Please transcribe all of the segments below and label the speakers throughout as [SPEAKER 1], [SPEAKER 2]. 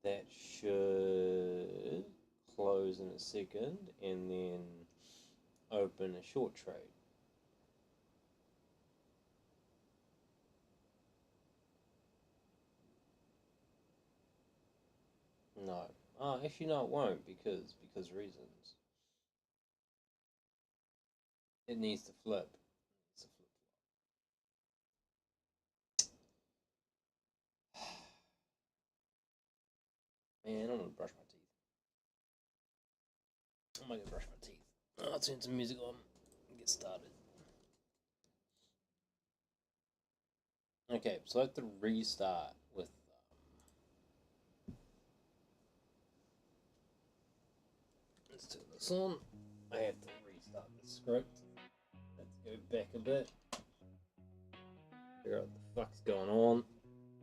[SPEAKER 1] That should close in a second and then open a short trade. No. Actually, no, it won't because reasons. It needs to flip. It's a flip flop. Man, I'm gonna brush my teeth. I'm gonna go brush my teeth. I'll turn some music on and get started. Okay, so I have to restart with. Let's turn this on. I have to restart the script. Let's go back a bit. Figure out what the fuck's going on.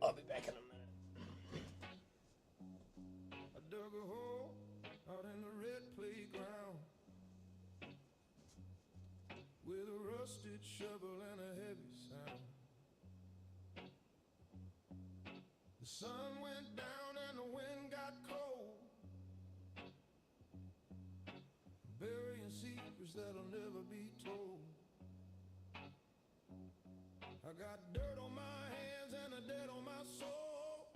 [SPEAKER 1] I'll be back in a minute. I dug a hole out in the red playground with a rusted shovel and a heavy sound. The sun went down and the wind got cold, burying secrets that'll never be told. I got dirt on my hands and a debt on my soul,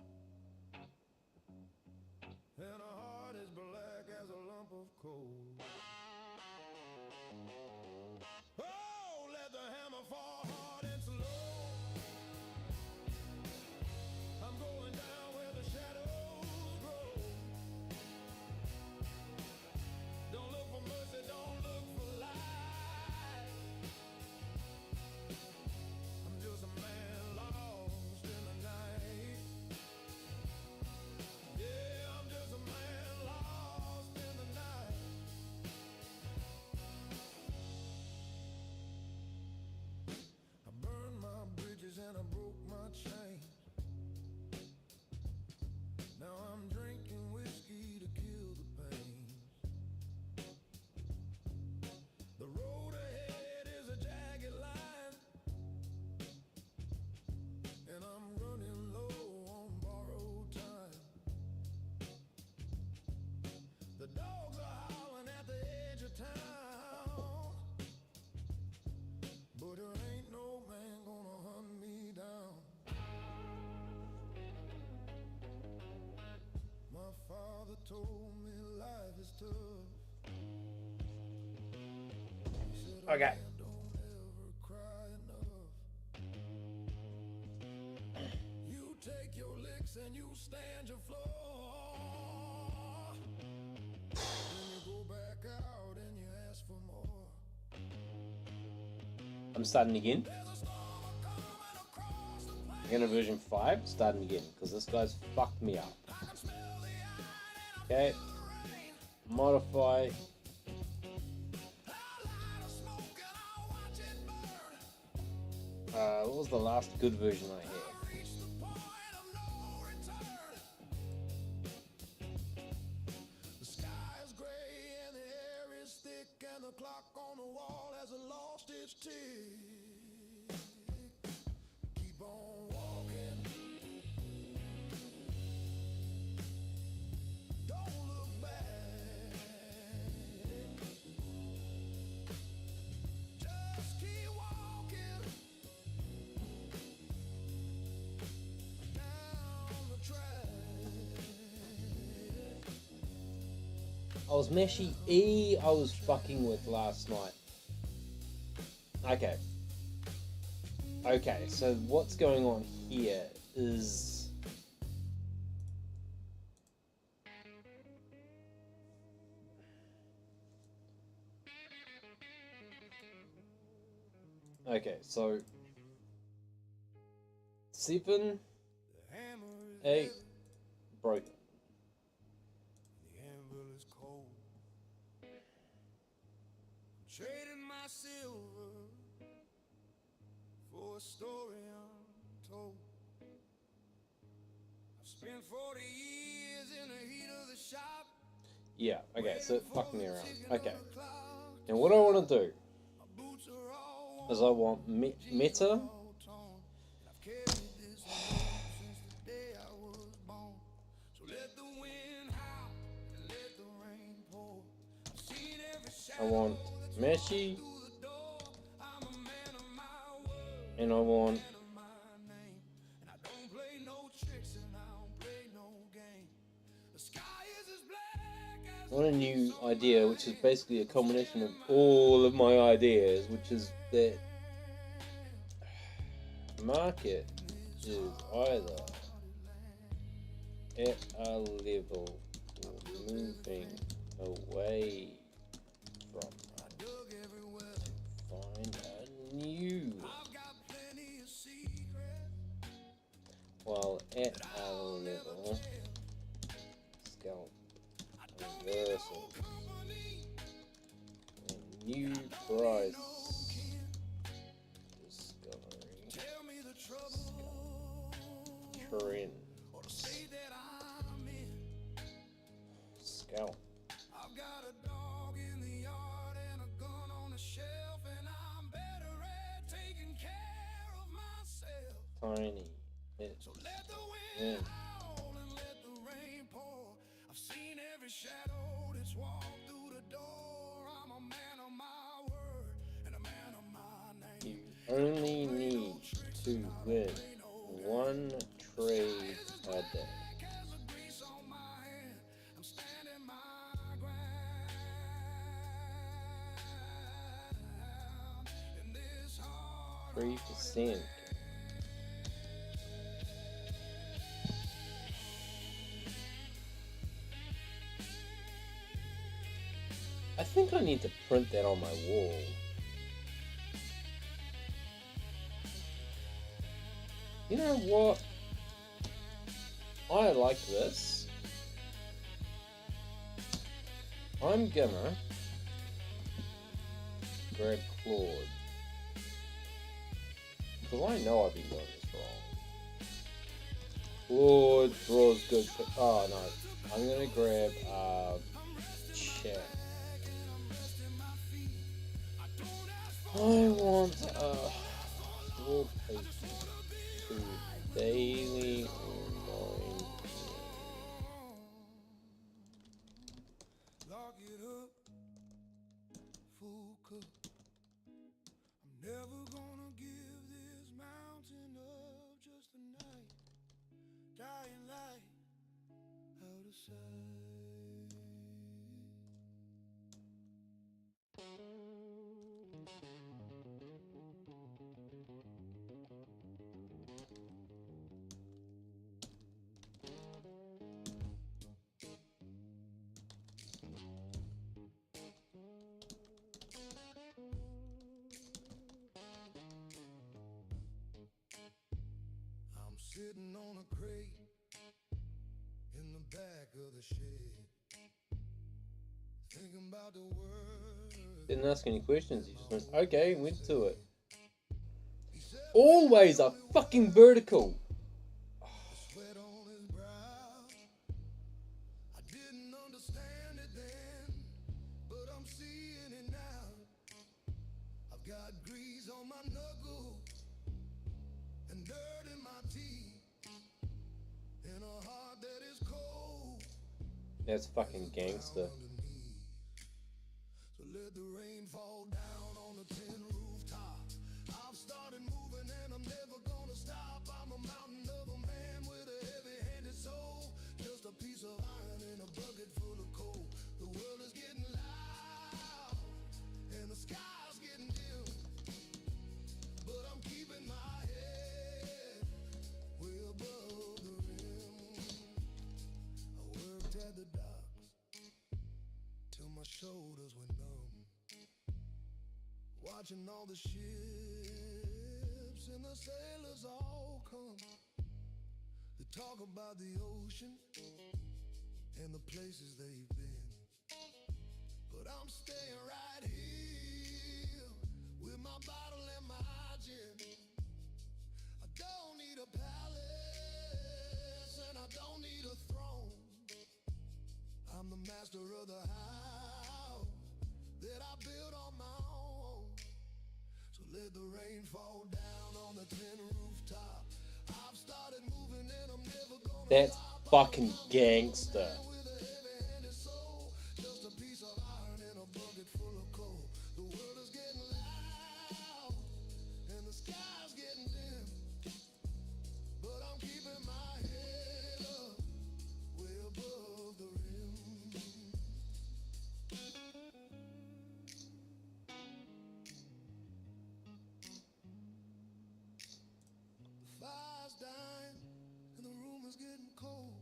[SPEAKER 1] and a heart as black as a lump of coal. Oh, let the hammer fall hard and slow. I'm going down where the shadows grow. Don't look for mercy, don't look for light. I'm just a man lost in the night. Yeah, I'm just a man lost in the night. I burned my bridges and I broke my chain. Now I'm drinking whiskey to kill the pain. The road ahead is a jagged line, and I'm running low on borrowed time. The dogs are howling at the edge of town, but there ain't no man gonna hunt me down. My father told me life is tough. He said, okay. Don't ever cry enough. You take your licks
[SPEAKER 2] and you stand your floor. Then you go back out and you ask for more.
[SPEAKER 1] I'm starting again.
[SPEAKER 2] There's a storm coming across the plain.
[SPEAKER 1] I'm gonna version 5, starting again, because this guy's fucked me up.
[SPEAKER 2] I can smell the iron and I
[SPEAKER 1] Okay,
[SPEAKER 2] feel the rain.
[SPEAKER 1] modify.
[SPEAKER 2] I light a smoke and I watch it burn.
[SPEAKER 1] What was the last good version I had?
[SPEAKER 2] I reach the point of no return. The sky is gray and the air is thick and the clock on the wall has lost its tick. Keep on walking. Don't look back. Just keep walking down the track.
[SPEAKER 1] I was Meshy E I was fucking with last night. Okay. Okay, so what's going on here is... Okay, so... 7,
[SPEAKER 2] The hammer is
[SPEAKER 1] 8,
[SPEAKER 2] heavy,
[SPEAKER 1] broken.
[SPEAKER 2] the anvil is cold. I'm trading my silver for a story untold. I've spent 40 years in the heat of the shop.
[SPEAKER 1] Yeah, okay, so it fucked me around.
[SPEAKER 2] ticking
[SPEAKER 1] Okay,
[SPEAKER 2] of the clock.
[SPEAKER 1] now what I want to do
[SPEAKER 2] My boots are all
[SPEAKER 1] is I want meta,
[SPEAKER 2] all torn. And I've carried this load since the day I was born. So let the wind howl and let the rain pour. I've seen every
[SPEAKER 1] I
[SPEAKER 2] shadow
[SPEAKER 1] want
[SPEAKER 2] that's
[SPEAKER 1] Meshy,
[SPEAKER 2] through the door. I'm a man of my word,
[SPEAKER 1] and I want...
[SPEAKER 2] man of my name. And I don't play no tricks and I don't play no game. The sky is as black as
[SPEAKER 1] I want a new idea, which is basically a combination of all of my ideas, which is that market is either at a level or moving away from
[SPEAKER 2] dug everywhere.
[SPEAKER 1] find a new,
[SPEAKER 2] I've got plenty of secrets.
[SPEAKER 1] while at a level scalp reversal and new price discovery
[SPEAKER 2] Tell me the trouble
[SPEAKER 1] trend
[SPEAKER 2] or the state that I'm in.
[SPEAKER 1] scalp
[SPEAKER 2] I've got a dog in the yard and a gun on the shelf, and I'm better at taking care of myself.
[SPEAKER 1] tiny hit
[SPEAKER 2] So let the
[SPEAKER 1] win.
[SPEAKER 2] wind howl and let the rain pour. I've seen every shadow that's walked through the door. I'm a man of my word and a man of my name.
[SPEAKER 1] You only need to win one trade a day.
[SPEAKER 2] Black as the grease on my hand, I'm standing my ground. In this hard
[SPEAKER 1] 3%. I think I need to print that on my wall. You know what? I like this. I'm gonna grab Claude. Because I know I've been doing this wrong. Claude draws good. Oh no. I'm gonna grab chat. I want Claude paper to daily remind me.
[SPEAKER 2] lock it up, full cook. I'm never gonna give this mountain up just a night. Dying light out of sight. sitting on a crate in the back of the shed, thinking about the world.
[SPEAKER 1] Didn't ask any questions. He just went, okay, went to it.
[SPEAKER 2] He said
[SPEAKER 1] Always a fucking vertical.
[SPEAKER 2] the sweat on his brow. I didn't understand it then, but I'm seeing it now. I've got grease on my knuckles and dirt in my teeth, and a heart that is cold.
[SPEAKER 1] That's fucking gangster.
[SPEAKER 2] So let the rain fall down on the tin rooftop. I've started moving and I'm never gonna stop. I'm a mountain of a man with a heavy-handed soul. Just a piece of iron in a bucket full of coal. The world is getting loud and the sky's getting dim, but I'm keeping my head way above the rim. I worked at the docks till my shoulders went numb, watching all the ships and the sailors all come. They talk about the ocean and the places they've been, but I'm staying right here with my bottle and my gin. I don't need a palace and I don't need a throne. I'm the master of the house that I built on my own. So let the rain fall down on the tin rooftop. I've started moving and I'm never gonna
[SPEAKER 1] That's
[SPEAKER 2] stop.
[SPEAKER 1] fucking gangster.
[SPEAKER 2] With a heavy-handed soul, just a piece of iron in a bucket full of coal. The world is getting loud and the sky's getting dim, but I'm keeping my head up way above the rim. The fire's dying and the room is getting cold,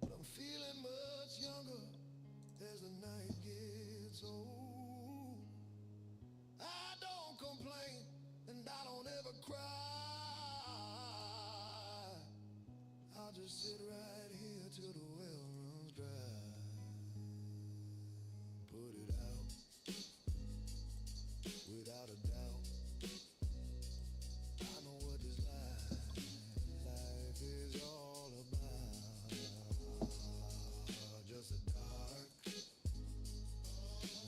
[SPEAKER 2] but I'm feeling much younger as the night gets old. I don't complain and I don't ever cry. I'll just sit right here till the well runs dry. Put it out without a doubt. I know what this life is all about. Just a dark.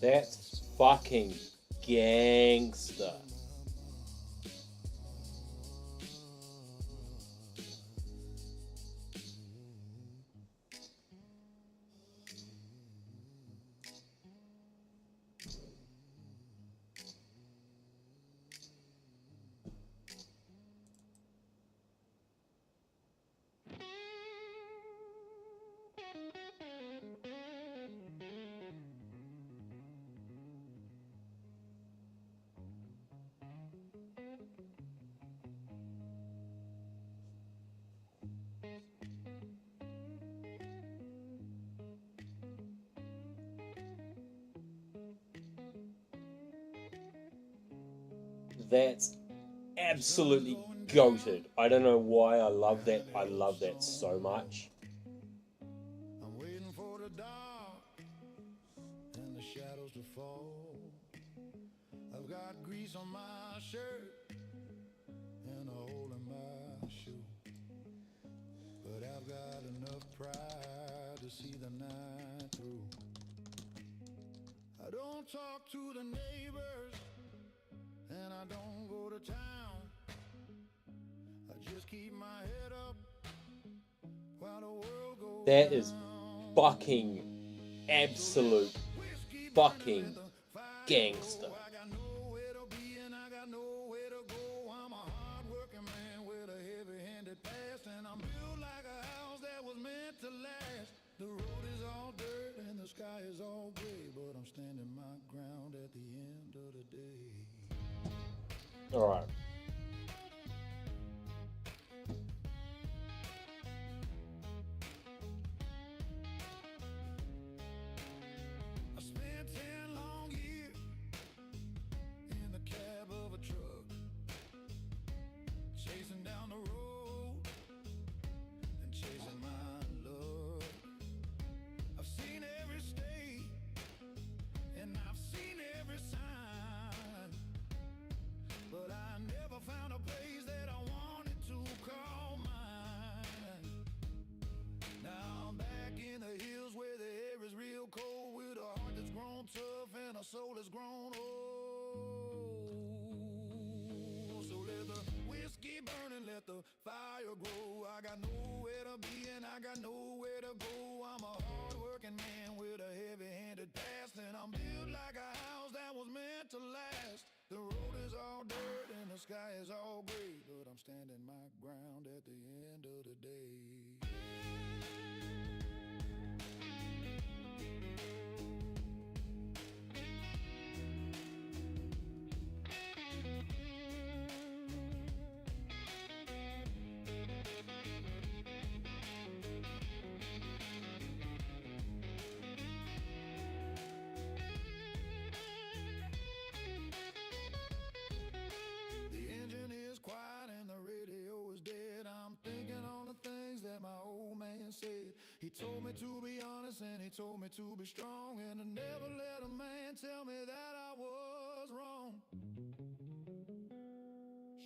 [SPEAKER 1] That's fucking gangster. That's absolutely goated. I don't know why I love that. I love that so much.
[SPEAKER 2] I'm waiting for the dark and the shadows to fall. I've got grease on my shirt and a hole in my shoe, but I've got enough pride to see the night through. I don't talk to the neighbors and I don't go to town. I just keep my head up while the world goes
[SPEAKER 1] That is
[SPEAKER 2] down.
[SPEAKER 1] fucking absolute fucking gangster.
[SPEAKER 2] I got nowhere to be and I got nowhere to go. I'm a hard-working man with a heavy-handed past, and I'm built like a house that was meant to last. The road is all dirt and the sky is all gray, but I'm standing my ground at the end of the day.
[SPEAKER 1] All right.
[SPEAKER 2] I spent 10 long years in the cab of a truck. grown old. So let the whiskey burn and let the fire grow. I got nowhere to be and I got nowhere to go. I'm a hard-working man with a heavy-handed past, and I'm built like a house that was meant to last. The road is all dirt and the sky is all gray, but I'm standing my ground at the end of the day. The engine is quiet and the radio is dead. I'm thinking on the things that my old man said. He told me to be honest and he told me to be strong, and to never let a man tell me that I was wrong.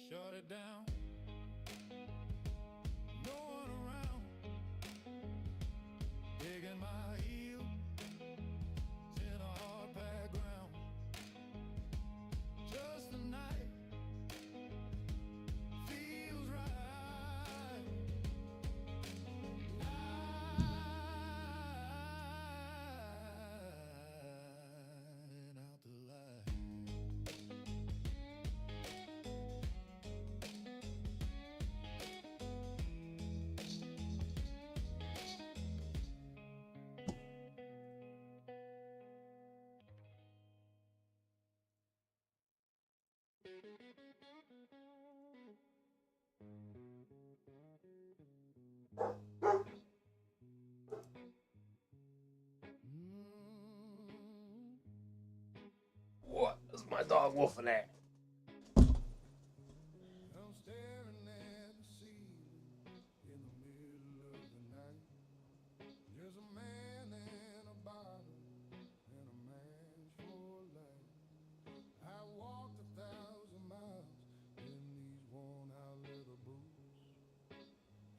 [SPEAKER 2] Shut it down, no one around, digging my heel in a hard packed ground. Just the night feels right. Light out the light.
[SPEAKER 1] What is my dog woofing at?
[SPEAKER 2] I'm staring at the ceiling in the middle of the night. There's a man and a bottle and a match for life. I walked 1,000 miles in these worn out leather boots,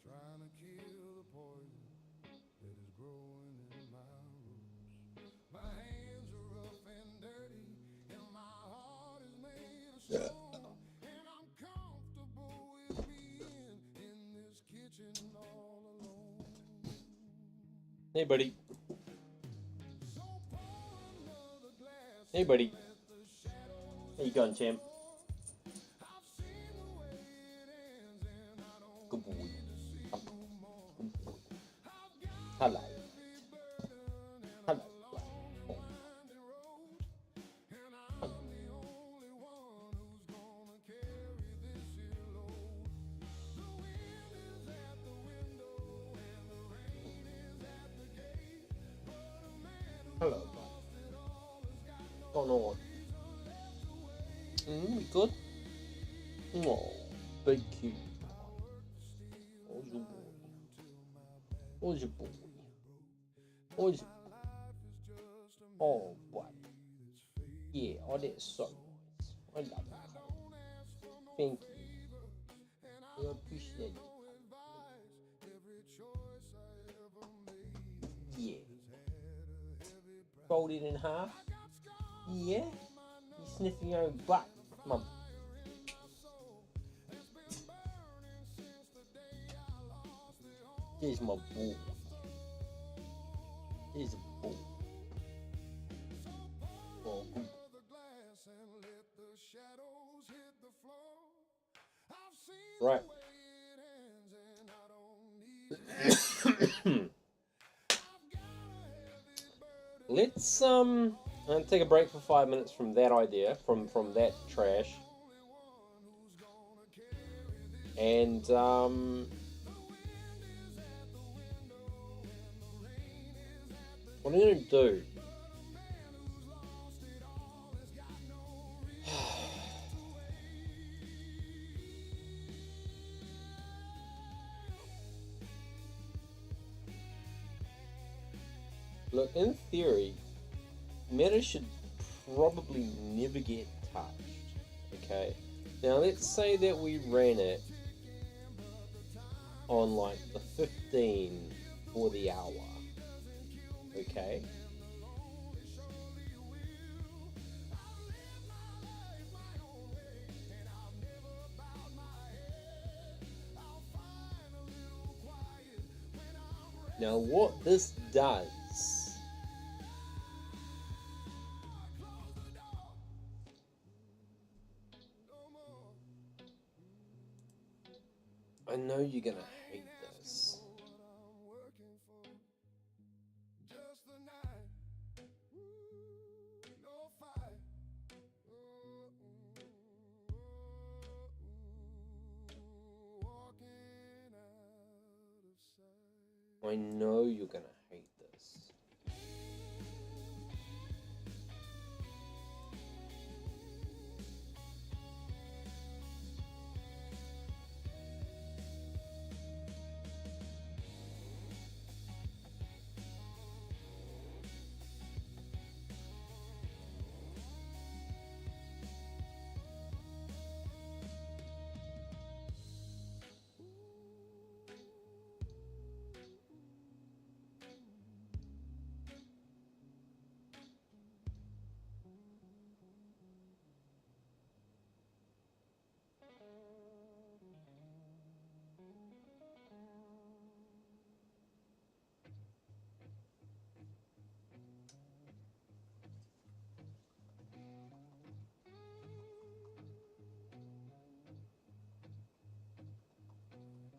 [SPEAKER 2] trying to kill the poison that is growing in my roots. My hands are rough and dirty, and my heart is made of stone. And I'm comfortable with being in this kitchen all alone.
[SPEAKER 1] Hey, buddy.
[SPEAKER 2] So pour another glass
[SPEAKER 1] Hey, buddy.
[SPEAKER 2] and let the shadows.
[SPEAKER 1] How you going, champ?
[SPEAKER 2] I've seen the way it ends, and I don't
[SPEAKER 1] Good boy.
[SPEAKER 2] need to see no more. I've got
[SPEAKER 1] Hello.
[SPEAKER 2] heavy burden and a
[SPEAKER 1] Hello.
[SPEAKER 2] long and winding road, and I'm the only one who's gonna carry this here load. The wind is at the window and the rain is at the gate, but a man who
[SPEAKER 1] Hello.
[SPEAKER 2] lost it all has got no
[SPEAKER 1] What's going on?
[SPEAKER 2] reason left to wait.
[SPEAKER 1] We good? Oh, big cute.
[SPEAKER 2] I work to steal
[SPEAKER 1] Where's your
[SPEAKER 2] the
[SPEAKER 1] boy?
[SPEAKER 2] night until my back
[SPEAKER 1] Where's your boy?
[SPEAKER 2] broke.
[SPEAKER 1] Where's your...
[SPEAKER 2] My life is just a
[SPEAKER 1] Oh,
[SPEAKER 2] memory
[SPEAKER 1] buddy.
[SPEAKER 2] that's fading.
[SPEAKER 1] Yeah, oh, that's so nice. I love
[SPEAKER 2] I
[SPEAKER 1] it.
[SPEAKER 2] don't ask for no
[SPEAKER 1] Thank you.
[SPEAKER 2] favors, and I
[SPEAKER 1] I
[SPEAKER 2] don't
[SPEAKER 1] appreciate
[SPEAKER 2] need
[SPEAKER 1] it.
[SPEAKER 2] no advice. Every choice I ever made
[SPEAKER 1] Yeah.
[SPEAKER 2] has had a heavy price.
[SPEAKER 1] Fold it in half.
[SPEAKER 2] I got scars
[SPEAKER 1] Yeah.
[SPEAKER 2] on my
[SPEAKER 1] You
[SPEAKER 2] nose
[SPEAKER 1] sniffing your own butt, mum.
[SPEAKER 2] fire in my soul. It's been burning since the day I lost it all.
[SPEAKER 1] There's my boy. There's a boy. Oh, good.
[SPEAKER 2] Another glass and let the shadows hit the floor. I've seen
[SPEAKER 1] Right.
[SPEAKER 2] the way it ends, and I don't need to see no more. I've got a heavy burden.
[SPEAKER 1] Let's take a break for 5 minutes from that idea, from that trash,
[SPEAKER 2] Only one who's gonna carry this.
[SPEAKER 1] and
[SPEAKER 2] The wind is at the window and the rain is at the
[SPEAKER 1] what I'm gonna do.
[SPEAKER 2] man who's lost it all has got no reason to wait.
[SPEAKER 1] Look, in theory, meta should probably never get touched. Okay. Now let's say that we ran it on like the 15 for the hour. Okay. Now, what this does, I know you're gonna hate this. I know you're gonna hate this.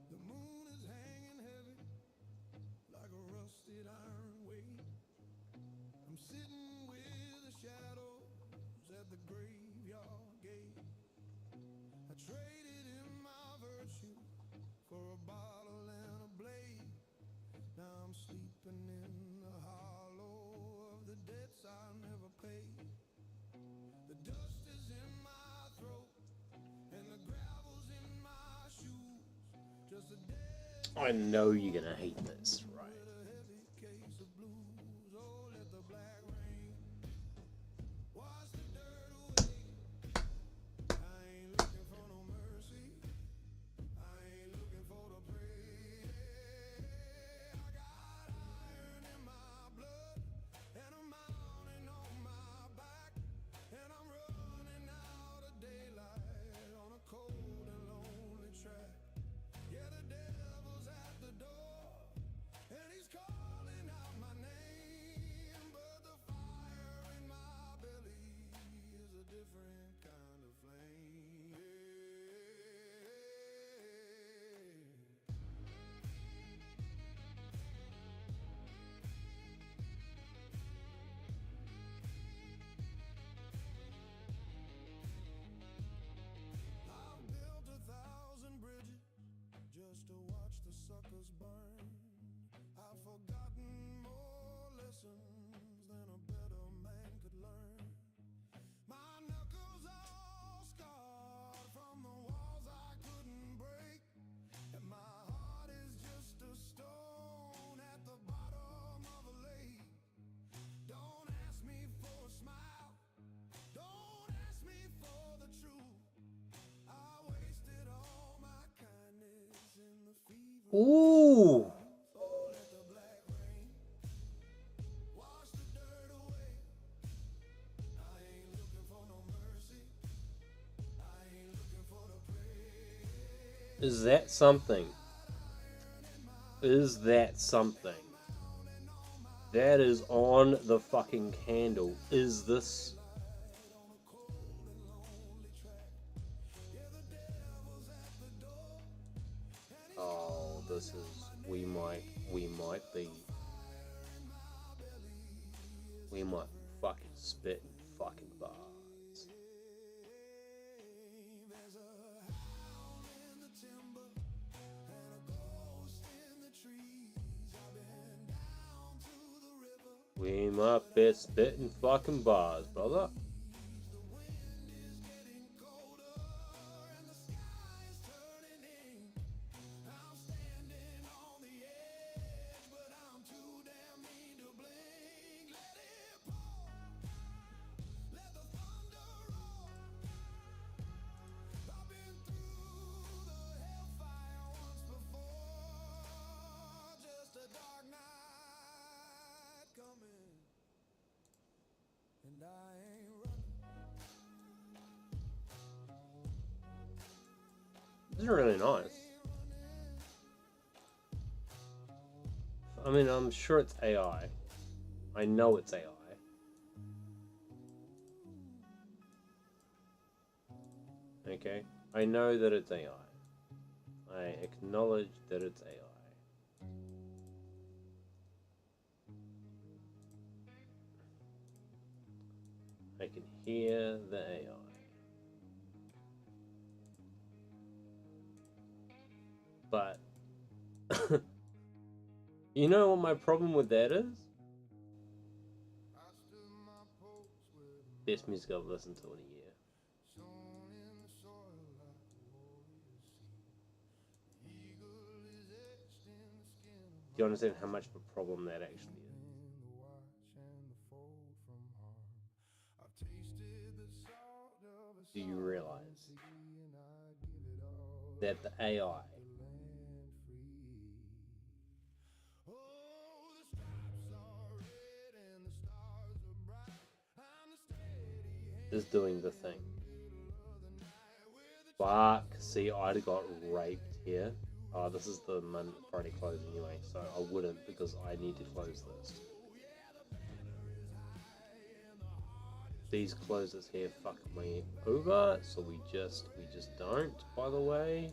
[SPEAKER 2] The moon is hanging heavy like a rusted iron weight. I'm sitting with the shadows at the graveyard gate. I traded in my virtue for a bottle and a blade. Now I'm sleeping in the hollow of the debts I never paid. The dust is in my throat and the gravel's in my shoes. Just a dead
[SPEAKER 1] I know you're gonna hate this, right?
[SPEAKER 2] with a heavy case of blues. Oh, let the black rain wash the dirt away. I ain't looking for no mercy. I ain't looking for the praise. I got iron in my blood and a mountain on my back, and I'm running out of daylight on a cold and lonely track. Yeah, the devil's at the door and he's calling out my name, but the fire in my belly is a different kind of flame. I've built 1,000 bridges just to watch the suckers burn. I've forgotten more lessons than a better man could learn. My knuckles all scarred from the walls I couldn't break, and my heart is just a stone at the bottom of a lake. Don't ask me for a smile, don't ask me for the truth. I wasted all my kindness in the fever.
[SPEAKER 1] Ooh.
[SPEAKER 2] Oh, let the black rain wash the dirt away. I ain't looking for no mercy. I ain't looking for the praise.
[SPEAKER 1] Is that something? Is that something? That is on the fucking candle. Is this? Oh, this is. We might fucking spit in fucking bars.
[SPEAKER 2] There's a howl in the timber and a ghost in the trees. I've been down to the river.
[SPEAKER 1] We might be spitting fucking bars, brother.
[SPEAKER 2] The wind is getting colder and the sky is turning ink. I'm standing on the edge, but I'm too damn mean to blink. Let it pour, let the thunder roar. I've been through the hellfire once before, just a dark night coming, and I ain't running.
[SPEAKER 1] This is really nice. I mean, I'm sure it's AI. I know it's AI. Okay? I know that it's AI. I acknowledge that it's AI. I can hear the AI. But you know what my problem with that is? Best music I've listened to in a year. Do you understand how much of a problem that actually is? Do you realize that the AI is doing the thing? Fuck, see, I'd got raped here. Oh, this is the Friday close anyway, so I wouldn't because I need to close this. These closes here fuck me over, so we just don't, by the way.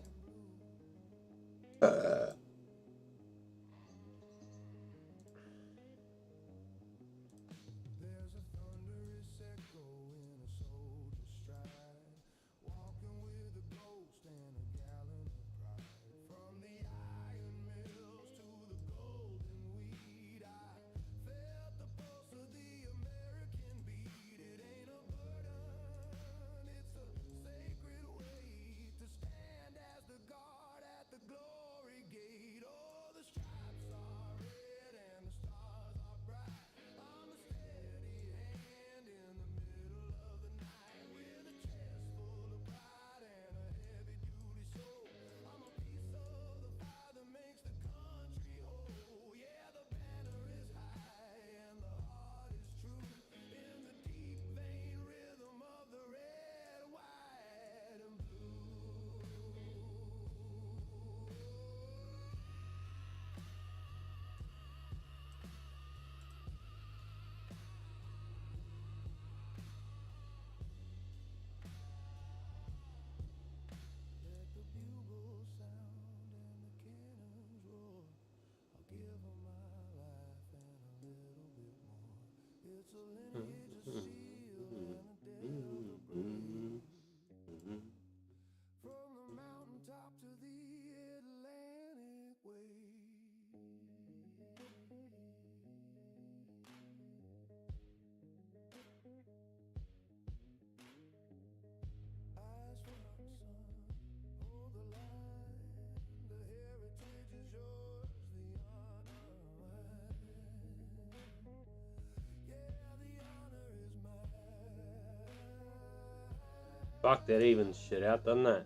[SPEAKER 1] Fuck, that evens shit out, doesn't it?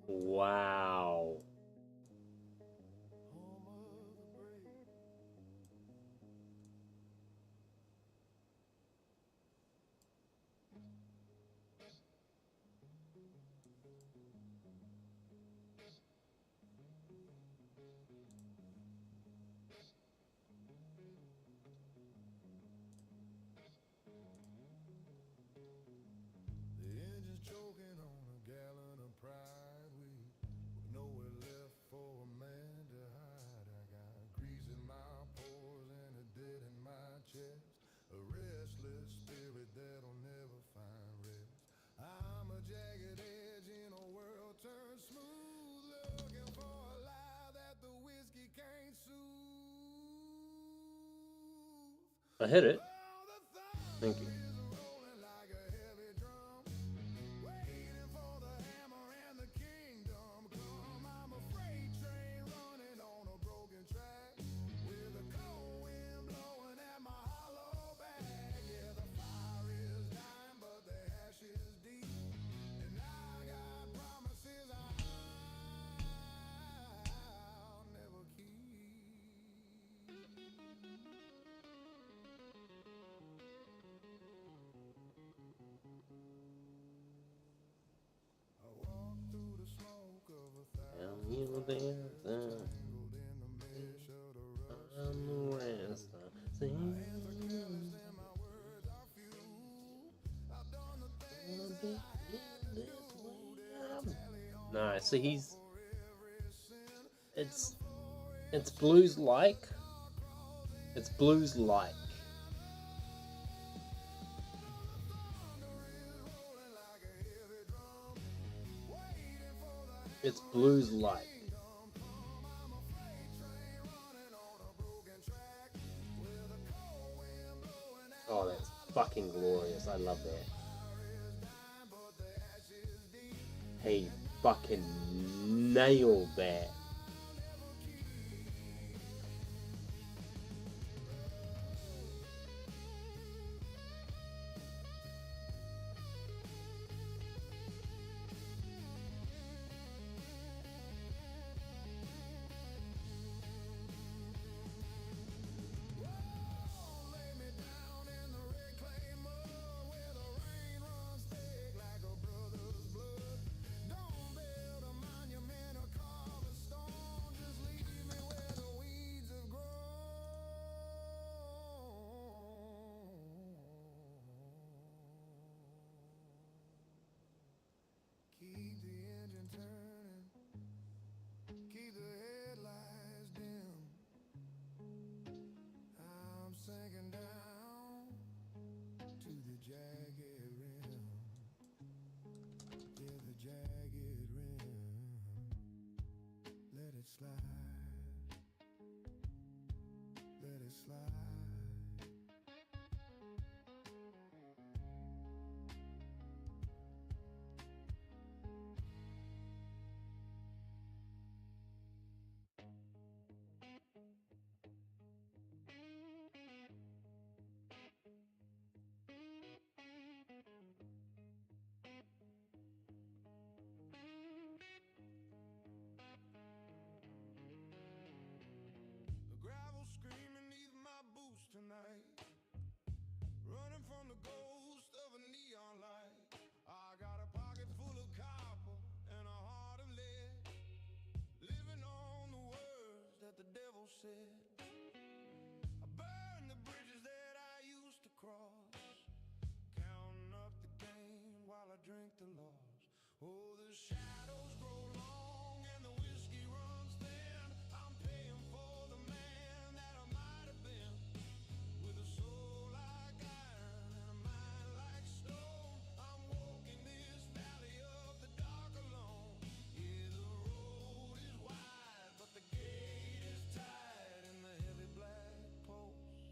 [SPEAKER 1] Wow. I hit it. Thank you. I'm No, so it's it's blues like. It's blues like. It's blues like. Oh, that's fucking glorious. I love that. He fucking nailed that.
[SPEAKER 2] Keep the engine turning, keep the headlights dim. I'm sinking down to the jagged rim. Yeah, the jagged rim. Let it slide, let it slide. The gravel screaming neath my boots tonight, running from the ghost of a neon light. I got a pocket full of copper and a heart of lead, living on the words that the devil said. I burn the bridges that I used to cross, counting up the gain while I drink the loss. Oh, the shadows grow long and the whiskey runs thin. I'm paying for the man that I might have been, with a soul like iron and a mind like stone. I'm walking this valley of the dark alone. Yeah, the road is wide, but the gate is tight in the heavy black pulse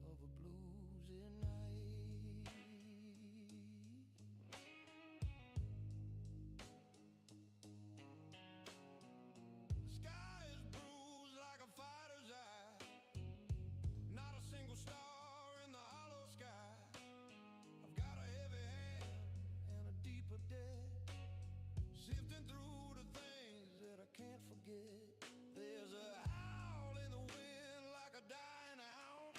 [SPEAKER 2] of a bluesy night. The sky is bruised like a fighter's eye, not a single star in the hollow sky. I've got a heavy hand and a deeper debt, sifting through the things that I can't forget. There's a howl in the wind like a dying out,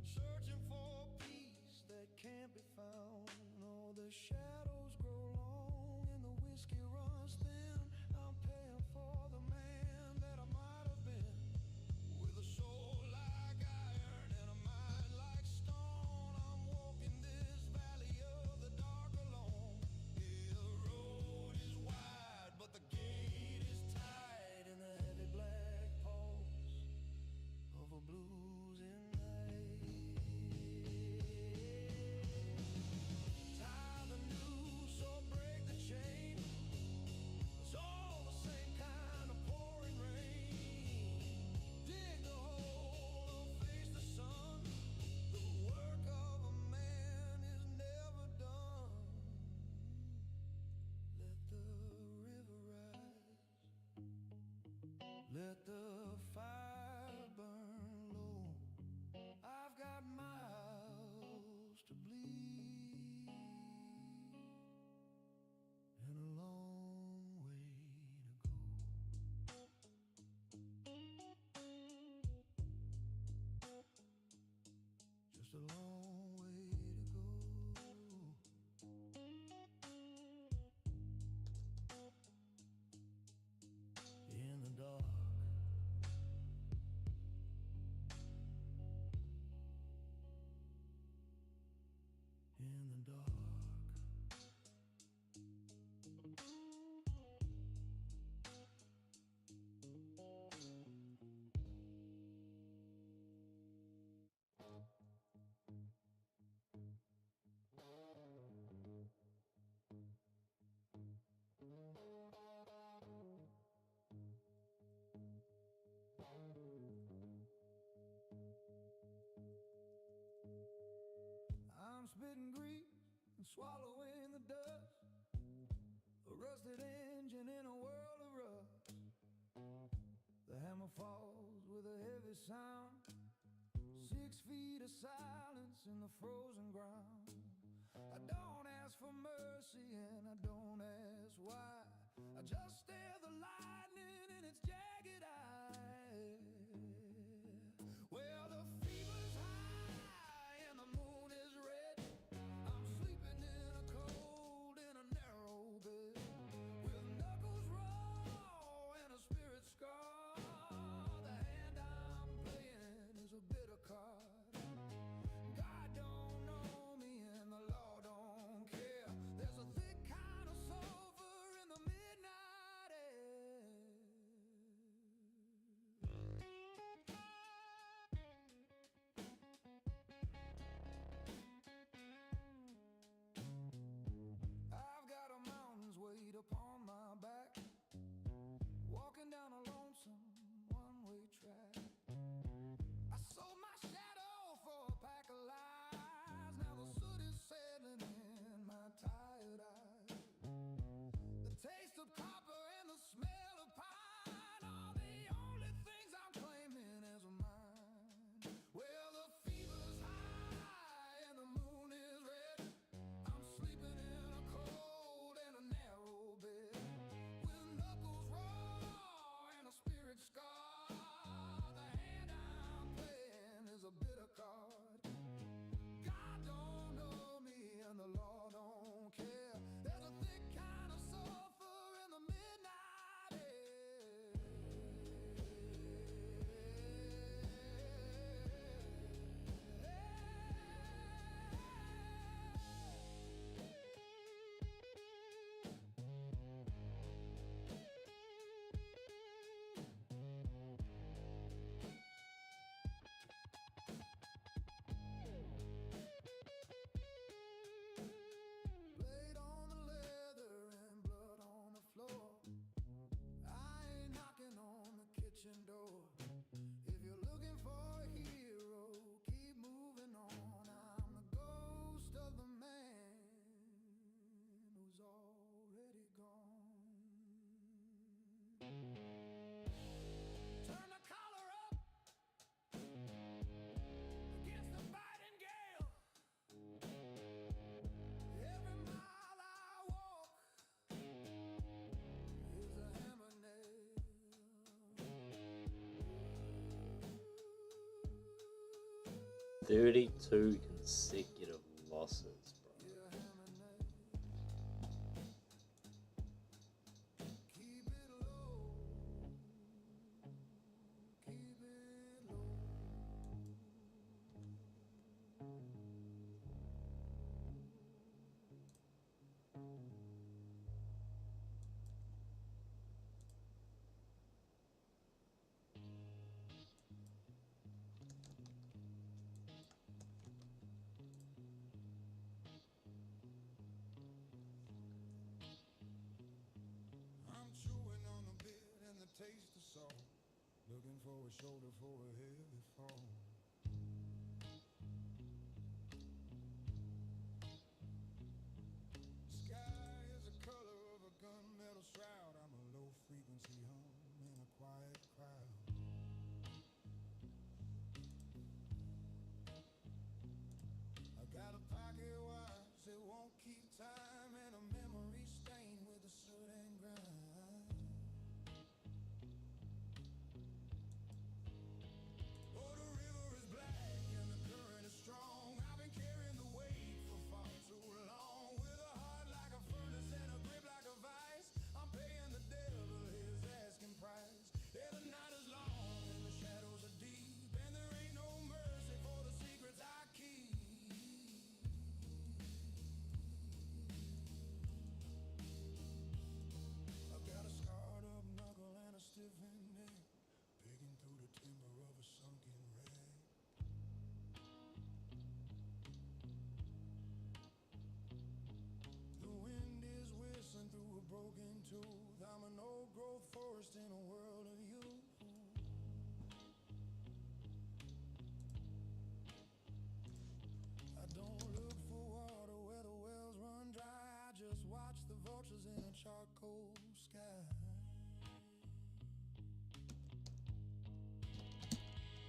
[SPEAKER 2] searching for peace that can't be found. Oh, the shadows grow long and the whiskey runs thin. I'm paying for the man that I might have been, with a soul like iron and a mind like stone. I'm walking this valley of the dark alone. Yeah, the road is wide, but the gate is tight in the heavy black pulse of a bluesy night. Tie the new swallowing the dust. A rusted engine in a world of rust. The hammer falls with a heavy sound. 6 feet of silence in the frozen ground. I don't ask for mercy and I don't ask why. I just stare the lightning in its jagged eye. Well, the fever's high and the moon is red. I'm sleeping in a cold, in a narrow bed, with knuckles raw and a spirit scar. The hand I'm playing is a bitter card. God don't know me and the law don't care. There's a thick kind of sulfur in the midnight air. I've got a mountain's weight upon my back, walking down a lonesome one-way track. I sold my shadow for a pack of lies. Now the soot is settling in my tired eyes. The taste of copper and the smell of pine are the only things I'm claiming as mine. Well, the fever's high and the moon is red. I'm sleeping in a cold and a narrow bed, with knuckles raw and a spirit scar. The hand I'm playing is a bitter card. God don't know me and the law don't care. There's a thick kind of sulfur in the midnight air. Blade on the leather and blood on the floor. I ain't knocking on the kitchen door. If you're looking for a hero, keep moving on. I'm the ghost of the man who's already gone. Turn the collar up against the biting gale. Every mile I walk is a hammer nail.
[SPEAKER 1] 32 consecutive losses, bro.
[SPEAKER 2] Yeah, hammer nail. Keep it low. Keep it low. I'm chewing on the bit and the taste of salt, looking for a shoulder for a heavy fall. Sky is the color of a gunmetal shroud. I'm a low frequency hum in a quiet crowd. I got a pocket watch that won't keep time, and a memory stained with the soot and grime. Oh, the river is black and the current is strong. I've been carrying the weight for far too long. With a heart like a furnace and a grip like a vice, I'm paying the devil his asking price. Yeah, the night is long and the shadows are deep, and there ain't no mercy for the secrets I keep. I've got a scarred up knuckle and a stiffened neck, digging through the timber of a sunken wreck. The wind is whistling through a broken tooth. I'm an old growth forest in a world of youth. I don't look for water where the wells run watch the vultures in a charcoal sky.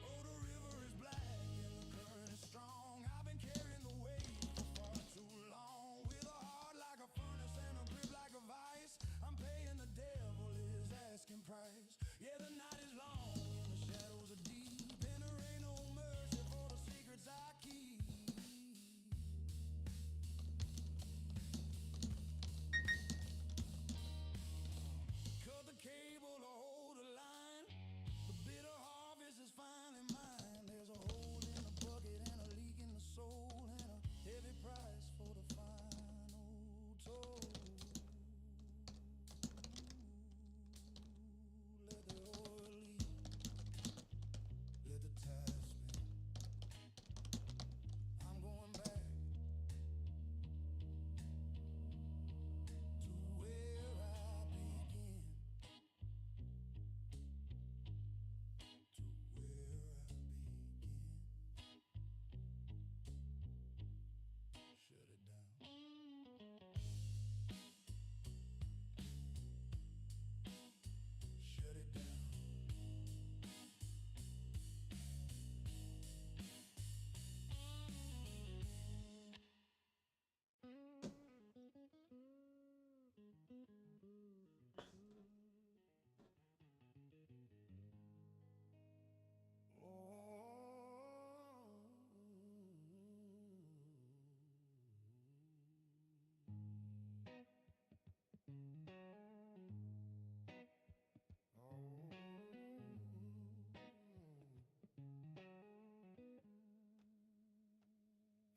[SPEAKER 2] Oh, the river is black and the current is strong. I've been carrying the weight for far too long. With a heart like a furnace and a grip like a vice, I'm paying the devil his asking price. Yeah, the night is long and the shadows are deep, and there ain't no mercy for the secrets I keep. Cut the cable to hold the line. The bitter harvest is finally mine. There's a hole in the bucket and a leak in the soul, and a heavy price for the final toll. Let the oil leak, let the tide spin. I'm going back to where I began, to where I began. Shut it down. Shut it down.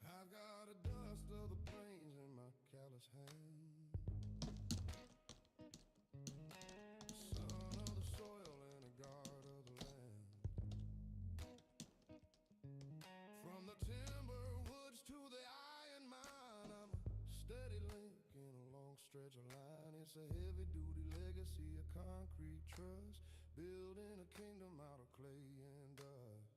[SPEAKER 2] I've got a dust of the plains in my callous hand, son of the soil and a guard of the land. From the timber woods to the iron mine, I'm a steady link in a long stretch of line. It's a heavy duty legacy, a concrete trust, building a kingdom out of clay and dust.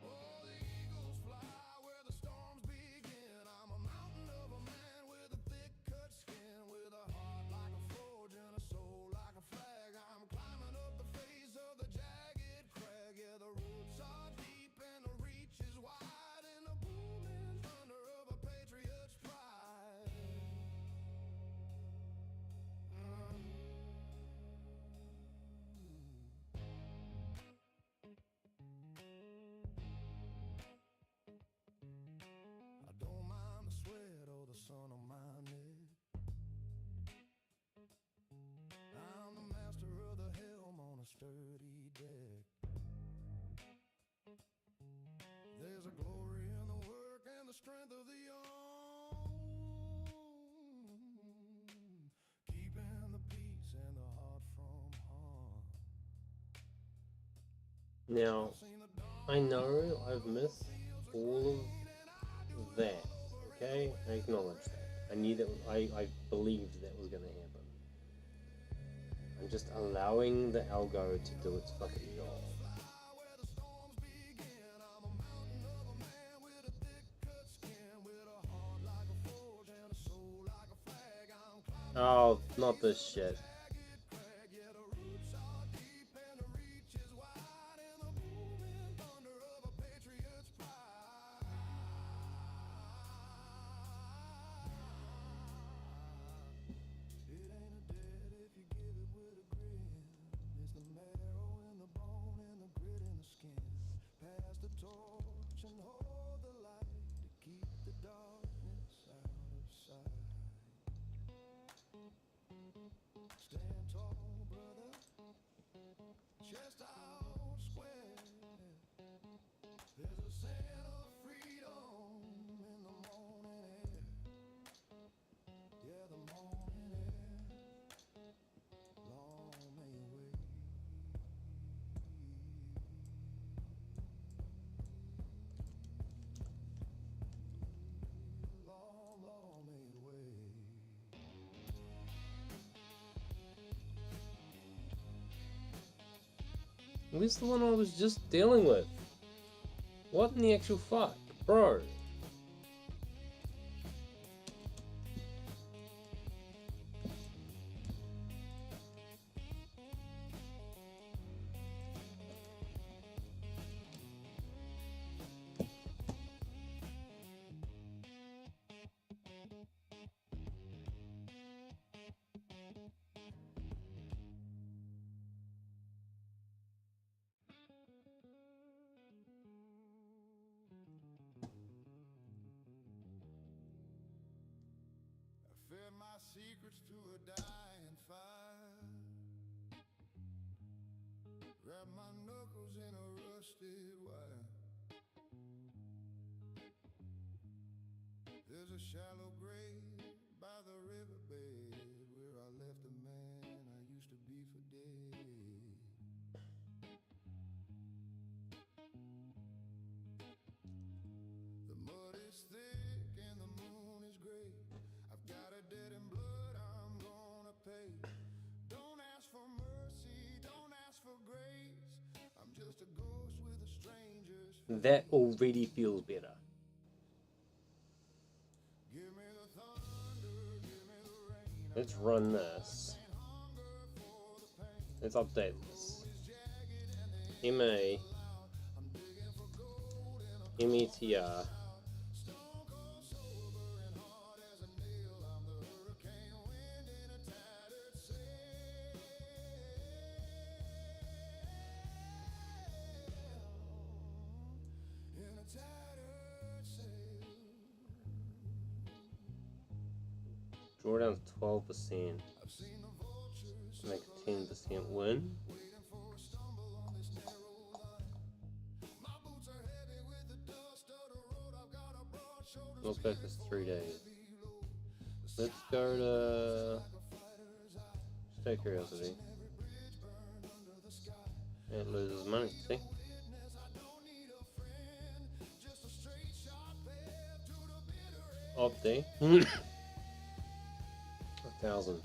[SPEAKER 2] Oh, the eagles fly where the storms begin. I'm a mountain of a man with a thick cut skin, with a heart like a forge and a soul like a flag. I'm climbing up the face of the jagged crag. Yeah, the roots are deep and the reach is wide, and the booming thunder of a patriot's pride. I don't mind the sweat or the sun on my neck. I'm the master of the helm on a sturdy deck. There's a glory in the work and the strength of the young, keeping the peace and the heart from harm.
[SPEAKER 1] Now,
[SPEAKER 2] I've seen the dawn
[SPEAKER 1] I know I've missed all of that. Okay, I acknowledge that. I knew that. I believed that was going to happen. I'm just allowing the algo to do its fucking job.
[SPEAKER 2] where the storms begin. I'm a mountain of a man with a thick cut skin, with a heart like a forge and a soul like a flag. I'm climbing
[SPEAKER 1] Oh, not this shit.
[SPEAKER 2] jagged crag. Yeah, the roots are deep and the reach is wide, and the booming thunder of a patriot's pride. It ain't a debt if you give it with a grin. It's the marrow in the bone and the grit in the skin. Pass the torch and hold the light to keep the darkness out of sight. Stand tall, brother, chest out square. There's a scent of freedom in the morning air. Yeah, the morning air, long may it wait. Long, long may it wait.
[SPEAKER 1] Where's the one I was just dealing with? What in the actual fuck? Bro.
[SPEAKER 2] fed my secrets to a dying fire. Wrapped my knuckles in a rusted wire. There's a shallow grave by the riverbed where I left the man I used to be for dead. The mud is thick and the moon is gray. I've got a debt in blood I'm gonna pay. Don't ask for mercy, don't ask for grace. I'm just a ghost with a stranger's face.
[SPEAKER 1] That already feels better.
[SPEAKER 2] Give me the thunder, give me the rain.
[SPEAKER 1] Let's run this. Let's update this. MA METR drawdown's 12%. Make a 10% win. Let's go for 3 days. Let's go to just out of curiosity. It loses money, see? Opti. 1,000.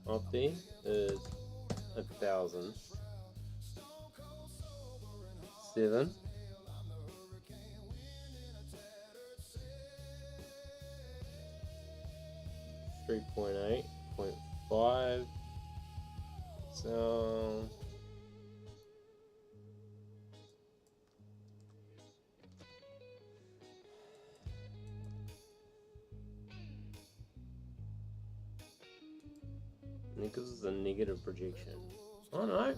[SPEAKER 1] Opti is 1,000. 7. 3.8, 0.5. So and it gives us a negative projection. Oh no,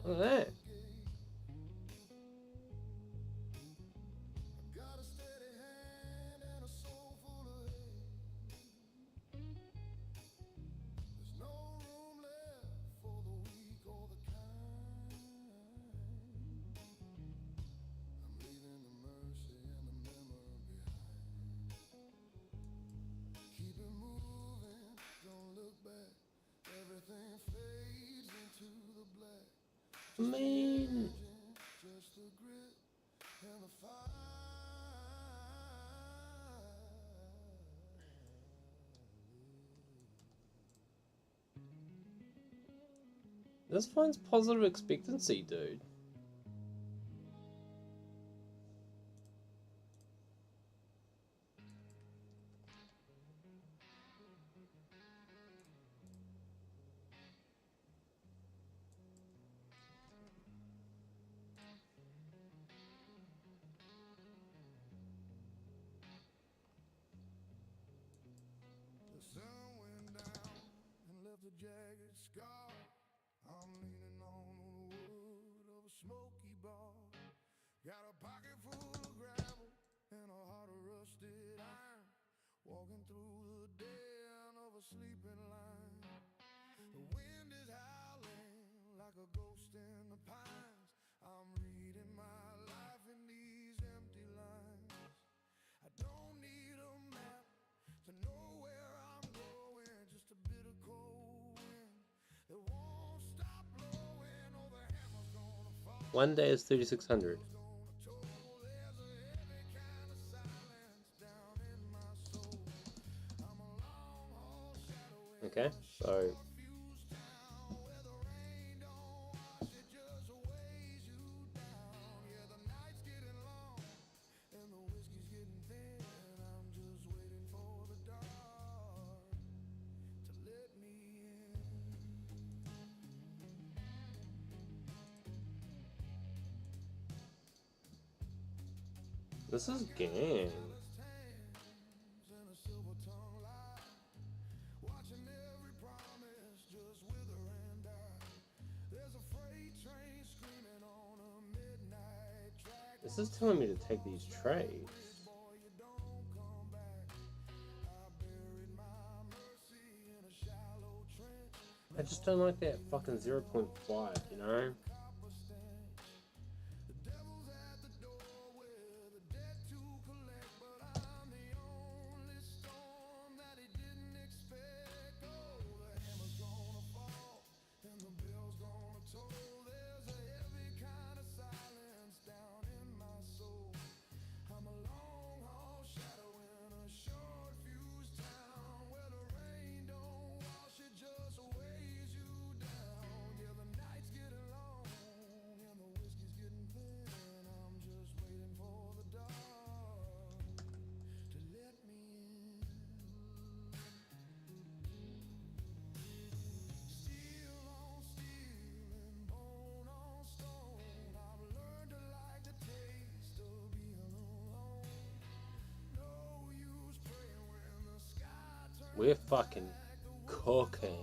[SPEAKER 1] look at that. I mean, this finds positive expectancy, dude.
[SPEAKER 2] The sun went down and left a jagged scar. I'm leaning on the wood of a smoky bar. Got a pocket full of gravel and a heart of rusted iron. Walking through the den of a sleeping line. The wind is howling like a ghost in the pines. I'm reading my life in these empty lines. I don't need a map to know where I'm going. Just a bit of cold wind that won't stop blowing. Oh, the hammer's gonna fall.
[SPEAKER 1] One day is 3,600. Okay, so this is gang. This is telling me to take these trades. I just don't like that fucking 0.5, you know? We're fucking cooking.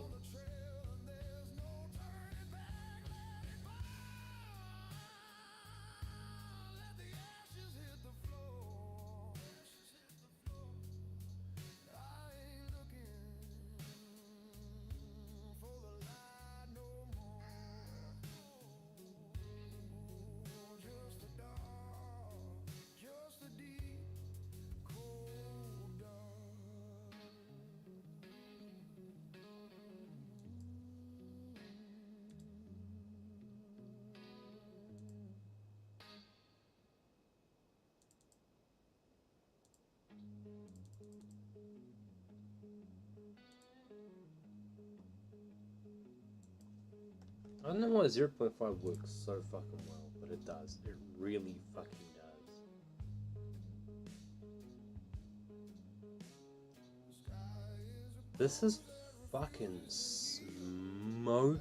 [SPEAKER 1] I don't know why 0.5 works so fucking well, but it does. It really fucking does. This is fucking smoking.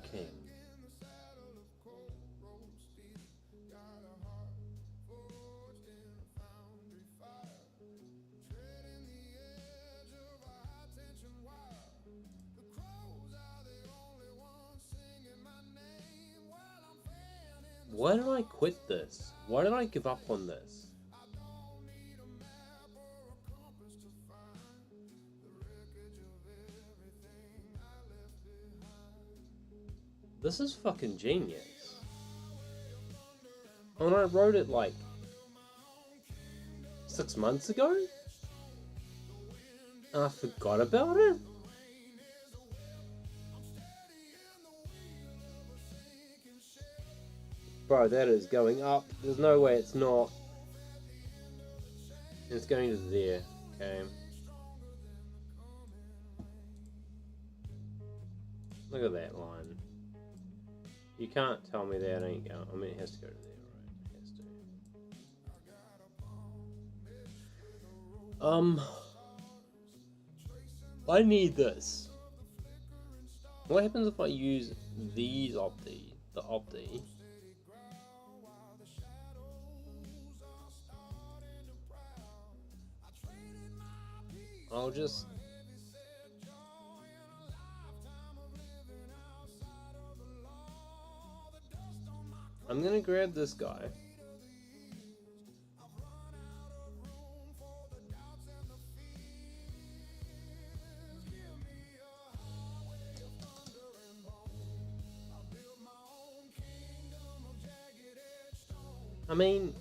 [SPEAKER 1] Why did I quit this? Why did I give up on this? This is fucking genius. And I wrote it like 6 months ago? And I forgot about it? Bro, that is going up. There's no way it's not. It's going to there, okay? Look at that line. You can't tell me that ain't going. I mean, it has to go to there, right? It has to. I need this. What happens if I use these opti? The opti. I'll just. I'm gonna grab this guy. I mean,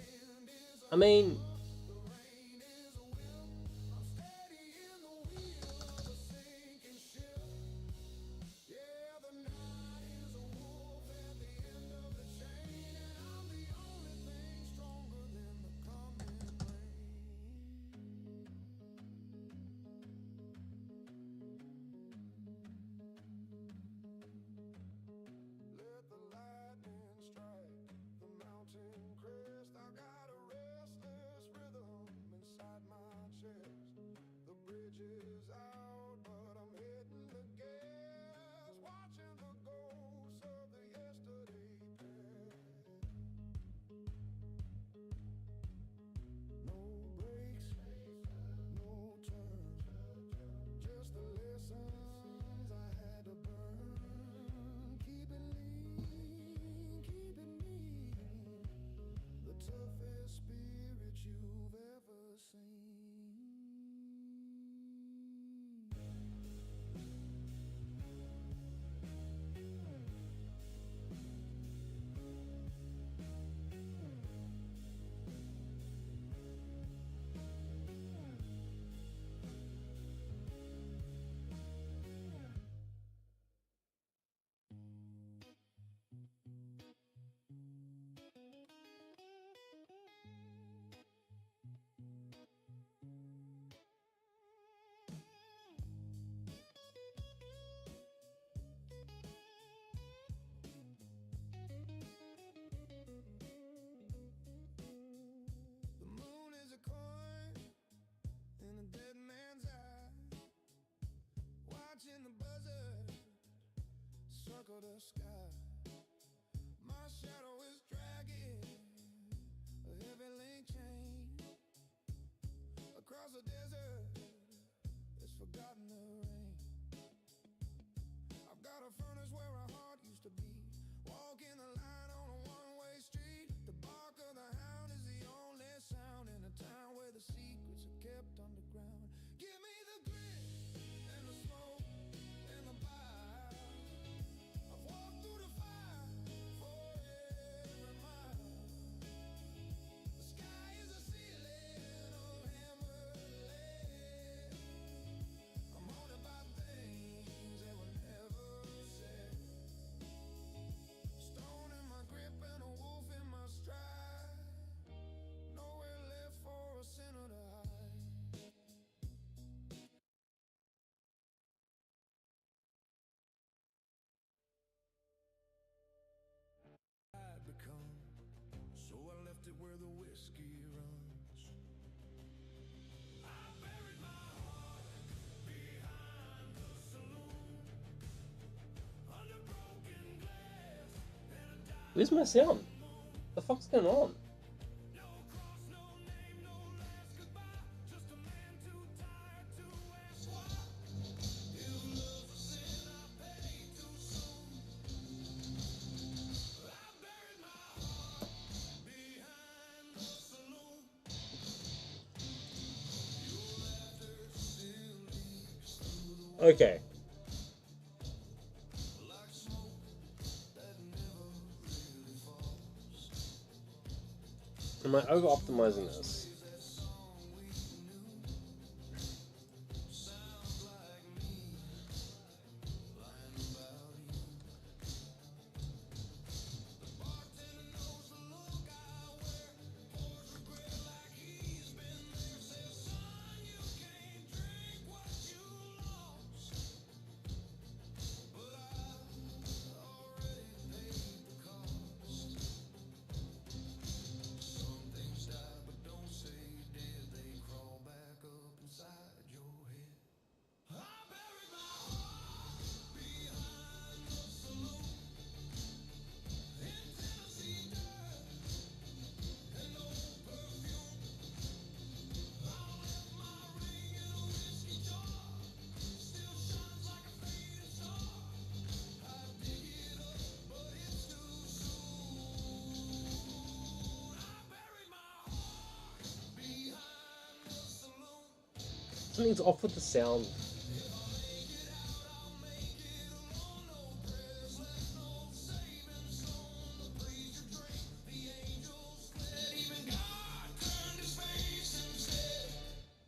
[SPEAKER 2] of the sky. My shadow is dragging a heavy link chain across the desert. It's forgotten the rain. I've got a furnace where a heart used to be. Walking the line on a one-way street. The bark of the hound is the only sound in a town where the secrets are kept underground. Give me the grit and the smoke and the fire. I've walked through the fire for every mile. The sky is a ceiling of hammered lead. I'm haunted by things that were never said. Stone in my grip and a wolf in my stride. Nowhere left for a sinner to hide. I'd become, so I left it where the whiskey runs. I buried my heart behind the saloon, under broken glass and a diamond.
[SPEAKER 1] Where's my sound? The fuck's going on?
[SPEAKER 2] No cross, no name, no last goodbye. Just a man too tired to ask why. If love was sin, I paid too soon. I buried my heart behind the saloon. Your laughter still leaks through the
[SPEAKER 1] Okay.
[SPEAKER 2] like smoke that never really falls.
[SPEAKER 1] Am I over optimizing this?
[SPEAKER 2] That song we knew sounds like me lying about you. The bartender knows the look I wear, pours regret like he's been there. Says, son, you can't drink what you lost. But I've already paid the cost. Some things die but don't stay dead. They crawl back up inside your head. I buried my heart behind the saloon in Tennessee dirt and old perfume. I left my ring in a whiskey jar, still shines like a faded star. I dig it up, but it's too soon. I buried my heart behind the saloon.
[SPEAKER 1] Something's off with the sound.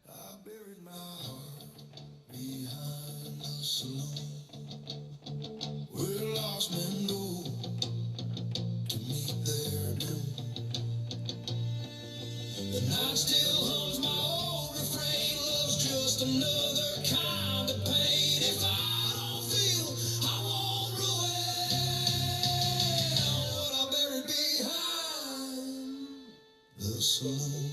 [SPEAKER 2] I buried my heart behind the saloon, where lost men go to meet their doom. The night still hums my old refrain. Love's just another kind of pain. If I don't feel, I won't ruin what I buried behind the saloon.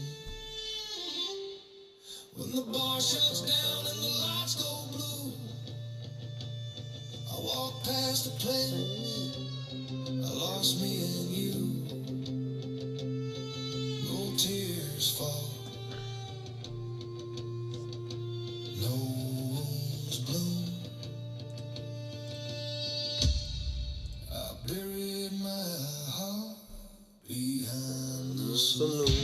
[SPEAKER 2] When the bar shuts down and the lights go blue, I walk past the place I lost me and you. No tears fall, no wounds bloom. I buried my heart behind the saloon.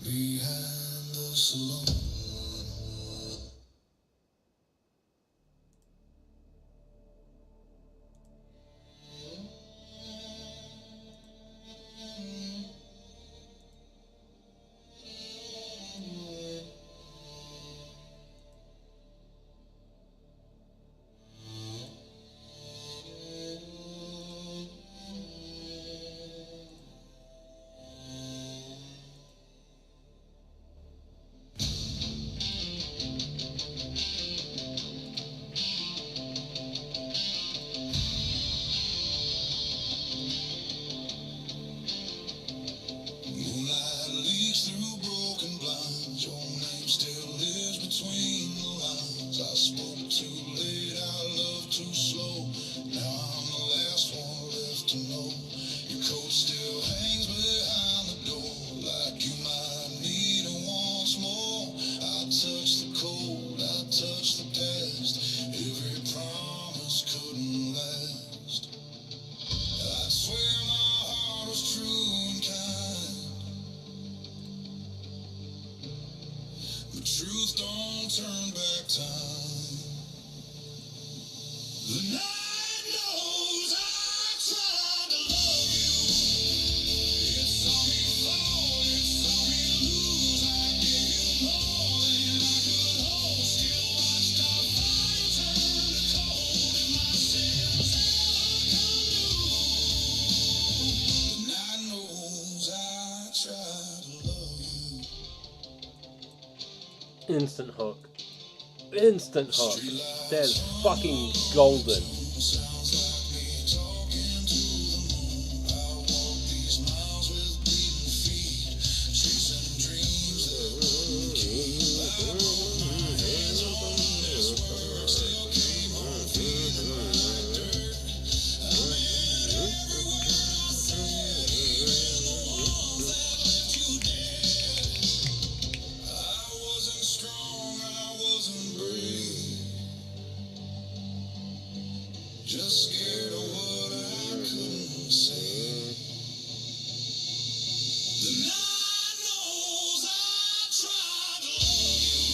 [SPEAKER 2] Behind the saloon. don't turn back time. The night knows I tried to love you. It saw me fall, it saw me lose. I gave you more than I could hold. Still watched our fire turn to cold, and my sins ever come new. The night knows I tried to love you.
[SPEAKER 1] Instant hook. Instant hook. That's fucking golden.
[SPEAKER 2] Sounds like me talking to the moon. I walk these miles with bleeding feet, chasing dreams that wouldn't keep. I put my hands on this world, still came home feeling like dirt. I meant every word I said, even the ones that left you dead. I wasn't strong, I wasn't brave, just scared of what I couldn't say. The night knows I tried to love you.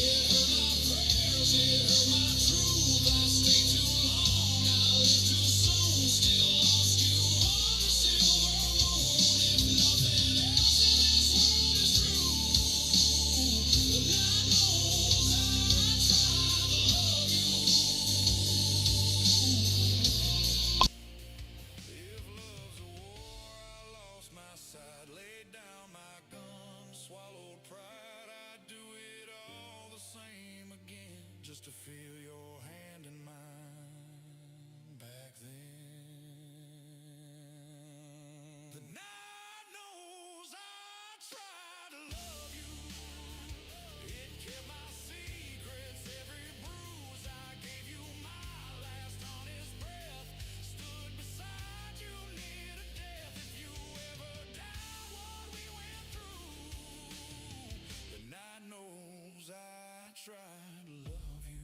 [SPEAKER 2] It hurt my prayers, it hurt my truth. I stayed too long, I lived too soon. Still lost you on the silver moon. If nothing else in this world is true, the night knows I tried to love you. If love's a war, I lost my side, laid down my gun, swallowed pride. I'd do it all the same again, just to feel your hand in mine back then. The night knows I tried to love you. It kept my secrets, every bruise. I gave you my last honest breath. Stood beside you near to death. If you ever doubt what we went through, the night knows I tried to love you.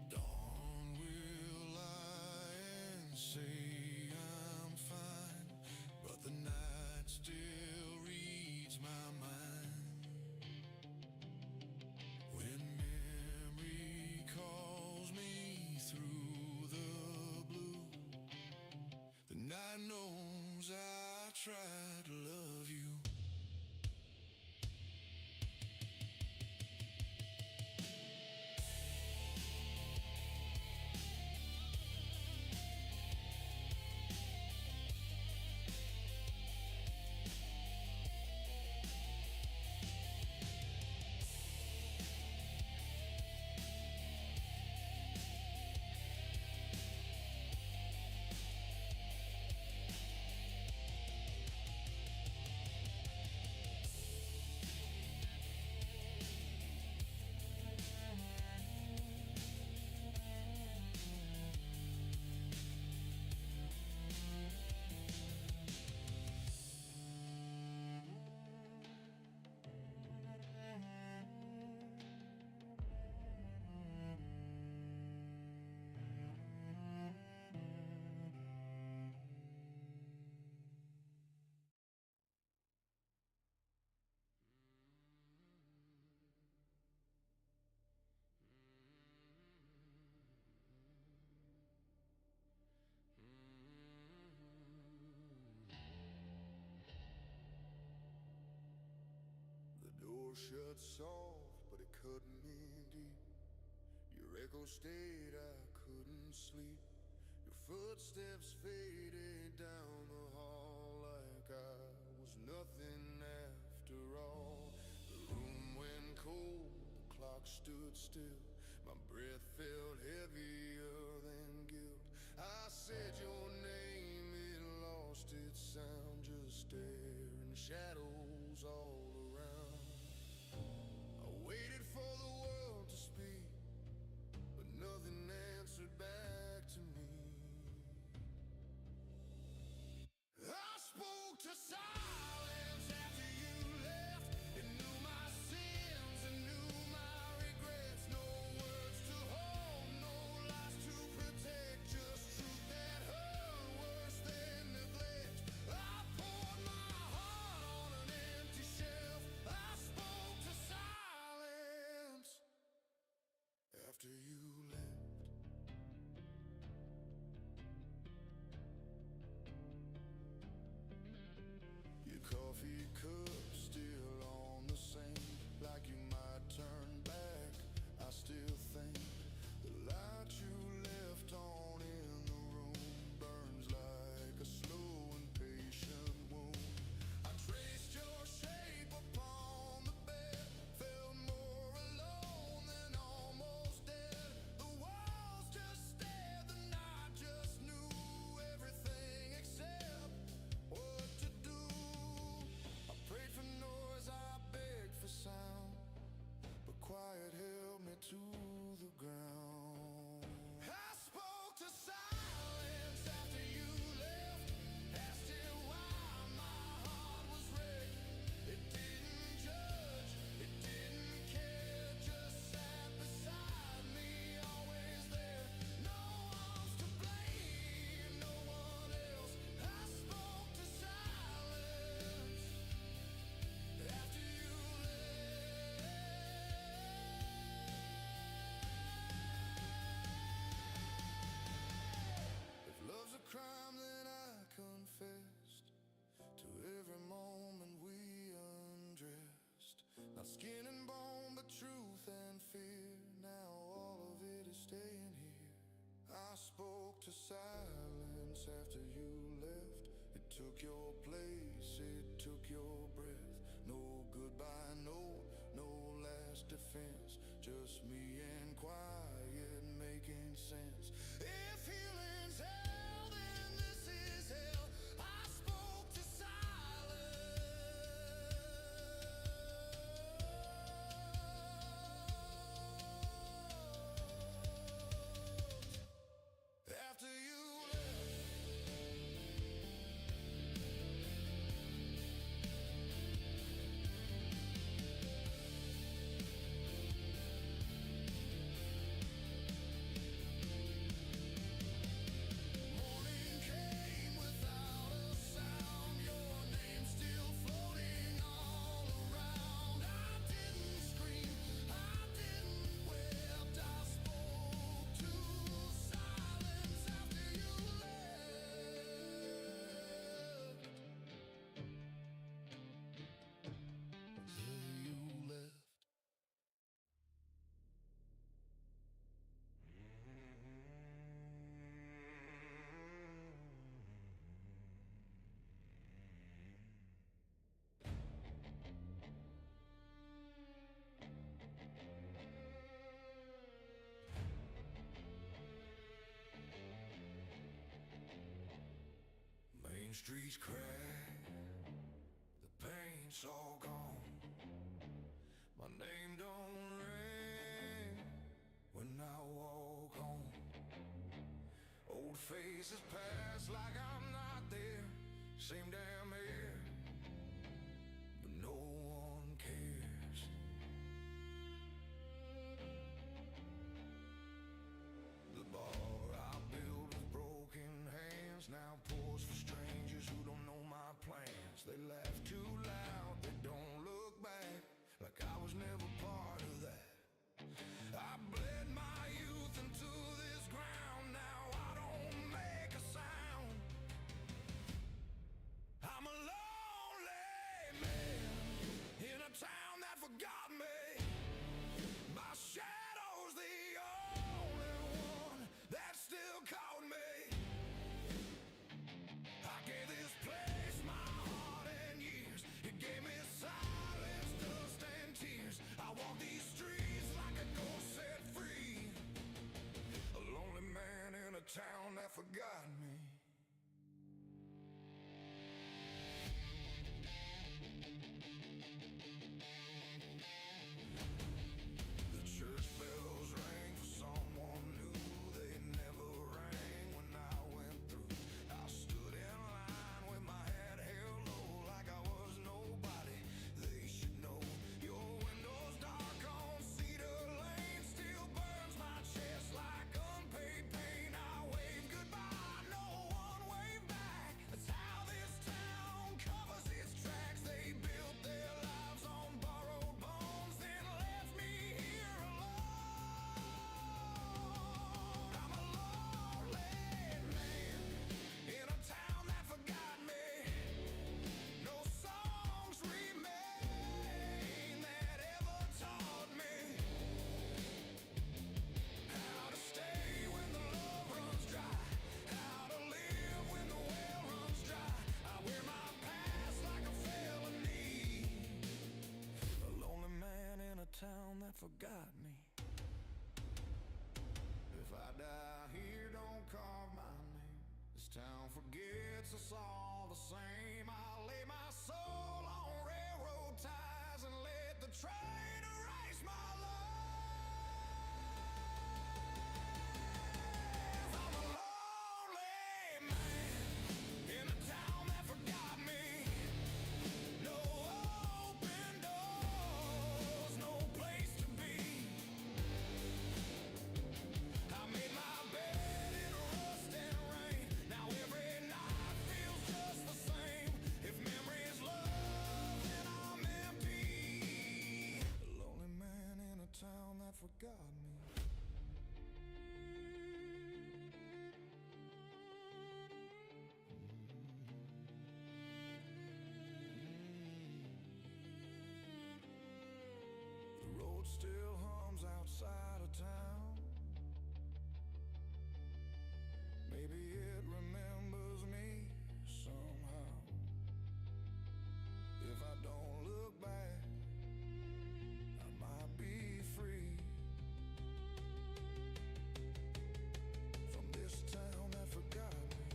[SPEAKER 2] Dawn will lie and say I'm fine, but the night still reads my mind. When memory calls me through the blue, the night knows I tried to love you. The door shut soft, but it cut me deep. Your echo stayed, I couldn't sleep. Your footsteps faded down the hall like I was nothing after all. The room went cold, the clock stood still. My breath felt heavier than guilt. I said your name, it lost its sound, just staring shadows all around. I moment we undressed. Not skin and bone, but truth and fear. Now all of it is staying here. I spoke to silence after you left. It took your place, it took your breath. No goodbye, no last defense. Just me and quiet making sense. If healing's hell, then this is hell. I spoke to silence after you left. Morning came without a sound. Your name still floating all around. I didn't scream, I didn't wept. I spoke to silence after you left. After you left. Main streets cracked, the paint's all gone. My name don't ring when I walk home. Old faces pass like I'm not there. Same damn air, but no one cares. The bar I built with broken hands now pours for strangers who don't know my plans. They laugh too loud, they don't look back, like I was never part of that. I bled my youth into this ground, now I don't make a sound. I'm a lonely man in a town that forgot me. My shadow's the only one that still called me. I gave this place my heart and years. It gave me silence, dust and tears. I walk these streets like a ghost set free. A lonely man in a town that forgot me. The church bells rang for someone new. They never rang when I went through. I stood in line with my head held low like I was nobody. They should know. Your window's dark on Cedar Lane still burns my chest like unpaid pain. I wave goodbye, no one waved back. That's how this town covers its tracks. They built their lives on borrowed bones, then left me here alone. I'm a lonely man in a town that forgot me. No songs remain that ever taught me how to stay when the love runs dry, how to live when the well runs dry. I wear my past like a felony. A lonely man in a town that forgot me. If I die here, don't carve my name. This town forgets us all the same. I'll lay my soul on railroad ties and let the train erase my life. I'm a lonely man in a town that forgot me. No open doors, no place to be. I made my bed in rust and rain. Now every night feels just the same. If memory is love, then I'm empty. A lonely man in a town that forgot me. still hums outside of town. Maybe it remembers me somehow. If I don't look back, I might be free from this town that forgot me.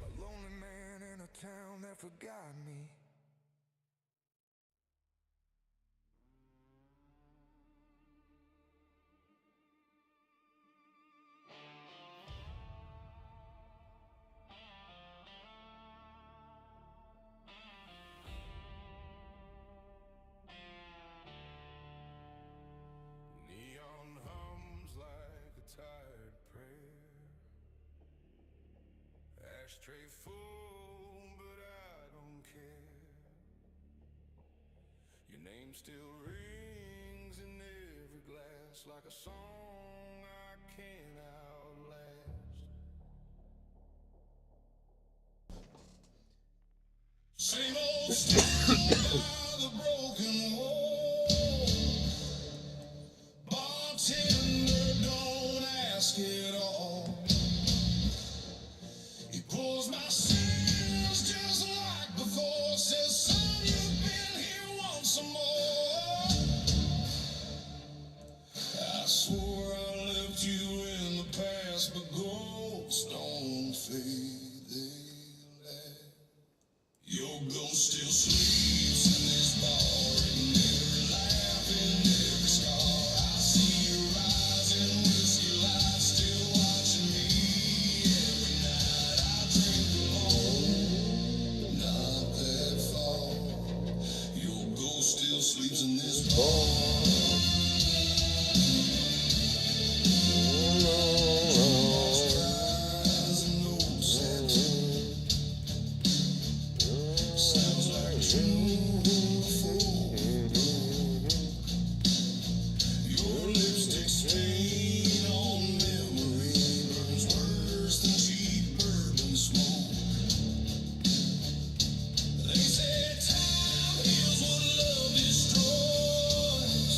[SPEAKER 2] A lonely man in a town that forgot me. Neon hums like a tired prayer. Ashtray full, but I don't care. Your name still rings in every glass like a song I can't outlast. Same old story by the broken wall. Bartender, don't ask it all. He pulls my sins just like before. Says, son, you've been here once more. I swore I left you in the past, but ghosts don't fade, they last. Your ghost still sleeps in this bar, in every laugh, in every scar. I see your eyes in whiskey lights, still watching me every night. I drink alone, not that far. Your ghost still sleeps in this bar. Cries and old sad tune. Sounds like June before. Your lipstick stain on memory burns worse than cheap bourbon smoke. They say time heals what love destroys,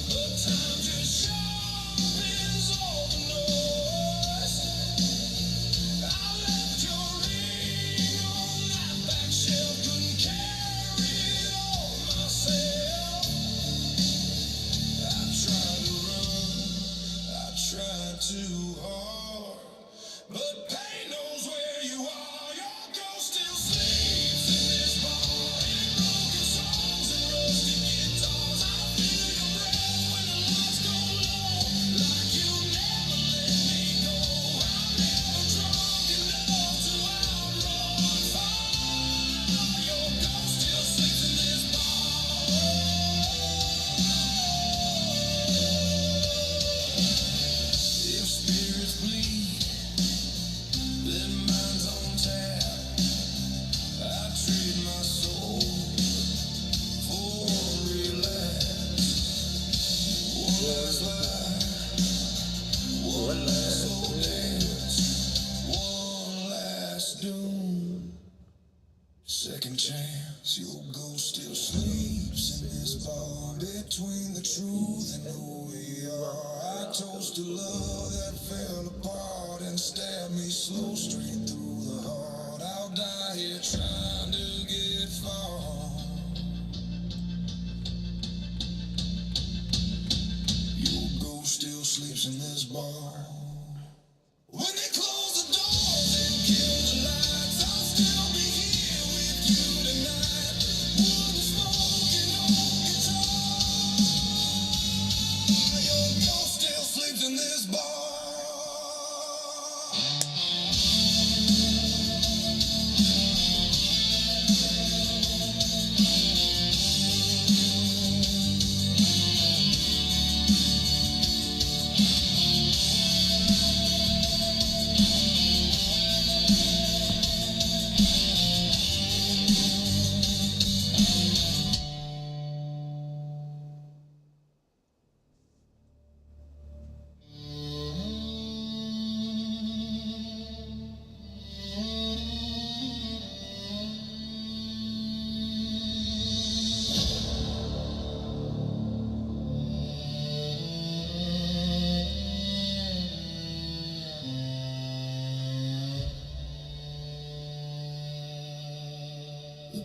[SPEAKER 2] but time just sharpens all the noise. I left your ring on that back shelf, couldn't carry it all myself. I tried to run, I tried too hard, but pain knows where you are. Your ghost still sleeps in this bar, in broken songs and rusty guitars. I feel your breath when the lights go low, like you never let me go. I'm never drunk enough to outrun fire. Your ghost still sleeps in this bar. If spirits bleed, then mine's on tap. I trade my soul for a relapse. One last lie, one last old dance, one last doom. Second chance, your ghost still sleeps in this bar between the truth and who we are. I toast to love that fell apart and stabbed me slow straight through the heart. I'll die here trying to get far. Your ghost still sleeps in this bar. When they close the doors and kill the lights, I'll still be here with you tonight. Wood smoking on guitar. Your ghost still sleeps in this bar.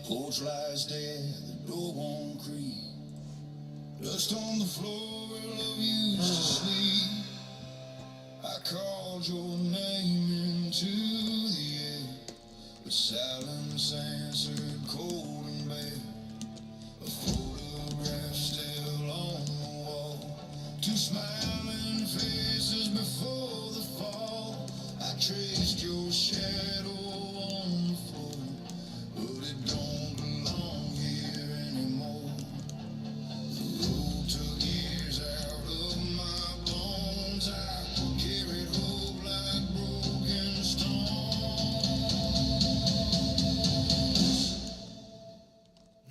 [SPEAKER 2] Porch lies dead, the door won't creak. Dust on the floor where love used to sleep. I called your name into the air, but silence answered cold and bare. A photograph still on the wall, two smiling faces before the fall. I traced your shadow on the floor, but it don't belong here anymore. The road took years out of my bones. I carried hope like broken stones.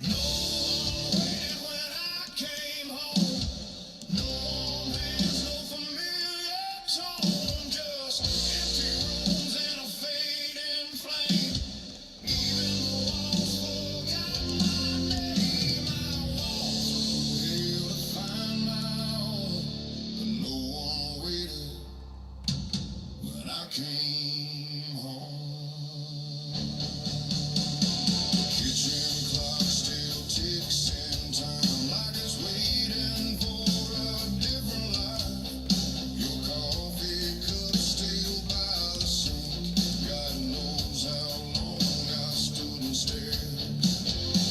[SPEAKER 2] No one waited when I came home. No warm hands, no familiar tone. Just empty rooms and a fading flame. Even the walls forgot my name. I walked through hell to find my own, but no one waited when I came home. The kitchen clock still ticks in time, like it's waiting for a different life. Your coffee cup still by the sink. God knows how long I stood and stared.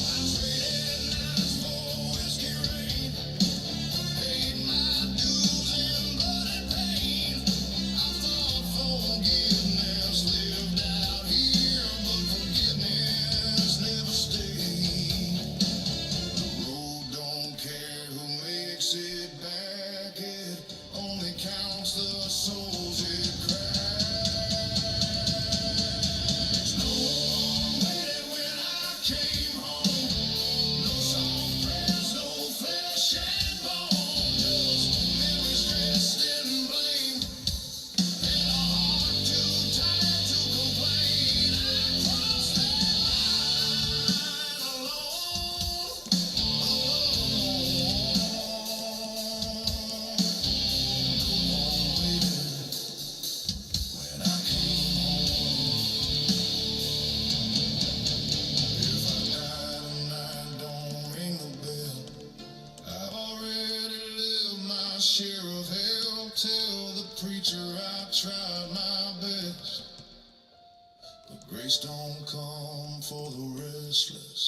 [SPEAKER 2] I traded nights for whiskey rain, paid my dues in blood and pain. I thought forgiveness lived out here, but forgiveness never stayed. The road don't care who makes it back, it only counts the souls it cracks. No one waited when I came home. No soft prayers, no flesh and bone, just memories dressed in blame and a heart too tired to complain. I crossed that line alone, alone. No one waited when I came home. If I die tonight, don't ring the bell. I've already lived my share of hell. Tell the preacher I tried my best, but grace don't come for the restless.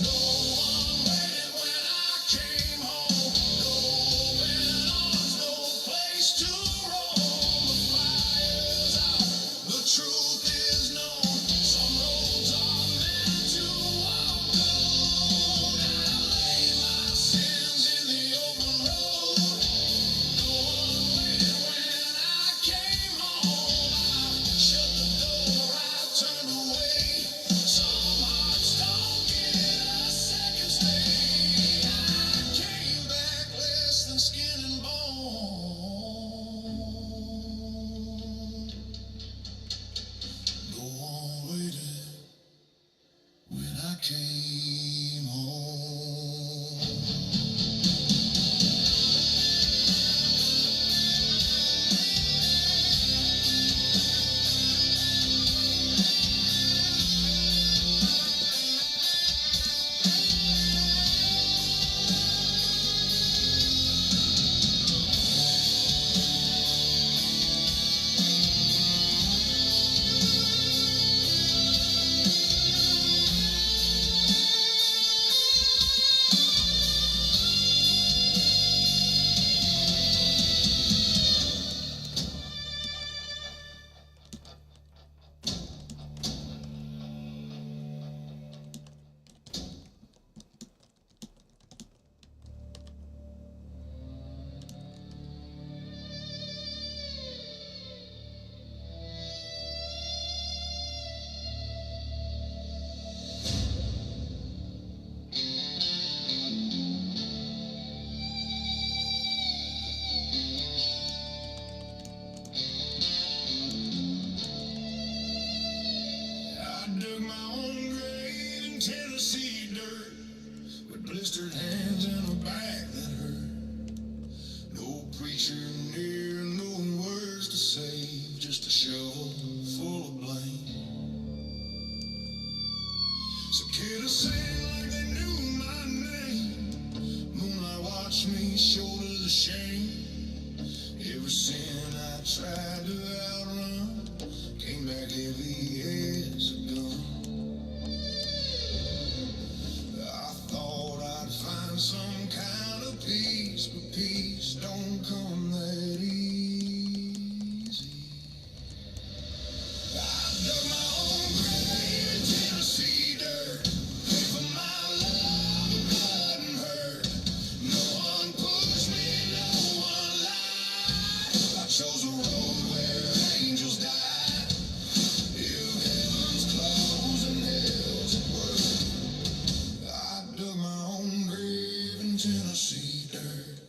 [SPEAKER 2] No one waited when I came home. No open arms, no place to roam. The fire's out, the truth is known. Some roads are meant to walk alone. I lay my sins in the open road. No one waited when I came home. I shut the door, I turned away. Some hearts don't get a second stay. I came back less than skin and bone. No one waited when I came home. I dug my own grave in Tennessee dirt, with blistered hands and a back that hurt. No preacher near, no words to say, just a shovel shame. Every sin I tried to outrun came back heavy as a gun. I thought I'd find some kind of peace, but peace don't come that easy. I dug my own grave in Tennessee dirt, paid for my love, blood and hurt. No one pushed me, no one lied. I chose a road where angels died. You heaven's closed and hell's at work. I dug my own grave in Tennessee dirt.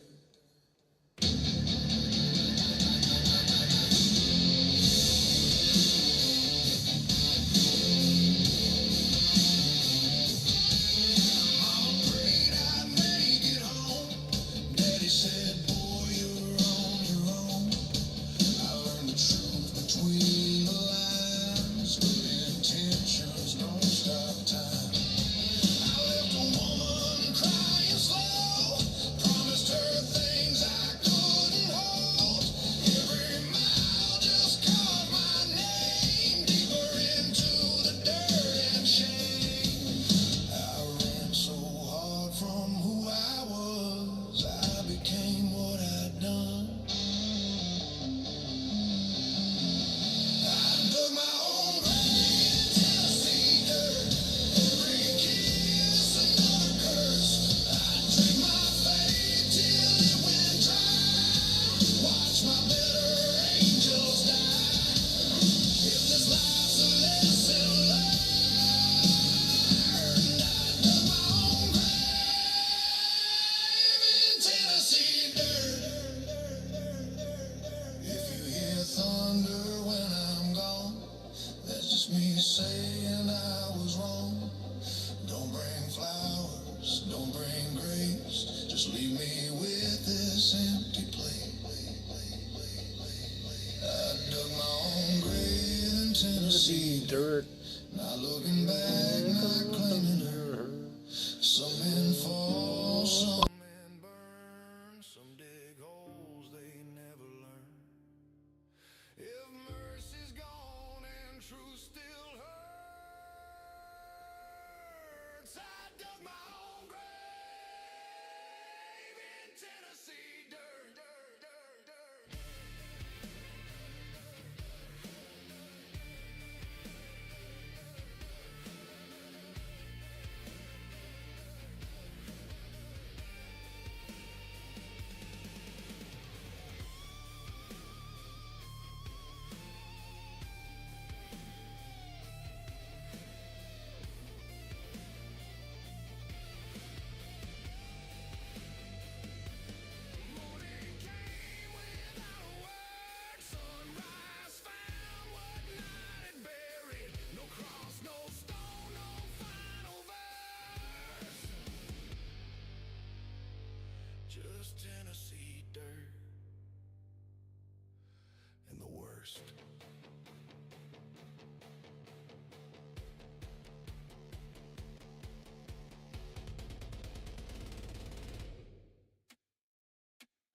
[SPEAKER 2] Mama prayed I'd make it home. Daddy said, boy, you're on your own. I learned the truth between the lines. Good intentions don't stop time. I left a woman crying slow. Promised her things I couldn't hold. Every mile just carved my name deeper into the dirt and shame. I ran so hard from who I was, I became what I'd done. I dug my own grave in Tennessee dirt. Every kiss another curse. I drank my faith till it went dry. Watch my better angels die. If this life's a lesson learned, I dug my own grave in Tennessee dirt. If you hear thunder when I'm gone, that's just me saying I was wrong. Don't bring flowers, don't bring grapes. Just leave me with this empty plate. I dug my own grave in Tennessee dirt. Not looking back, not claiming her. Some men fall, some men burn, some dig holes they never learn. If mercy's gone and truth still hurts, I dug my own grave in Tennessee dirt. Morning came without a word. Sunrise found what night had buried. No cross, no stone, no final verse. Just Tennessee dirt and the worst.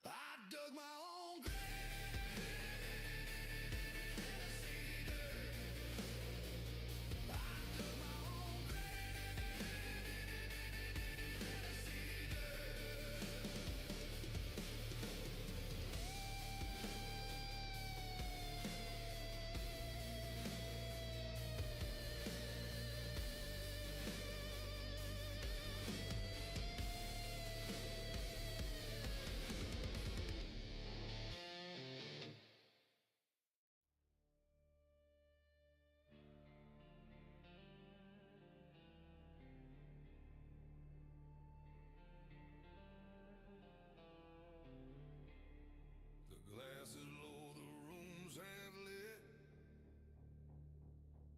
[SPEAKER 2] I dug my own grave. The glass is low, the room's half lit.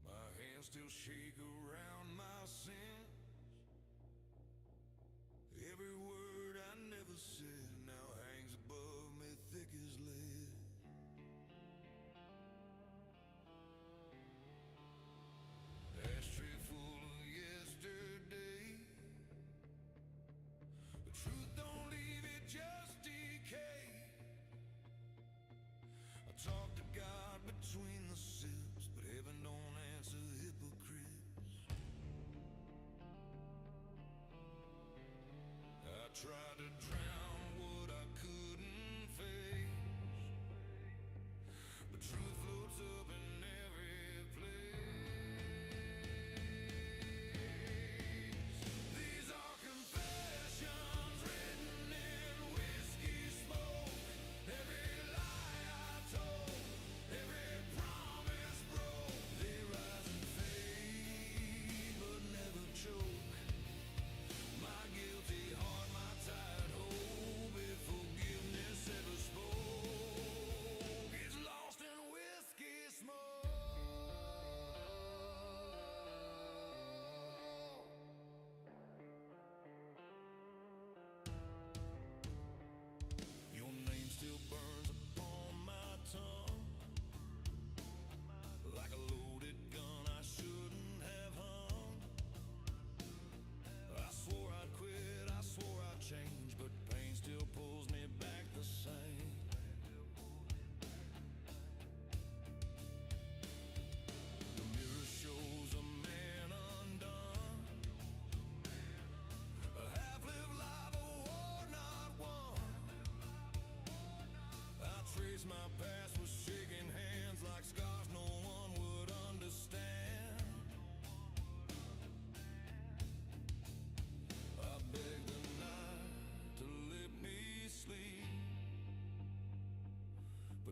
[SPEAKER 2] My hands still shake around my sins. Every word I never said now hangs above me thick as lead. Ashtray full of yesterday. The truth don't leave it, just decay.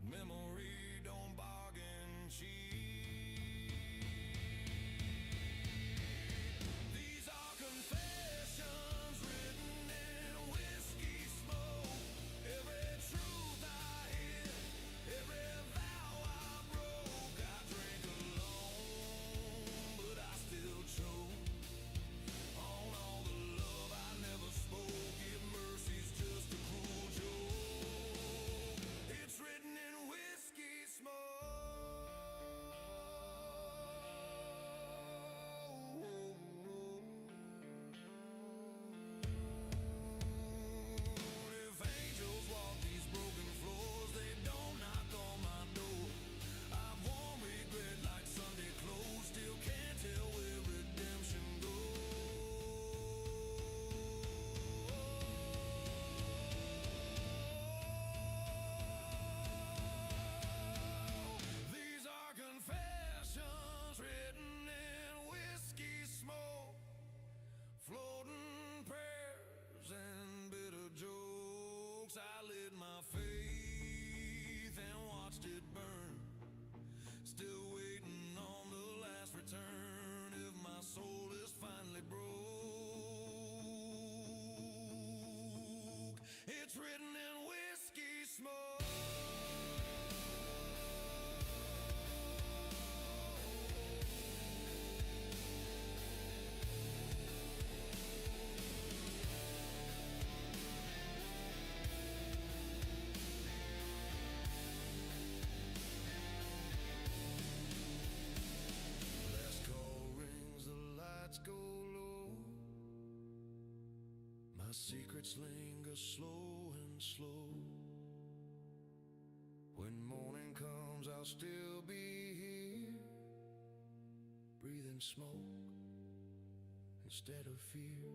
[SPEAKER 2] but memory don't bargain cheap. These are confessions written in whiskey smoke. Every truth I hid, every vow I broke. I drank alone, but I still choke on all the love I never spoke. If mercy's just a cruel joke, it's written in whiskey smoke. If angels walk these broken floors, they don't knock on my door. I've worn regret like Sunday clothes, still can't tell where redemption goes. These are confessions written in whiskey smoke, floating prayers and bitter jokes. I lit my faith and watched it burn, still waiting on the last return. If my soul is finally broke, it's written in whiskey smoke. Last call rings, the lights go low. My secrets linger slow and slow. When morning comes, I'll still be here, breathing smoke instead of fear.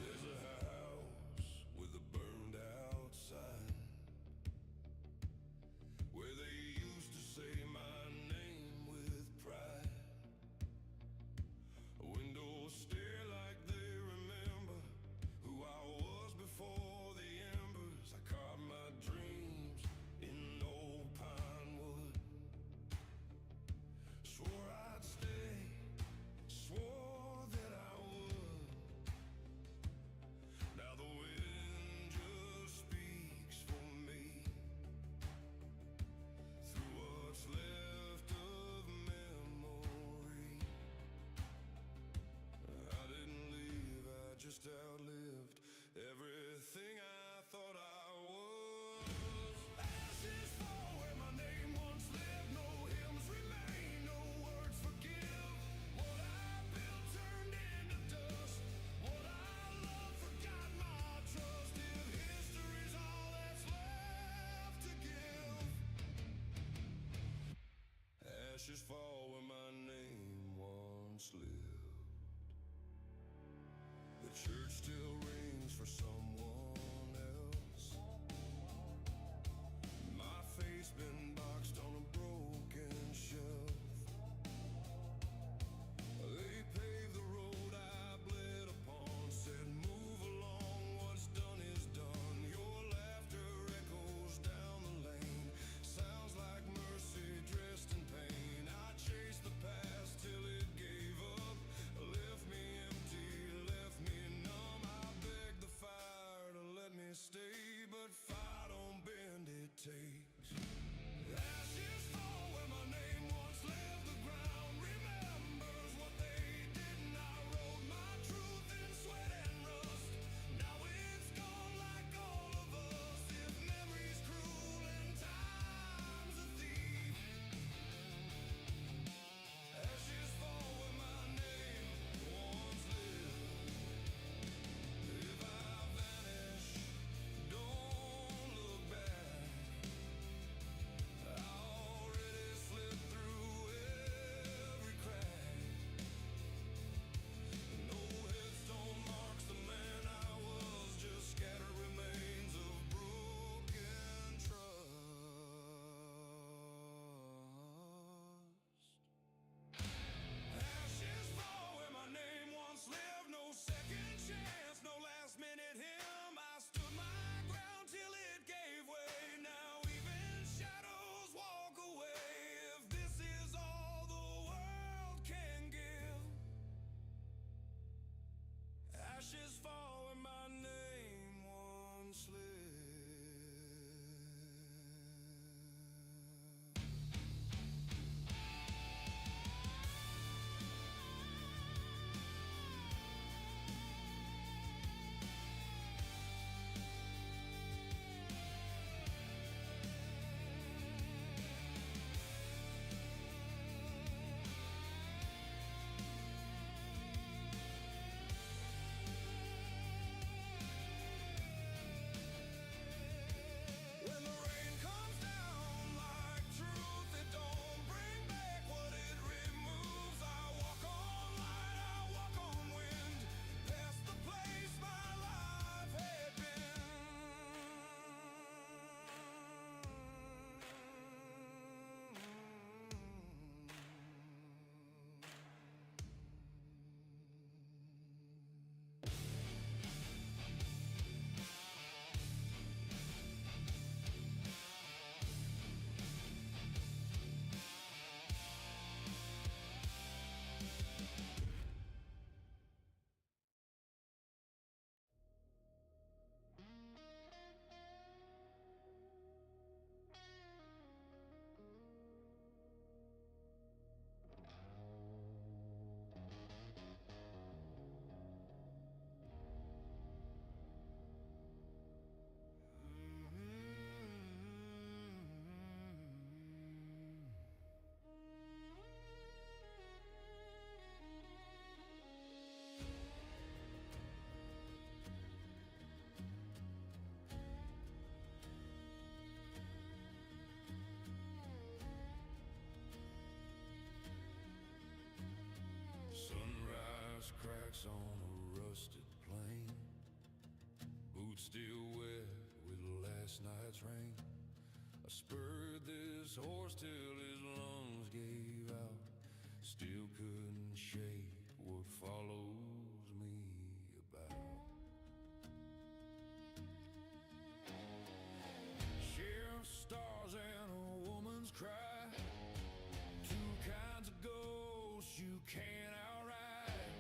[SPEAKER 2] There's a house with a burned out sign where they used to say my name with pride. Windows stare like they remember who I was before the embers. I caught my dreams in old pine wood. Swore I'd stay, swore that I would. Now the wind just speaks for me through what's left of memory. I didn't leave, I just outlived everything I thought I was. Ashes fall where my name once lived. No hymns remain, no words forgive. What I built turned into dust. What I loved forgot my trust. If history's all that's left to give, ashes fall where my name once lived. The church still rings for someone else. My face been boxed on a broken shelf. They paved the road I bled upon, said move along, what's done is done. Your laughter echoes down the lane, sounds like mercy dressed in pain. I chased the past till it gave up, left me empty, left me numb. I begged the fire to let me stay, but fire don't bend, it takes. Ashes fall where my name once lived. The ground remembers what they didn't. I wrote my truth in sweat and rust. Now it's gone like all of us. If memory's cruel and time's a thief, ashes fall where my name once lived. If I vanish, don't look back. still wet with last night's rain. I spurred this horse till his lungs gave out. Still couldn't shake what follows me about. Sheriff's stars and a woman's cry, two kinds of ghosts you can't outride.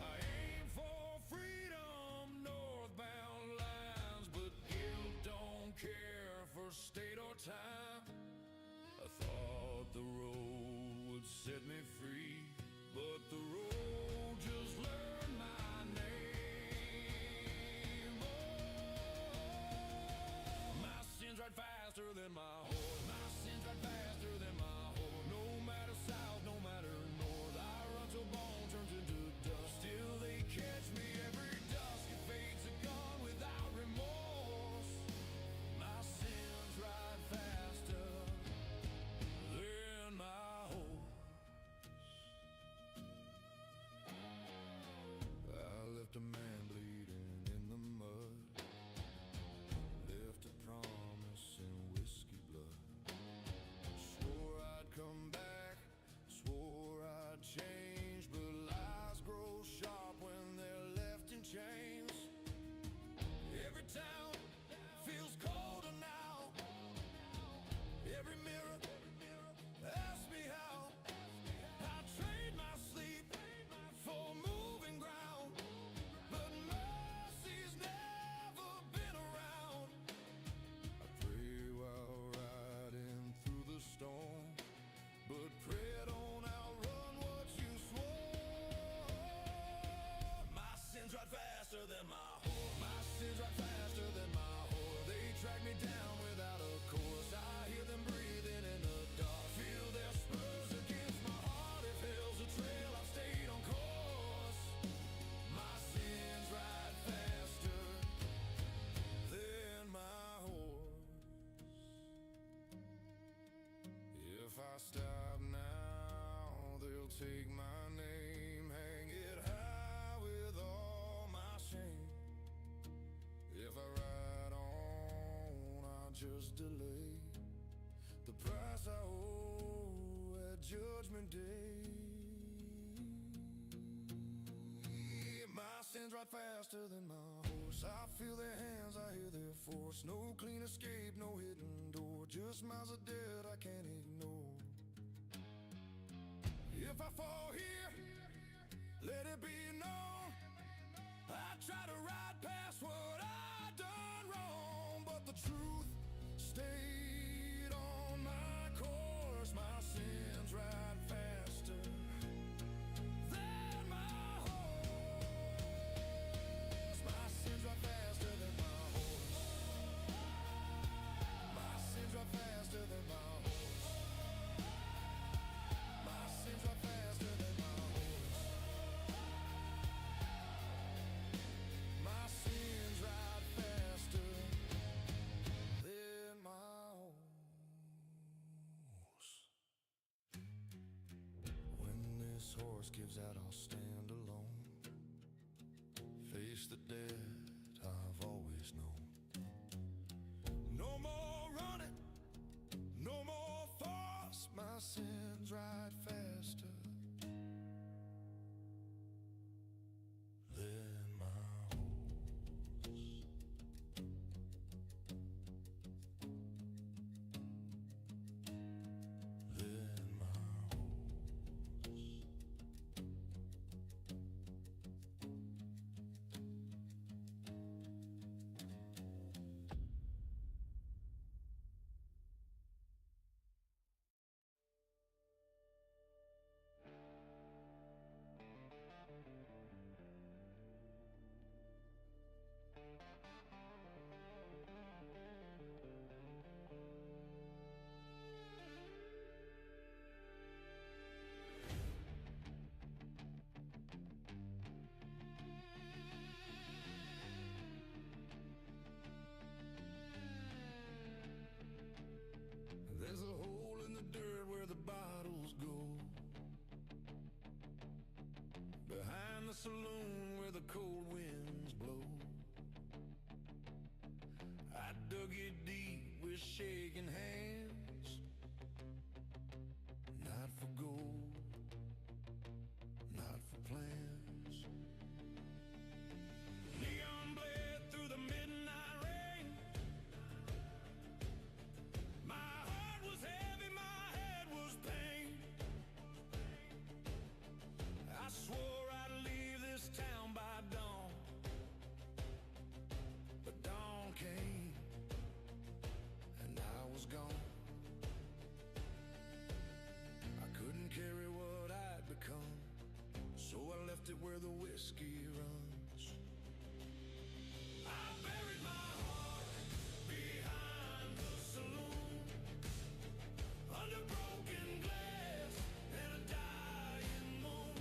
[SPEAKER 2] I aim for freedom, northbound lines, but guilt don't care for state or time. I thought the road would set me free, but the road just learned my name. Oh, my sins ride faster than my horse. My sins ride faster than my horse. No matter south, no matter north, I run till bone turns into dust. Still they catch me every dusk. It fades to gone without remorse. My sins ride faster than my horse. I left a man bleeding in the mud, left a promise in whiskey blood. Swore I'd come back, swore I'd change, but lies grow sharp when they're left in chains. Every town feels colder now. Every mirror asks me how. I trade my sleep for moving ground, but mercy's never been around. I pray while riding through the storm, but prayer don't outrun what you swore. My sins ride faster than my horse. My sins ride faster than my horse. They track me down without a course. I hear them breathing in the dark, feel their spurs against my heart. If hell's a trail, I've stayed on course. My sins ride faster than my horse. If I stop now, they'll take my name, hang it high with all my shame. If I ride on, I'll just delay the price I owe at Judgment Day. My sins ride faster than my horse. I feel their hands, I hear their force. No clean escape, no hidden door, just miles of dead I can't ignore. If I fall here, let it be known, I try to ride past what I done wrong, but the truth stayed on my course. My sins ride faster than my horse. My sins ride faster than my horse. My sins ride faster than my horse. My sins ride faster than my horse. My sins ride faster than my horse. When this horse gives out, I'll stand alone, face the dead I've always known. No more running, no more force. My sins ride faster than my horse. Than my horse. There's a hole in the dirt where the bottles go, behind the saloon where the cold winds blow. where the whiskey runs. I buried my heart behind the saloon, under broken glass and a dying moon.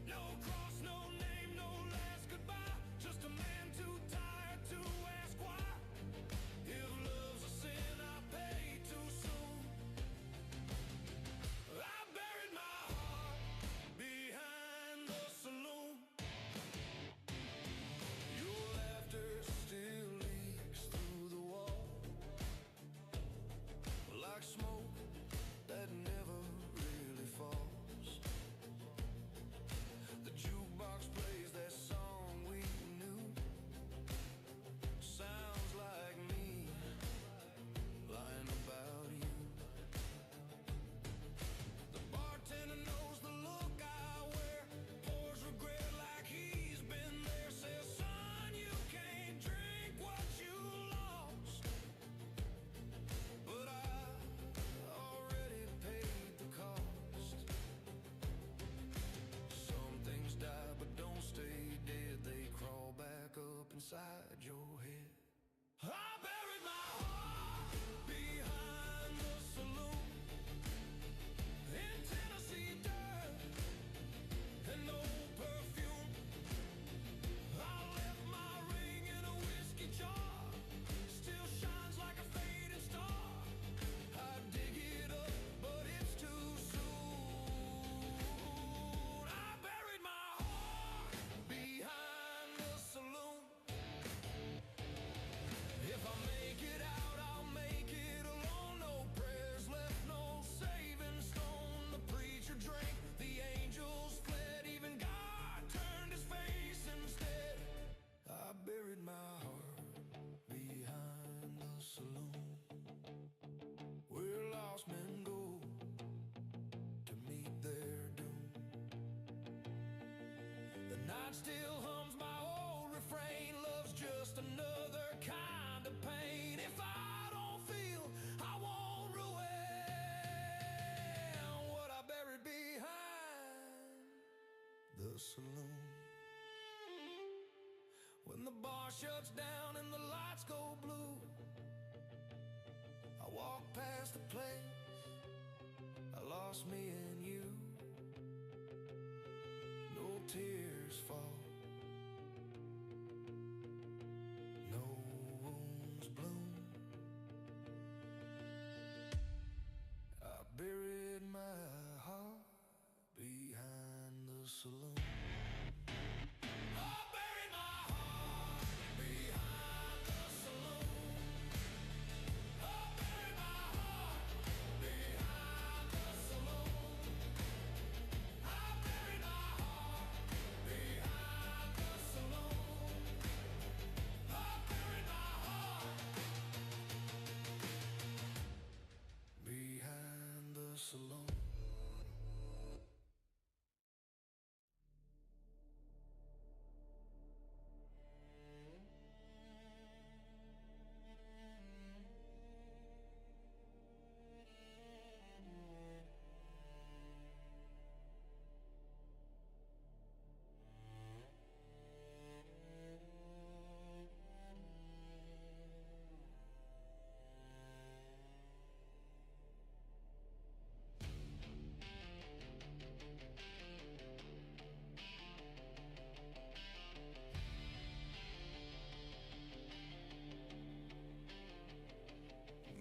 [SPEAKER 2] No cross, no name, no last goodbye, just a man too tired to ask why. If love's a sin I paid too soon, I buried my heart behind the saloon. Your laughter still leaks through the wall, like smoke that never really falls. The jukebox plays that song we knew, sounds like me lying about you. The bartender knows the look I wear, pours regret like he's been there. Says, son, you can't drink what you lost, but I already paid the cost. Some things die but don't stay dead, they crawl back up inside your head. I buried my heart behind the saloon, in Tennessee dirt and no perfume. I left my ring in a whiskey jar, still shines like a fading star. I dig it up, but it's too soon. I buried my heart behind the saloon. If I make it out, I'll make it alone. No prayers left, no saving stone. The preacher drank, the angels fled, even God turned his face instead. I buried my heart behind the saloon, where lost men go to meet their doom. The night still hums my old refrain, love's just another kind of pain. If I don't feel, I won't ruin what I buried behind the saloon. When the bar shuts down and the lights go blue, I walk past the place I lost me and you. No tears fall, no wounds bloom. I buried my heart behind the saloon. I buried my heart behind the saloon. I buried my heart behind the saloon. I buried my heart behind the saloon. I buried my heart behind the saloon.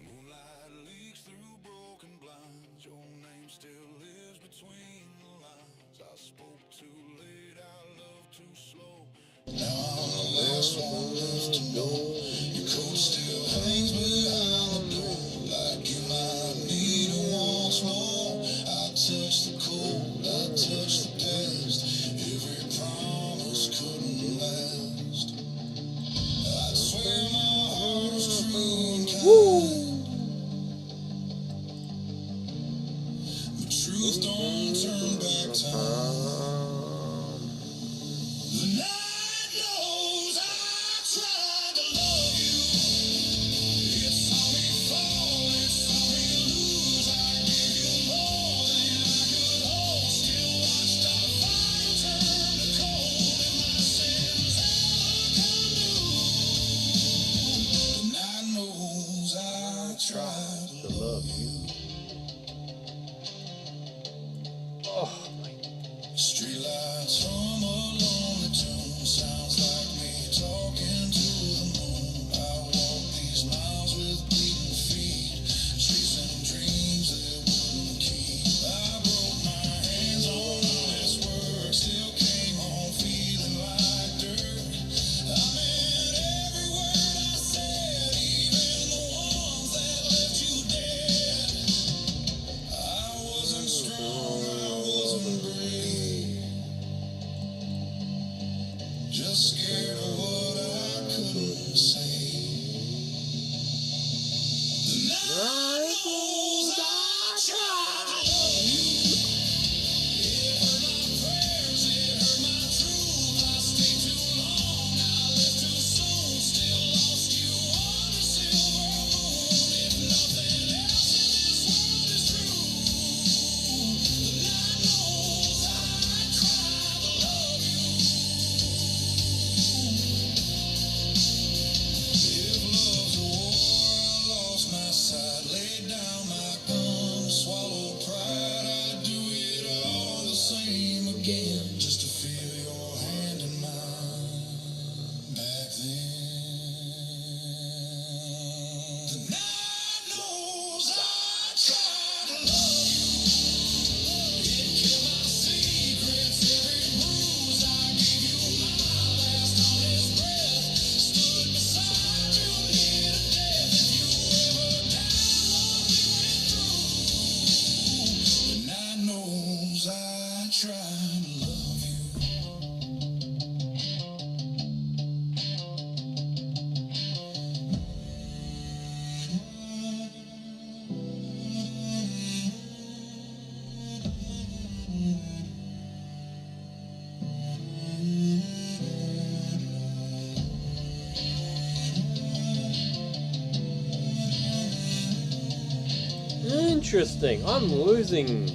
[SPEAKER 2] Moonlight leaks through broken blinds. Your name still lives between the lines. I spoke too late, I love too slow. Now I'm the last one left to know. Your coat still hangs behind the door, like you might need it once more. I touch the cold, I touch the past. Every promise couldn't last. I swear my heart was true and kind. The truth don't turn back time.
[SPEAKER 1] tried to love you. Oh my.
[SPEAKER 2] Streetlights hum along the tune. Sounds like me talking to the moon. I walk these miles with bleeding feet, chasing dreams that wouldn't keep. I broke my hands on honest work, still came home feeling like dirt. I meant every word I said, even the ones that left you dead. I wasn't strong, I wasn't brave, just scared of what I couldn't say. The night knows I tried to love you. It hurt my prayers, it hurt my truth. I stayed too long, I left too soon. Still lost you on a silver moon. If nothing else in this world is true, the night knows I tried to love you. If love's a war, I lost my sight, laid down my gun, swallowed pride. I'd do it all the same again, just to feel your hand in mine. Back then, the night knows I tried to love you. It killed my secrets, every bruise. I gave you my last honest breath. Stood beside you near to death. If you ever died, what we went through, the night knows I tried to love you.
[SPEAKER 1] Interesting. I'm losing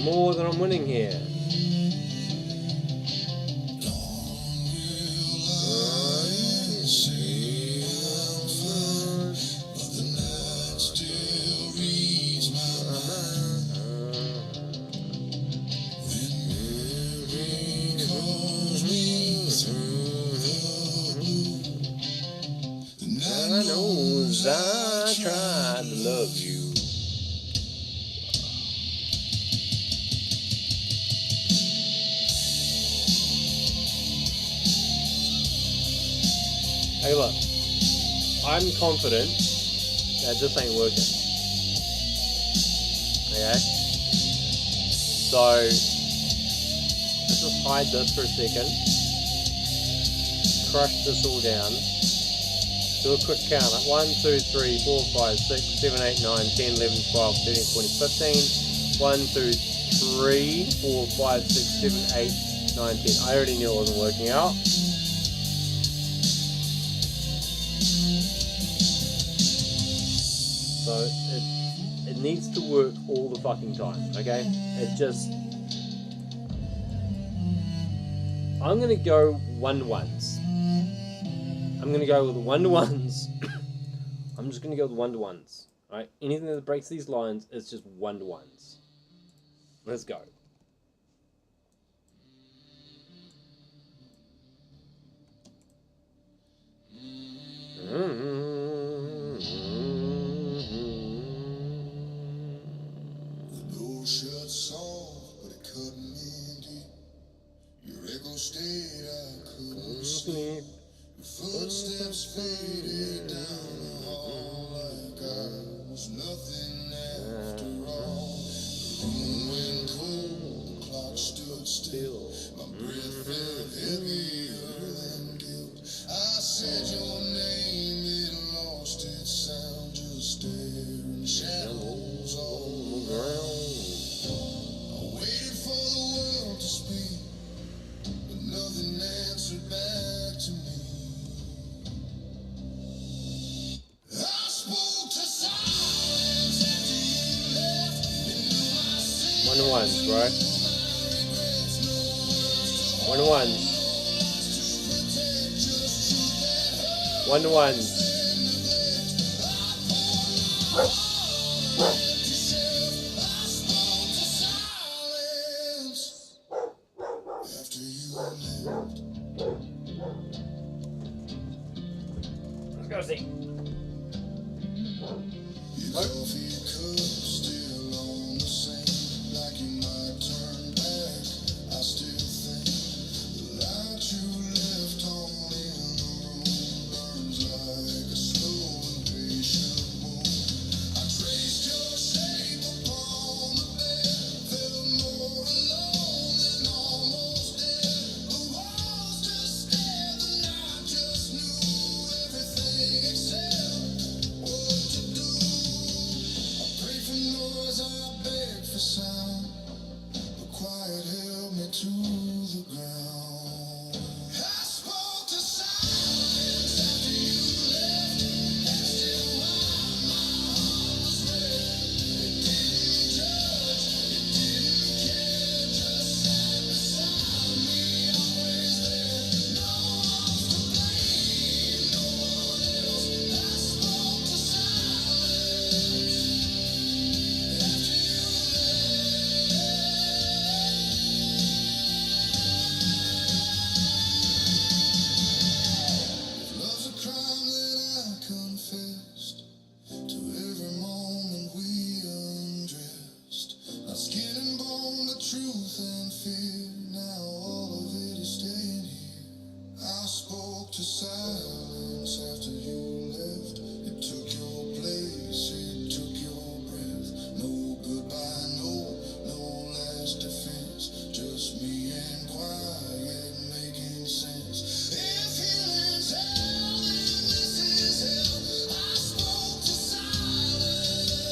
[SPEAKER 1] more than I'm winning here.
[SPEAKER 2] But the night still reads my mind. Then memory calls me through the blue. The night knows I tried to love you.
[SPEAKER 1] Hey look, I'm confident that this ain't working. Okay? So, let's just hide this for a second. Crush this all down. Do a quick count. 1, 2, 3, 4, 5, 6, 7, 8, 9, 10, 11, 12, 13, 14, 15. 1, 2, 3, 4, 5, 6, 7, 8, 9, 10. I already knew it wasn't working out. So it needs to work all the fucking time, okay? It just... I'm gonna go 1-to-1s. I'm gonna go with 1-to-1s. I'm just gonna go with 1-to-1s. Alright? Anything that breaks these lines is just 1-to-1s. Let's go.
[SPEAKER 2] The door shut soft, but it cut me deep. Your echo stayed, I couldn't sleep. Your footsteps faded down the hall like I was nothing after all. The room went cold, the clock stood still. My breath felt heavier than guilt. I said your name, it lost its sound, just staring shadows all around. I waited for the world to speak, but nothing answered back to me. I spoke to silence after you left, and knew my sin.
[SPEAKER 1] 1-to-1s, right? 1-to-1s. 1-to-1s.
[SPEAKER 2] empty shelf, I spoke to silence. After you left,
[SPEAKER 1] Let's go see.
[SPEAKER 2] your coffee cup still on the same, like you might turn back. I still think the light you left on in the room burns like a slow and patient wound. I traced your shape upon the bed, felt more alone than almost dead. The walls just stared, the night just knew everything except what to do. I pray for noise, I beg for sound, but quiet held me to the ground. I spoke to silence after you left, and still my heart was red. It didn't judge, it didn't care, just sat beside me, always there. No one's to blame, no one else. I spoke to silence after you left. Love's a crime that I confessed to every moment we undressed. Our skin and bone, the truth and fear. Now all of it is staying here. I spoke to silence after you left. It took your place, it took your breath. No goodbye, no last defense. Just me and quiet making sense. If healing's hell, then this is hell. I spoke to silence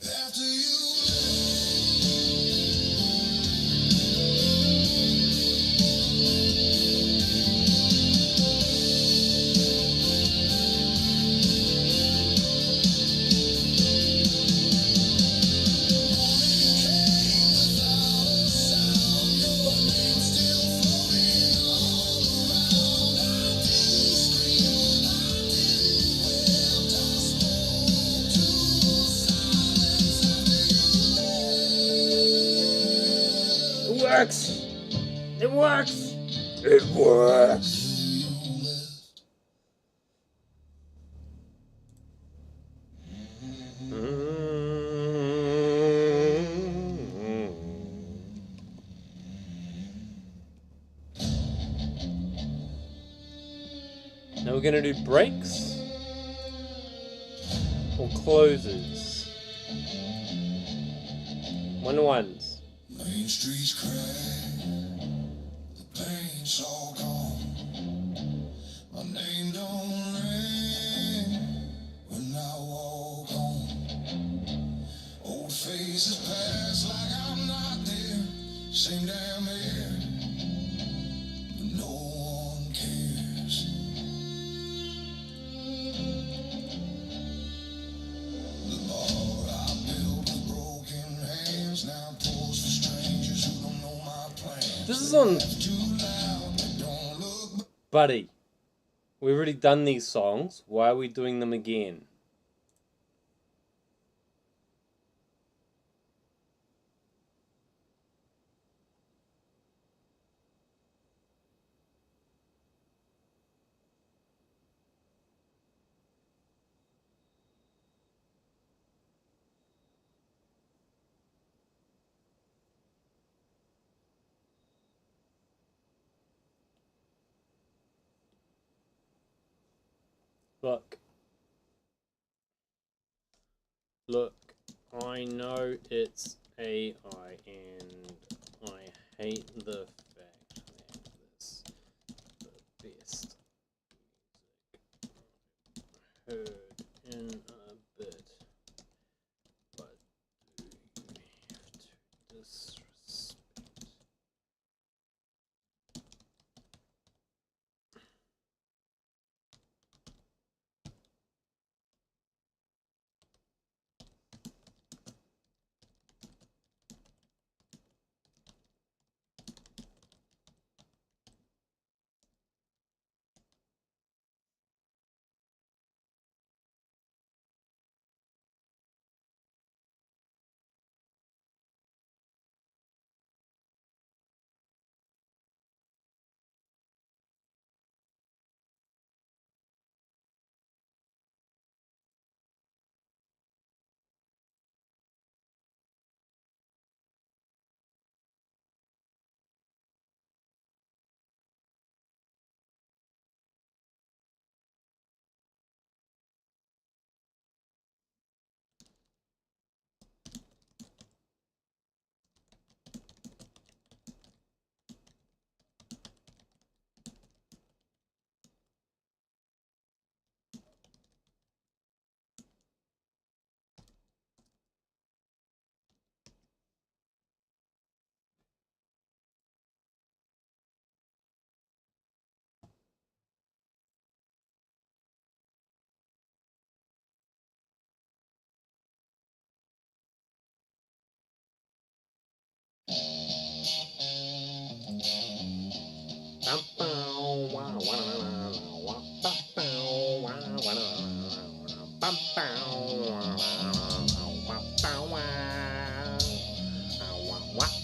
[SPEAKER 2] after you
[SPEAKER 1] It works! It works! It works! Now we're gonna do breaks or closes. 1-1s.
[SPEAKER 2] Main streets crack, the paint's all gone. My name don't ring when I walk home. Old faces pass like I'm not there. Same damn air, but no one cares. The bar I built with broken hands now pours for strangers who don't know my plans.
[SPEAKER 1] This is on.
[SPEAKER 2] Too loud, they don't look.
[SPEAKER 1] Buddy, we've already done these songs. Why are we doing them again? Look. Look, I know it's AI and I hate the fact that this is the best music I've heard in a bit. But do you have to disrespect?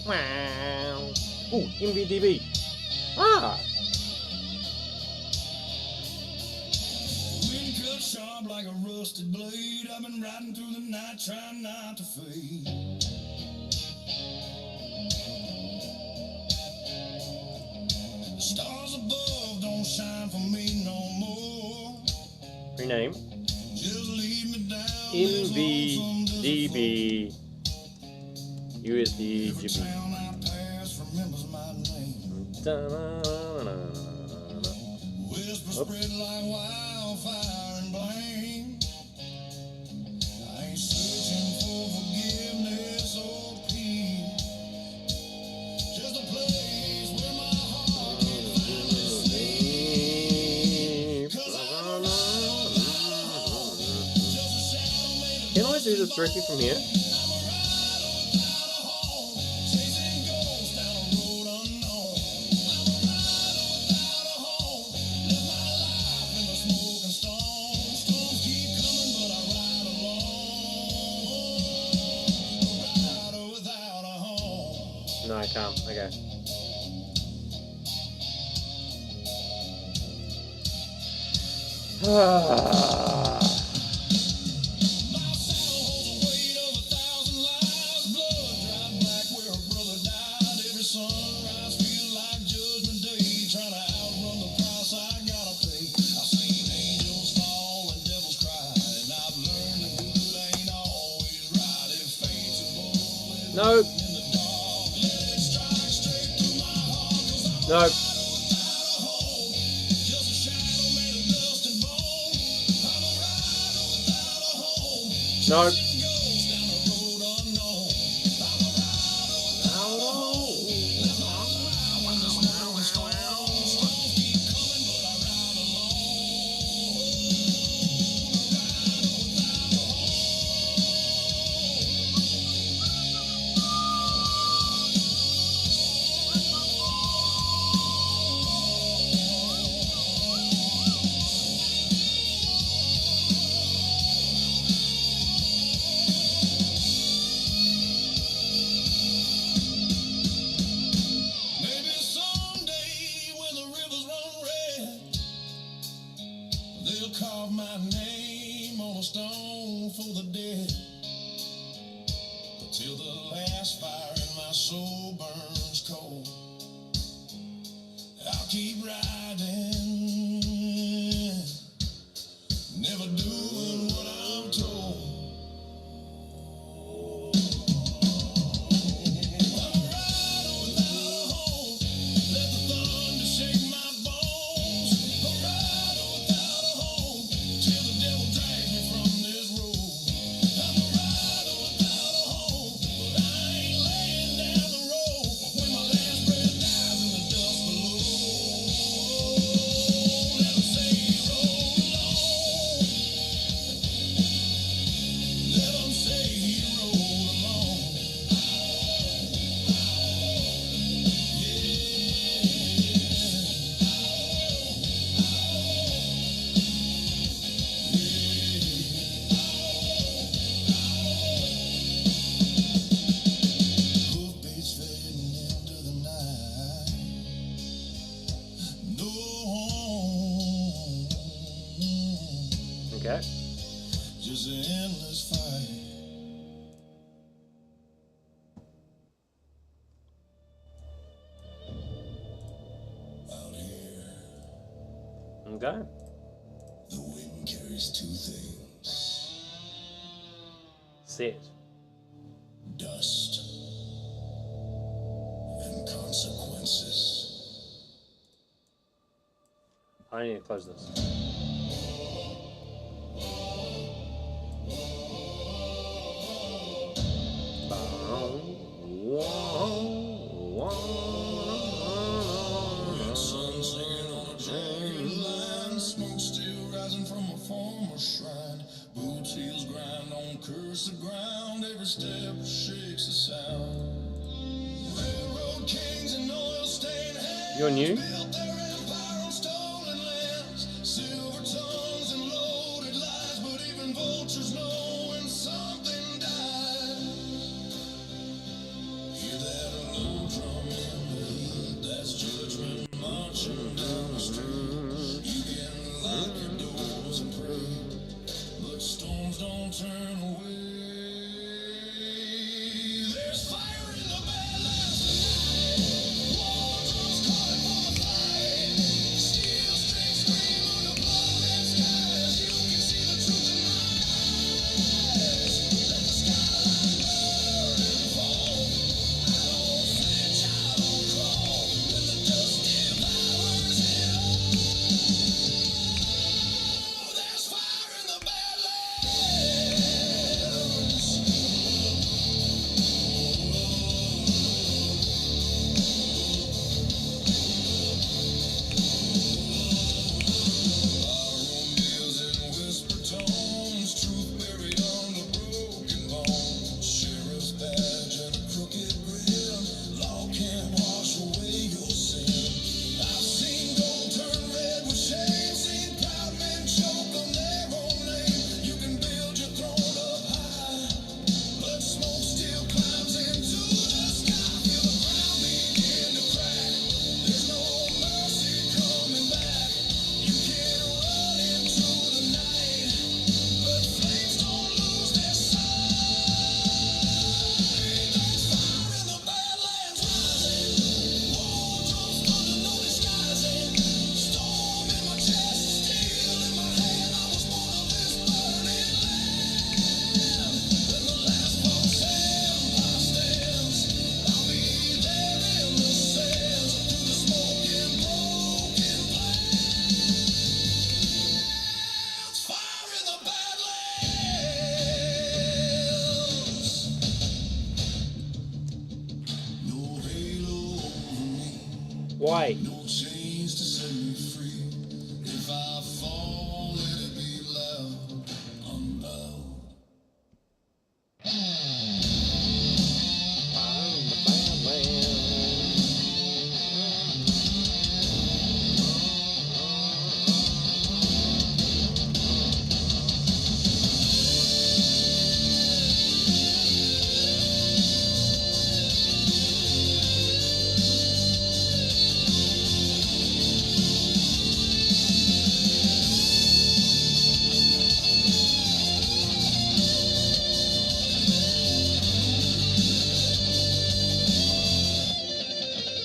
[SPEAKER 1] Wow. Ooh, MVDB. Ah.
[SPEAKER 2] Wind cut sharp like a rusted blade. I've been riding through the night trying not to fade. The stars above don't shine for me no more.
[SPEAKER 1] Rename.
[SPEAKER 2] Just lead me down
[SPEAKER 1] MVDB. USD
[SPEAKER 2] Every
[SPEAKER 1] GB.
[SPEAKER 2] town I pass remembers my name. Whisper spread like wildfire and blame. I ain't searching for forgiveness or peace. Just a place where my heart can finally sleep. 'Cause I'm around home. Just a shadow made of
[SPEAKER 1] Can I do this directly from here?
[SPEAKER 2] chasing ghosts down a road unknown. I'm a rider without a home. Live my life in the smoke and stone. Storms keep coming, but I ride alone. A rider without a home.
[SPEAKER 1] No, I can't. Okay.
[SPEAKER 2] My soul holds a weight of 1,000 lives. Blood dried black where a brother died. Every sunrise feels like Judgment Day. Trying to outrun the price I gotta pay. I've seen angels fall and devils cry, and I've learned the good ain't always right. If fate's a bullet
[SPEAKER 1] Nope.
[SPEAKER 2] in the dark, let it strike straight through my heart. 'Cause I'm a
[SPEAKER 1] Nope.
[SPEAKER 2] rider without a home. Just a shadow made of dust and bone. I'm a rider without a home.
[SPEAKER 1] Nope.
[SPEAKER 2] Ghosts down the road unknown. I'm a rider without a home. Live my life when there's no one strong. Storms keep coming, but I ride alone. A rider without a Maybe someday when the rivers run red, they'll carve my name on a stone for the dead. Until the last fire in my soul burns cold, I'll keep riding, never doing what I'm told. I'm a rider without a home. Let the thunder shake my bones. A rider without a home till the devil drags me from this road. I'm a rider without a home, but I ain't laying down the road when my last breath dies in the dust below. Let 'em say he rode alone. Let 'em say he rode alone. Hoofbeats fading into the night. No home,
[SPEAKER 1] Okay.
[SPEAKER 2] just an endless fight. Out here,
[SPEAKER 1] Okay.
[SPEAKER 2] the wind carries two things:
[SPEAKER 1] Set.
[SPEAKER 2] dust and consequences.
[SPEAKER 1] I need to close this.
[SPEAKER 2] Sun singing on a jagged line, smoke still rising from a former shrine. Boots heels grind on cursed ground, every step shakes the sound. Railroad kings and oil stained hands
[SPEAKER 1] You're new?
[SPEAKER 2] built their empire on stolen lands. Silver tongues and loaded lies, but even vultures know when something dies. Hear that
[SPEAKER 1] Why?
[SPEAKER 2] No chains to set me free. If I fall, let it be loud, unbowed.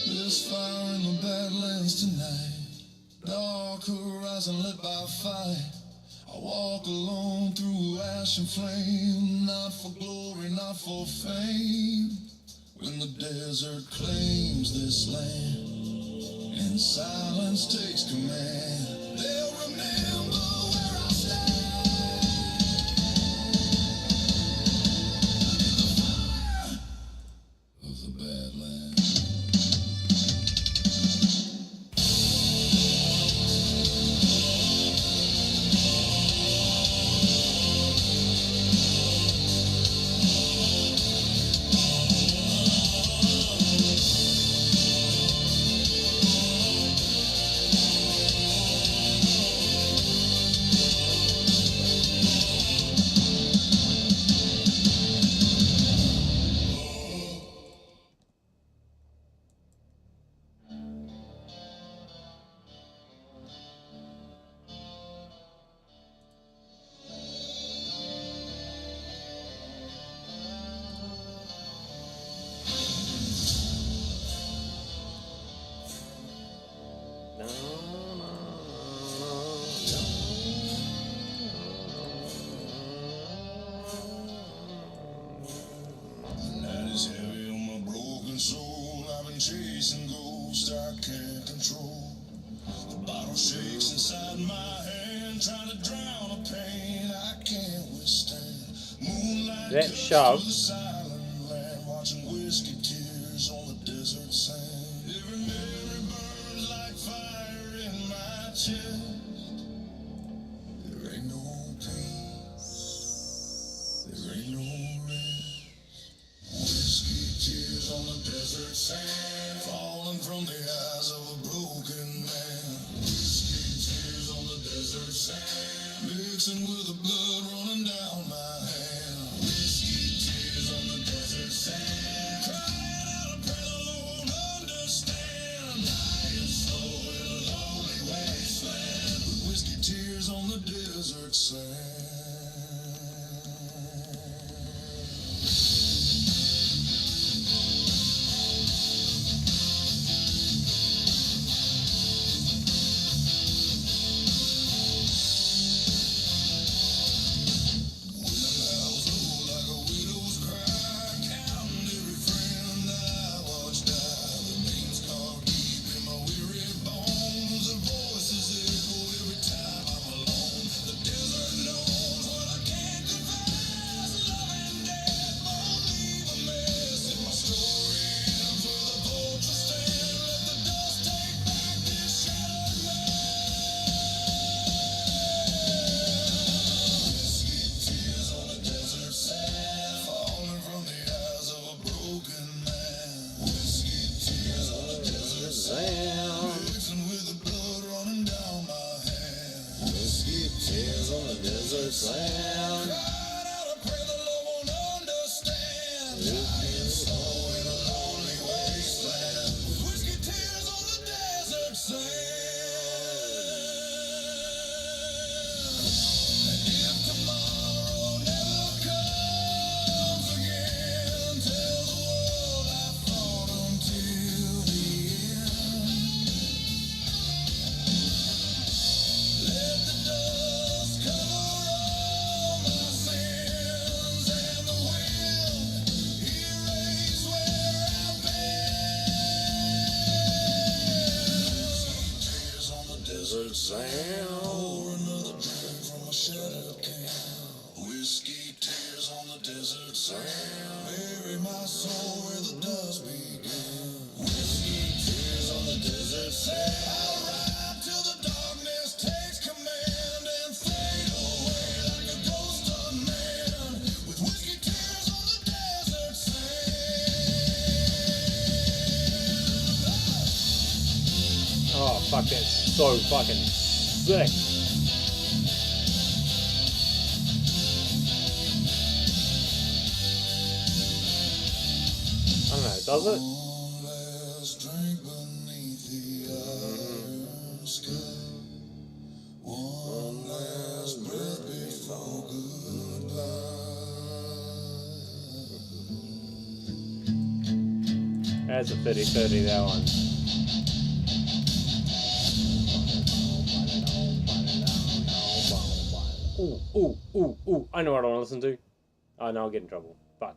[SPEAKER 2] There's fire in the Badlands tonight. Dark horizon lit by fire. I walk alone through ash and flame, not for glory, not for fame. When the desert claims this land and silence takes command, they'll remember where I stand. Of the Badlands. Night is heavy on my broken soul. I've been chasing ghosts I can't control. The bottle shakes inside my hand, trying to drown a pain I can't withstand. Moonlight
[SPEAKER 1] That
[SPEAKER 2] cuts
[SPEAKER 1] shove.
[SPEAKER 2] through the silent land, watching whiskey tears on the desert sand. Every memory burns like fire in my chest. There ain't no peace, there ain't no rest. Whiskey tears on the desert sand, falling from the eyes of a broken man. Whiskey tears on the desert sand, mixing with the blood running down my hand. Whiskey tears on the desert sand, crying out a prayer the Lord understand. Dying slow in a lonely wasteland, with whiskey tears on the desert sand.
[SPEAKER 1] Oh, fuck, that's so fucking sick. I don't know, does it? That's a 30-30, that one. Ooh. I know what I want to listen to. Oh, no, I'll get in trouble. Fuck.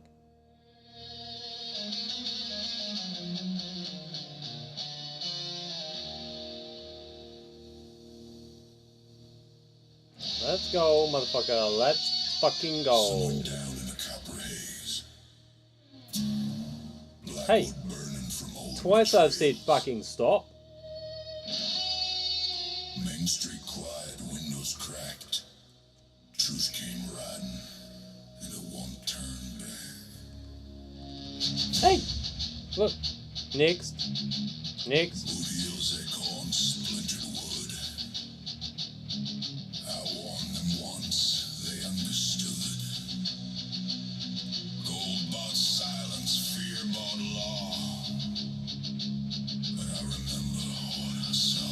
[SPEAKER 1] Let's go, motherfucker. Let's fucking go. Hey. Twice I've said fucking stop.
[SPEAKER 2] Main Street quiet, windows cracked. Truth came riding, and it won't turn back.
[SPEAKER 1] Hey! Look. Next. Next.
[SPEAKER 2] Blue heels echo on splintered wood. I warned them once, they understood. Gold bought silence, fear bought law. But I remember what I saw.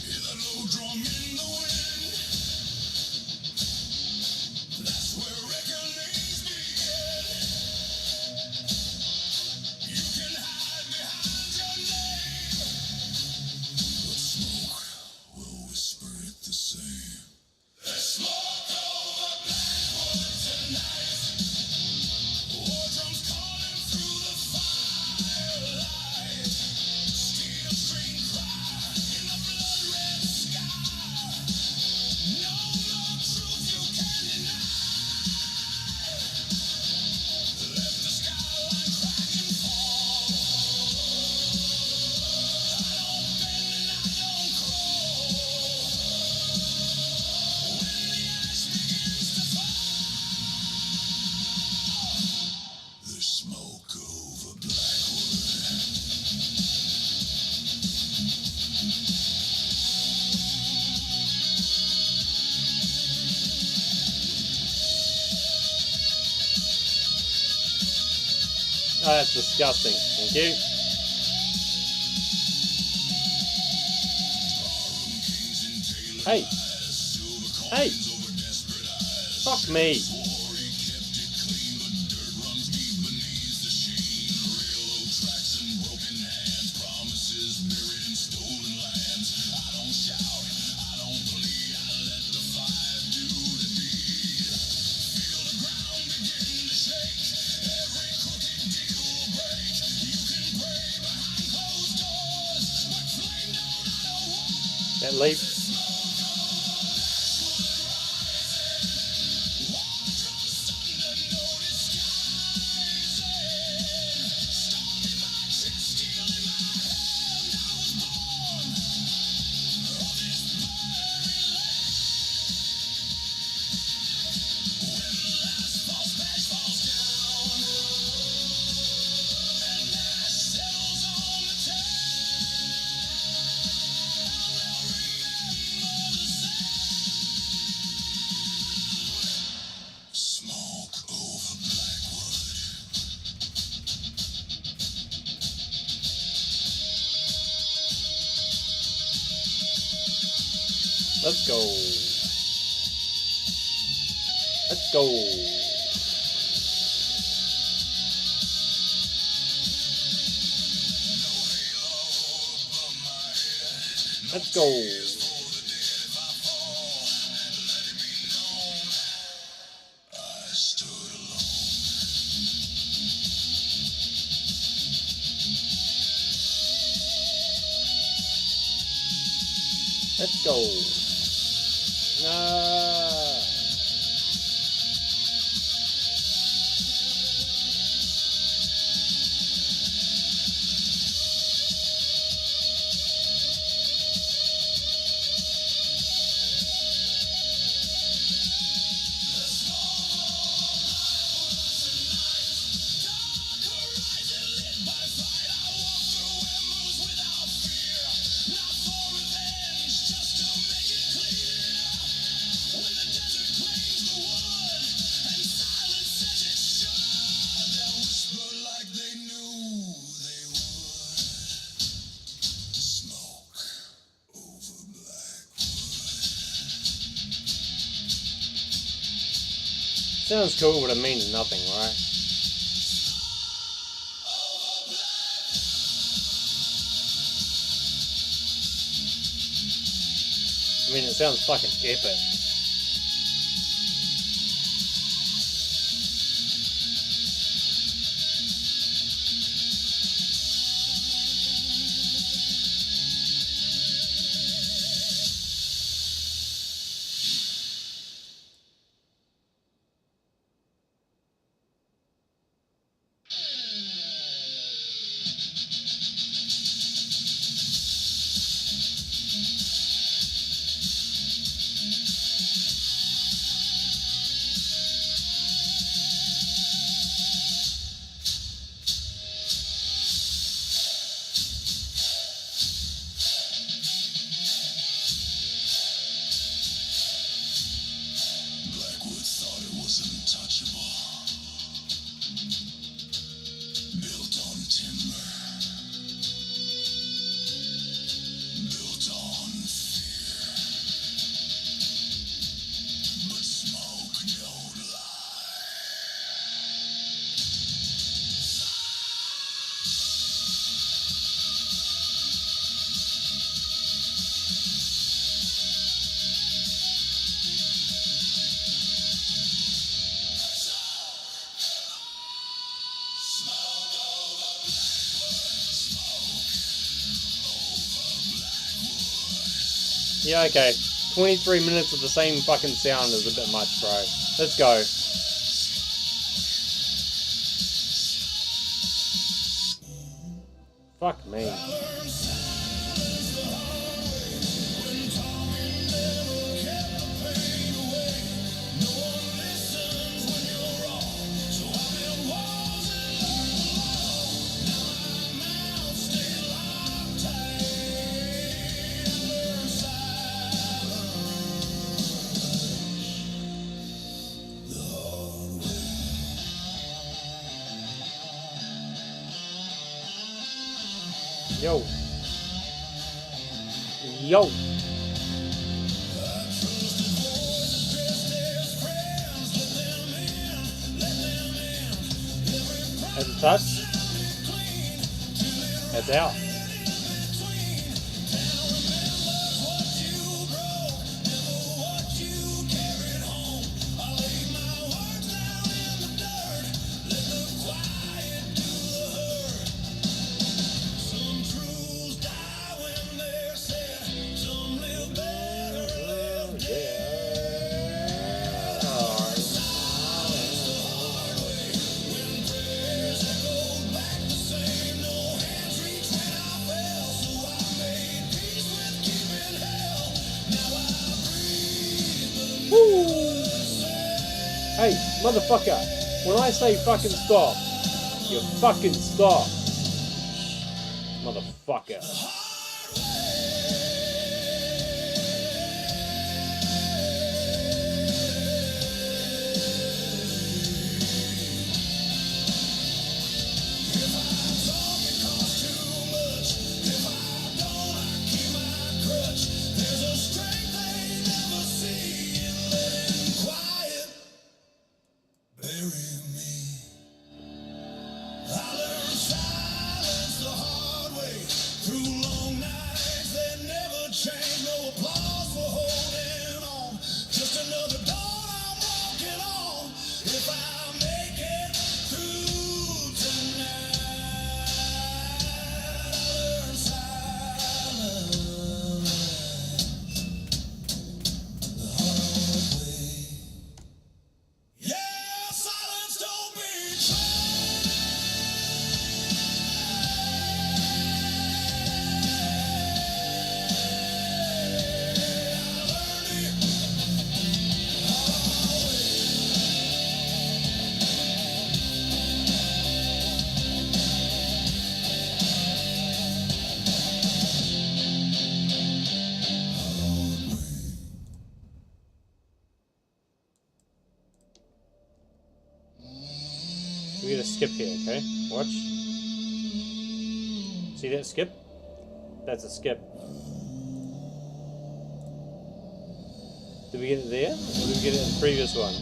[SPEAKER 2] Hear the low drum in the wind. That's where reckonings begin. You can hide behind your name, but smoke will whisper it the same. There's smoke over Blackwood tonight. War drums calling through the firelight. Steel string cry in the blood-red sky. No more truth you can deny. Let the skyline crack and fall. I don't bend and I don't crawl. When the ash begins to fall, there's smoke over Blackwood.
[SPEAKER 1] Oh, that's disgusting. Thank you. Hey. Hey. Fuck me. That leap.
[SPEAKER 2] Smoke over Blackwood.
[SPEAKER 1] Let's go. Let's go. Let's go.
[SPEAKER 2] I stood alone.
[SPEAKER 1] Let's go. Nah. Sounds cool, but it means nothing, right? I mean, it sounds fucking epic.
[SPEAKER 2] Blackwood thought it was untouchable. Built on timber. Built on fear. But smoke don't lie.
[SPEAKER 1] Yeah, okay. 23 minutes of the same fucking sound is a bit much, bro. Let's go. Fuck me. Yo. Yo. Has it touched? It's out. Hey, motherfucker, when I say fucking stop, you fucking stop. Motherfucker. So we're gonna skip here, okay? Watch. See that skip? That's a skip. Did we get it there? Or did we get it in the previous one?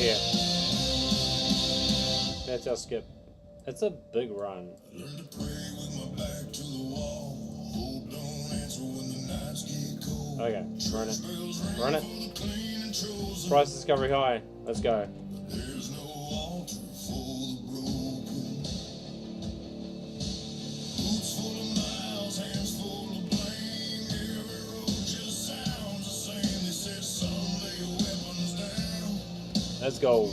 [SPEAKER 1] here. That's our skip. It's a big run. Okay, run it. Run it. Price discovery high. Let's go. Let's go.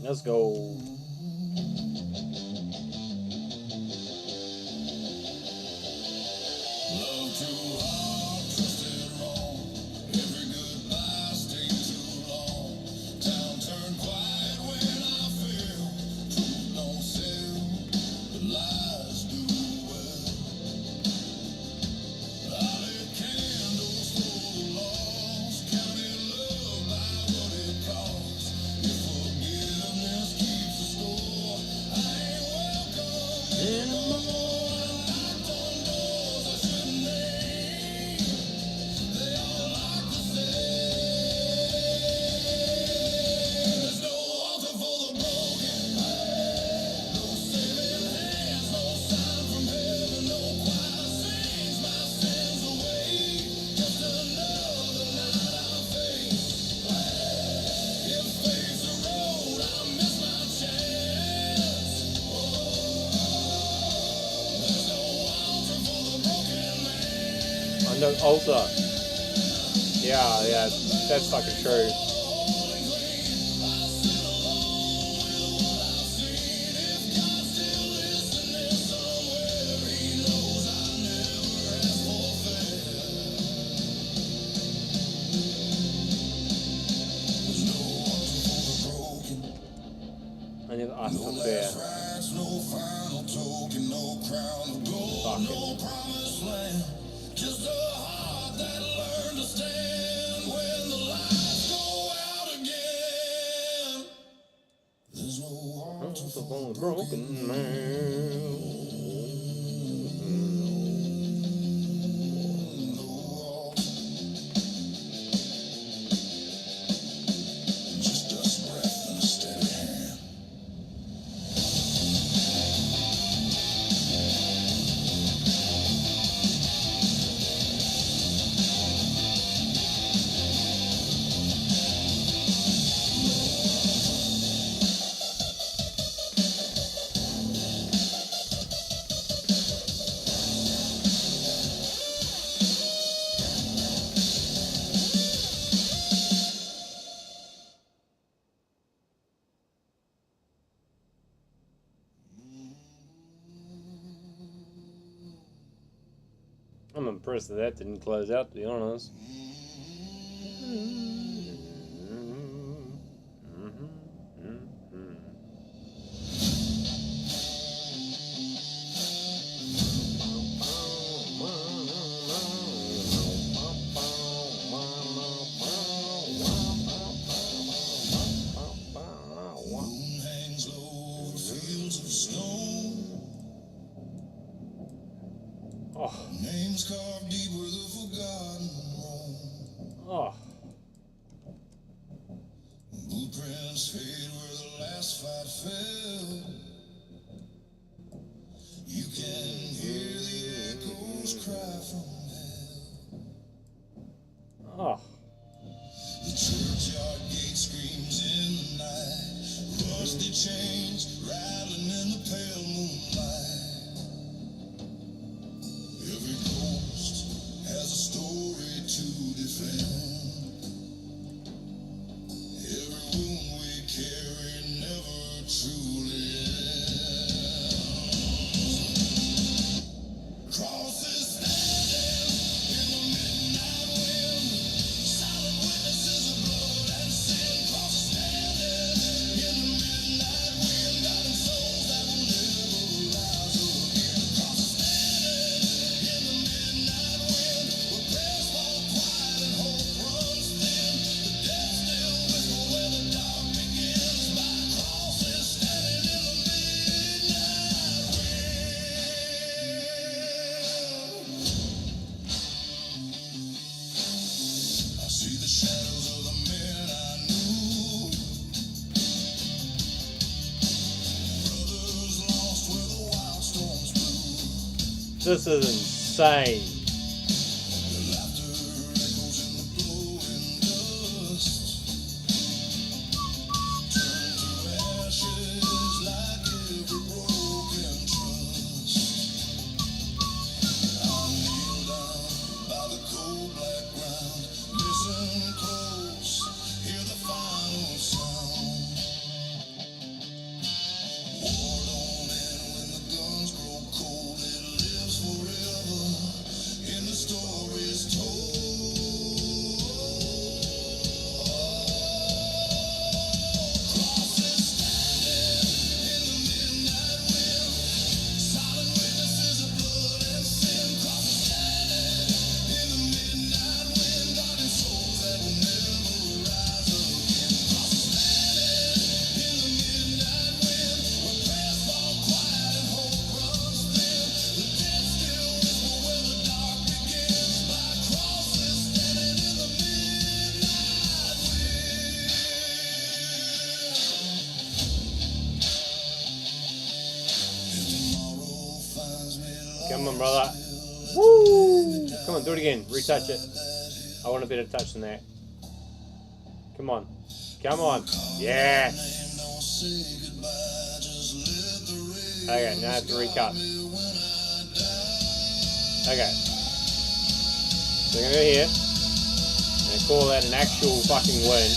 [SPEAKER 1] Let's go. No altar. Yeah, that's fucking true. I never asked for fair. Fucking.
[SPEAKER 2] Just a heart that learned to stand when the lights go out again. There's no altar for the broken man. Just a breath and a steady hand.
[SPEAKER 1] I'm impressed that didn't close out, to be honest. Oh.
[SPEAKER 2] Names carved deep where the forgotten roam.
[SPEAKER 1] Oh.
[SPEAKER 2] Blueprints fade where the last fight fell. You can hear the echoes cry from hell.
[SPEAKER 1] Oh.
[SPEAKER 2] The churchyard gate screams in the night. Rusty chains rattling in the pale moonlight. Every ghost has a story to defend. Every wound we carry never truly
[SPEAKER 1] This is insane. Come on, brother. Woo! Come on, do it again. Retouch it. I want a better touch than that. Come on. Come on. Yeah. Okay, now I have to recut. Okay. So we're going to go here. And call that an actual fucking win.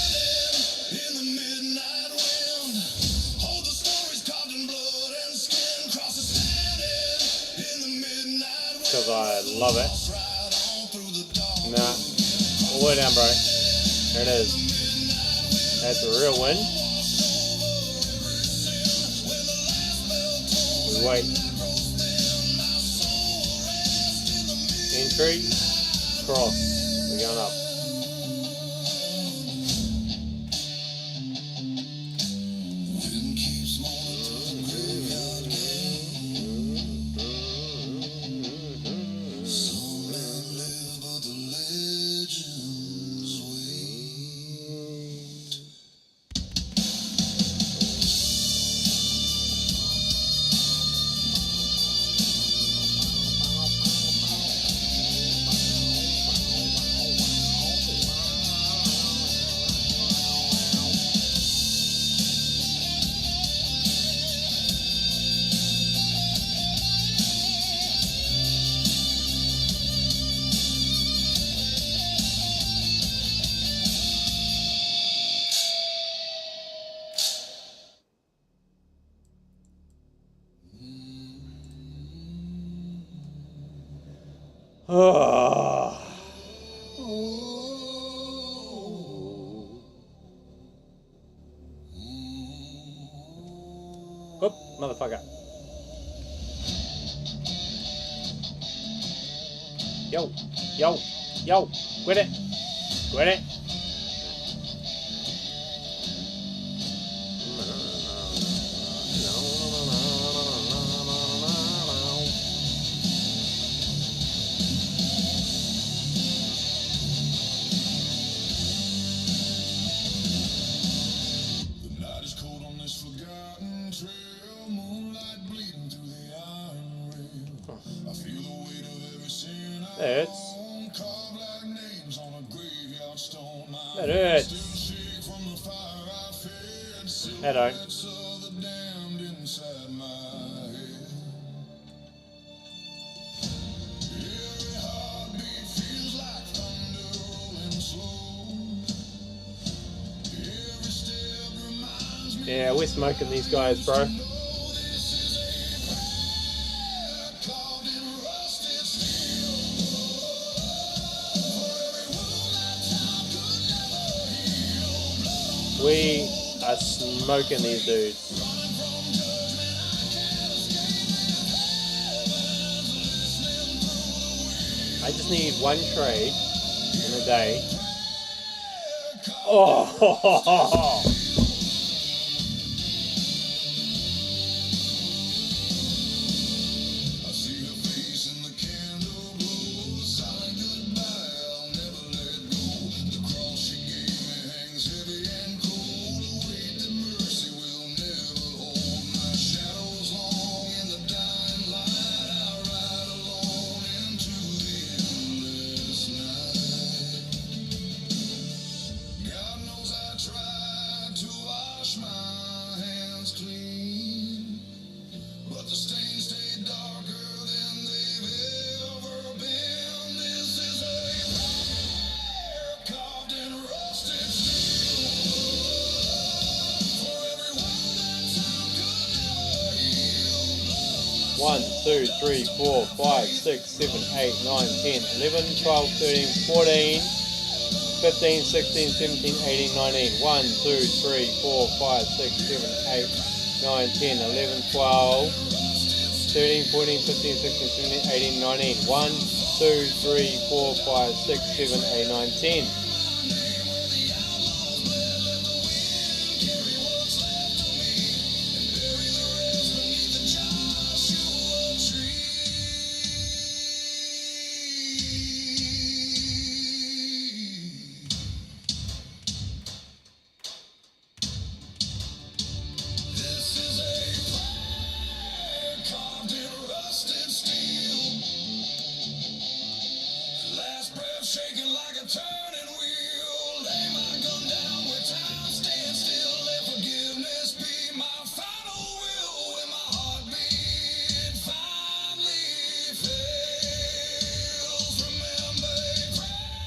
[SPEAKER 1] Because I love it. Nah. All the way down, bro. There it is. That's a real win. We wait. Entry. Cross. We're going up. Oh. Whoop, motherfucker. Yo, yo, yo, quit it. Quit it. That hurts. That hurts. That don't. Yeah, we're smoking these guys, bro. We are smoking these dudes. I just need one trade in a day. Oh! 1, 2, 3, 4, 5, 6, 7, 8, 9, 10, 11, 12, 13, 14, 15, 16, 17, 18, 19. 1, 2, 3, 4, 5, 6, 7, 8, 9, 10, 11, 12, 13, 14, 15, 16, 17, 18, 19. 1, 2, 3, 4, 5, 6, 7, 8, 9, 10.
[SPEAKER 2] Shaking like a turning wheel. Lay my gun down where time stands still. Let forgiveness be my final will. When my heartbeat finally fails, remember a prayer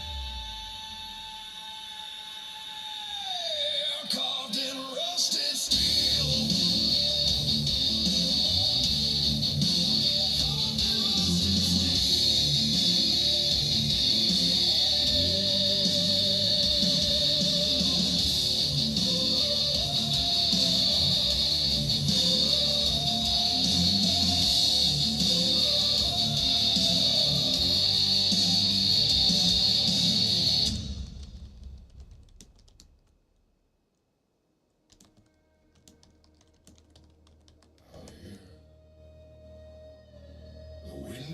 [SPEAKER 2] carved in rusted steel.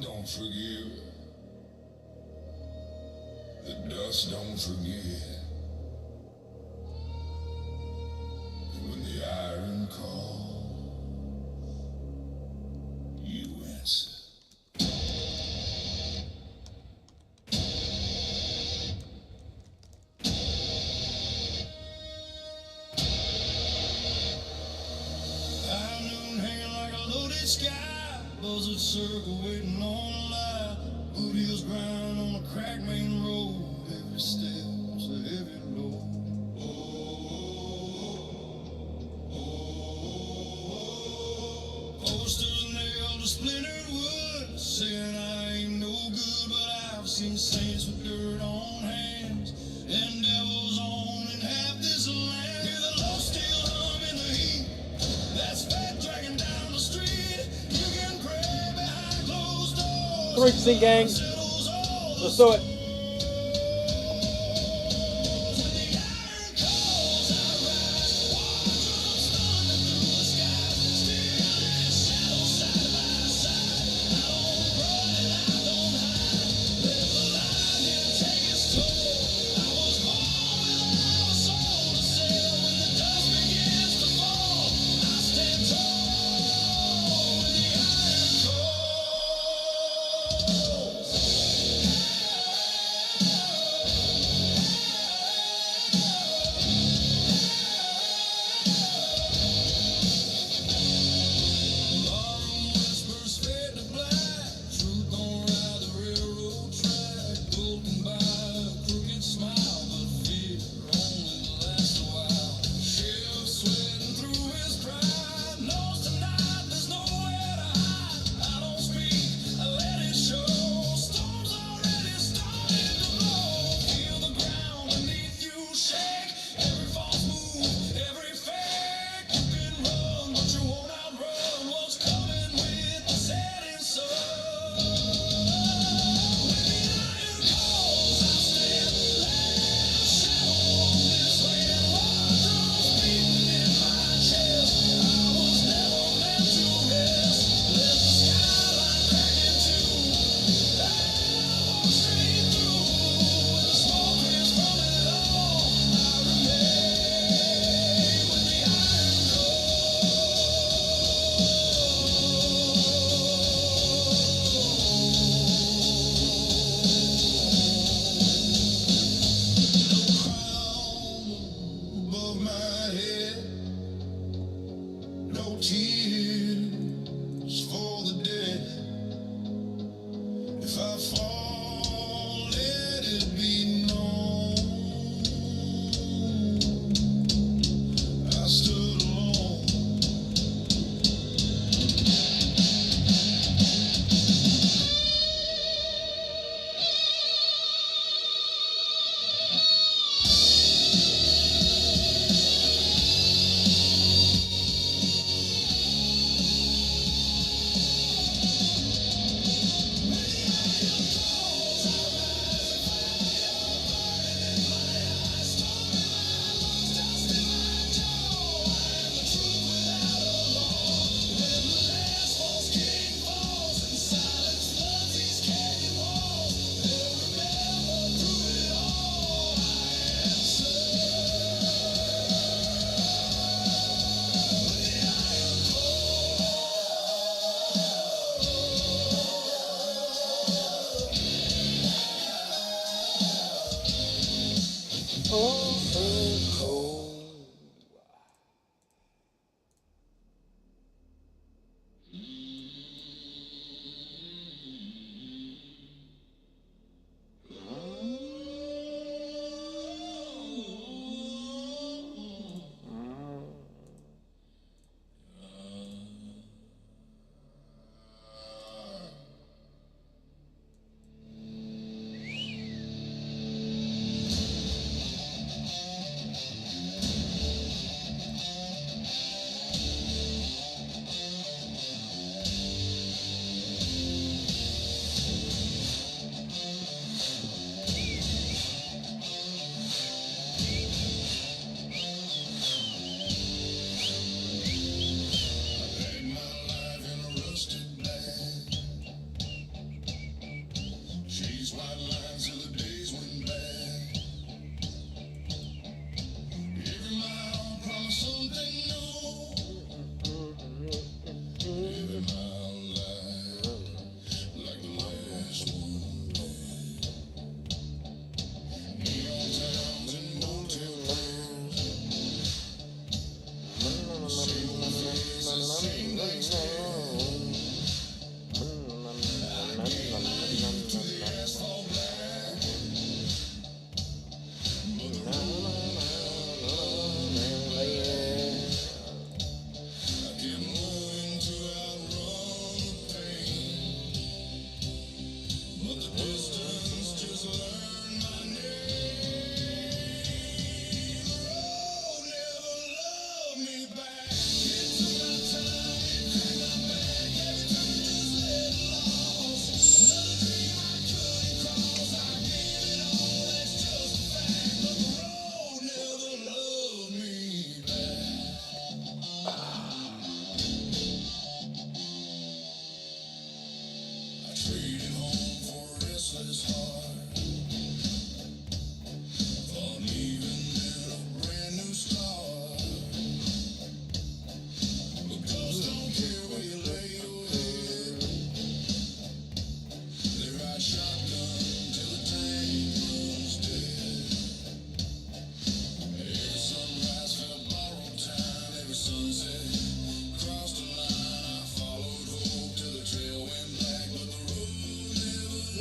[SPEAKER 2] Don't forgive, the dust don't forget, and when the iron calls, you answer. High noon hanging like a loaded sky, buzzard circle waiting on a lie. Boot heels grind on a crack main road. Every step's a heavy load. Posters nailed to splintered wood, saying I ain't no good, but I've seen saints with dirt on hands and devils on in half this land. Hear the low steel hum in the heat. That's fate dragging down the street. You can pray behind closed doors.
[SPEAKER 1] 3% gang. Let's do it.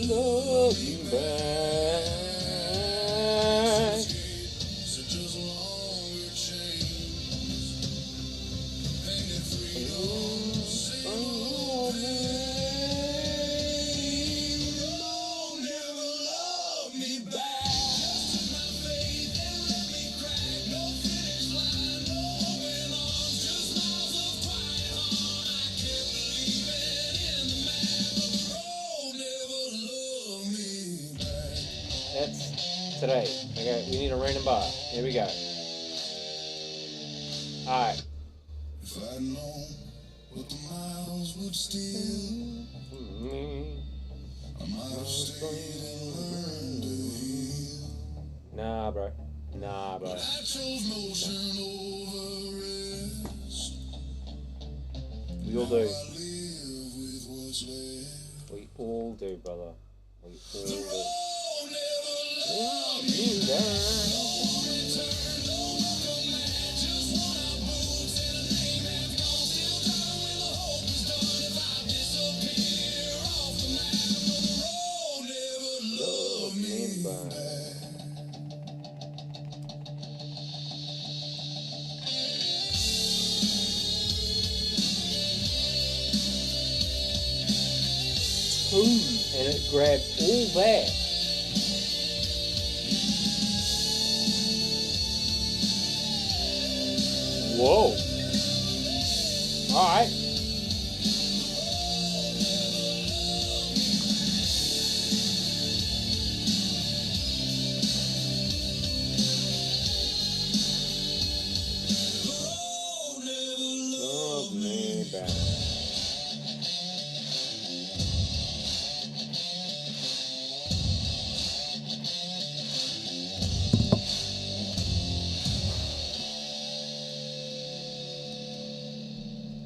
[SPEAKER 1] Love you back. That's today. Okay, we need a random bar. Here we go. Alright.
[SPEAKER 2] If I'd known what the miles would steal, I might have stayed and learned to heal.
[SPEAKER 1] Nah, bro. Nah, bro.
[SPEAKER 2] But I chose motion over rest.
[SPEAKER 1] We all
[SPEAKER 2] Now
[SPEAKER 1] do.
[SPEAKER 2] I live with what's left.
[SPEAKER 1] We all do, brother. We all
[SPEAKER 2] The
[SPEAKER 1] do.
[SPEAKER 2] road never
[SPEAKER 1] Love
[SPEAKER 2] let me
[SPEAKER 1] you
[SPEAKER 2] back.
[SPEAKER 1] back.
[SPEAKER 2] No return, no welcome mat. Just worn out boots and a name half gone. Still turn when the hope is done. If I disappear off the map, no, the road never
[SPEAKER 1] Love
[SPEAKER 2] loved
[SPEAKER 1] me
[SPEAKER 2] me
[SPEAKER 1] back.
[SPEAKER 2] back.
[SPEAKER 1] And it grabbed all that. Whoa. Alright. Love me back.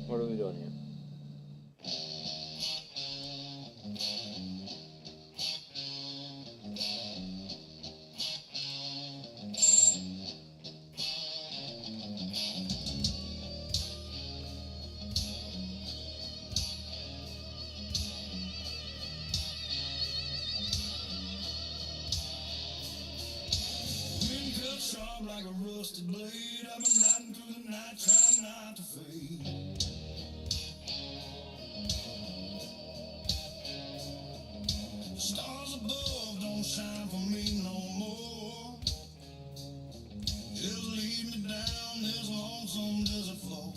[SPEAKER 1] What are we doing here?
[SPEAKER 2] Wind cut sharp like a rusted blade. I've been riding through the night trying not to fade. The stars above don't shine for me no more. Just lead me down this lonesome desert floor.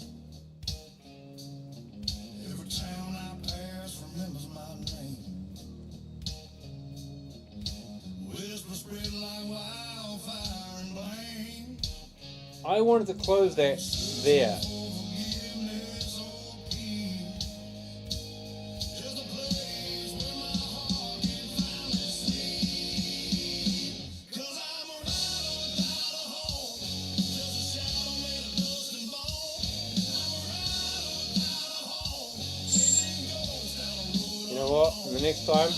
[SPEAKER 2] Every town I pass remembers my name. Whispers spread like wildfire and blame.
[SPEAKER 1] I wanted to close that there.
[SPEAKER 2] Forgiveness or peace. Just a place where my heart can finally sleep. 'Cause I'm a rider without a home. Just a shadow made of dust and bone. I'm a rider without a home. Chasing ghosts down a road.
[SPEAKER 1] You know what? And the next time,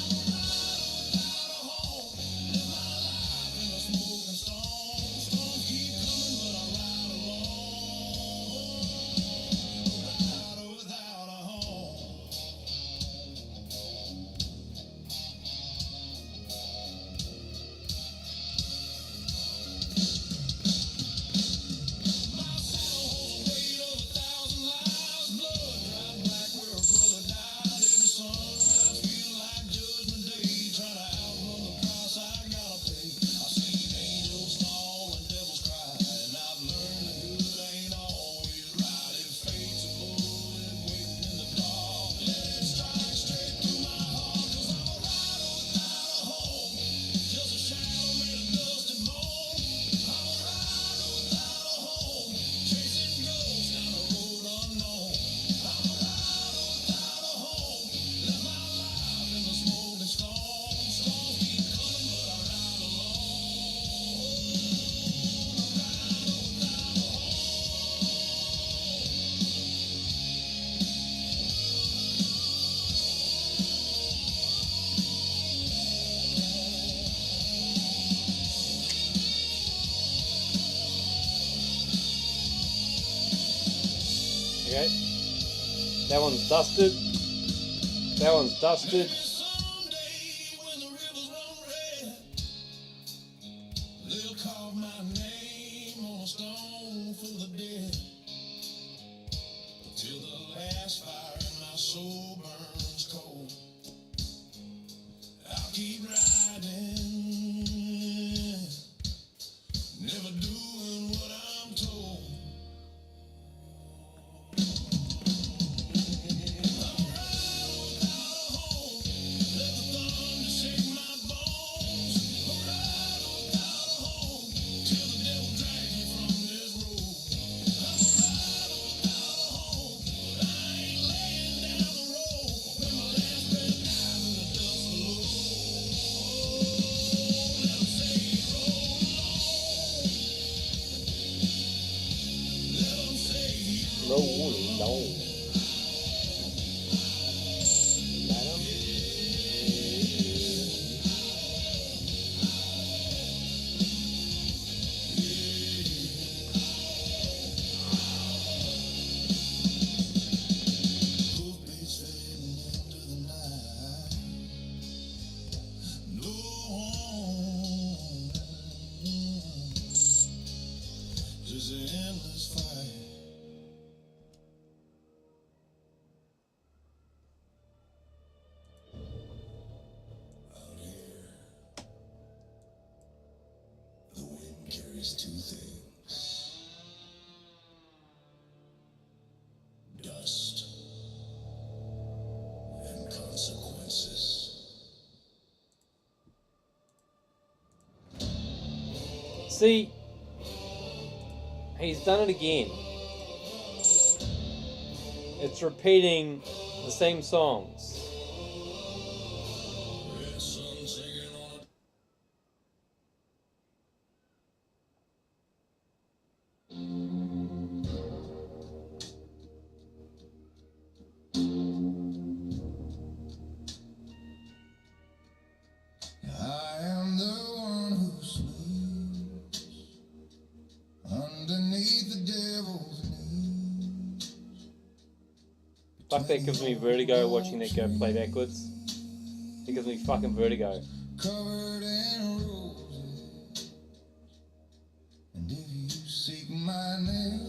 [SPEAKER 1] Okay. That one's dusted. That one's dusted.
[SPEAKER 2] Someday when the rivers run red, they'll carve my name on a stone full of dead. Till the last fire in my soul burns cold, I'll keep riding, never doing what I'm told.
[SPEAKER 1] Roll on.
[SPEAKER 2] Just an endless fight. Out here, the wind carries two things: dust and consequences.
[SPEAKER 1] See, he's done it again. It's repeating the same songs.
[SPEAKER 2] Red sun sinking on I am the one who sleeps underneath the devil's knee.
[SPEAKER 1] Fuck, that gives me vertigo watching that go play backwards. It gives me fucking vertigo.
[SPEAKER 2] Covered in roses, and if you seek my name,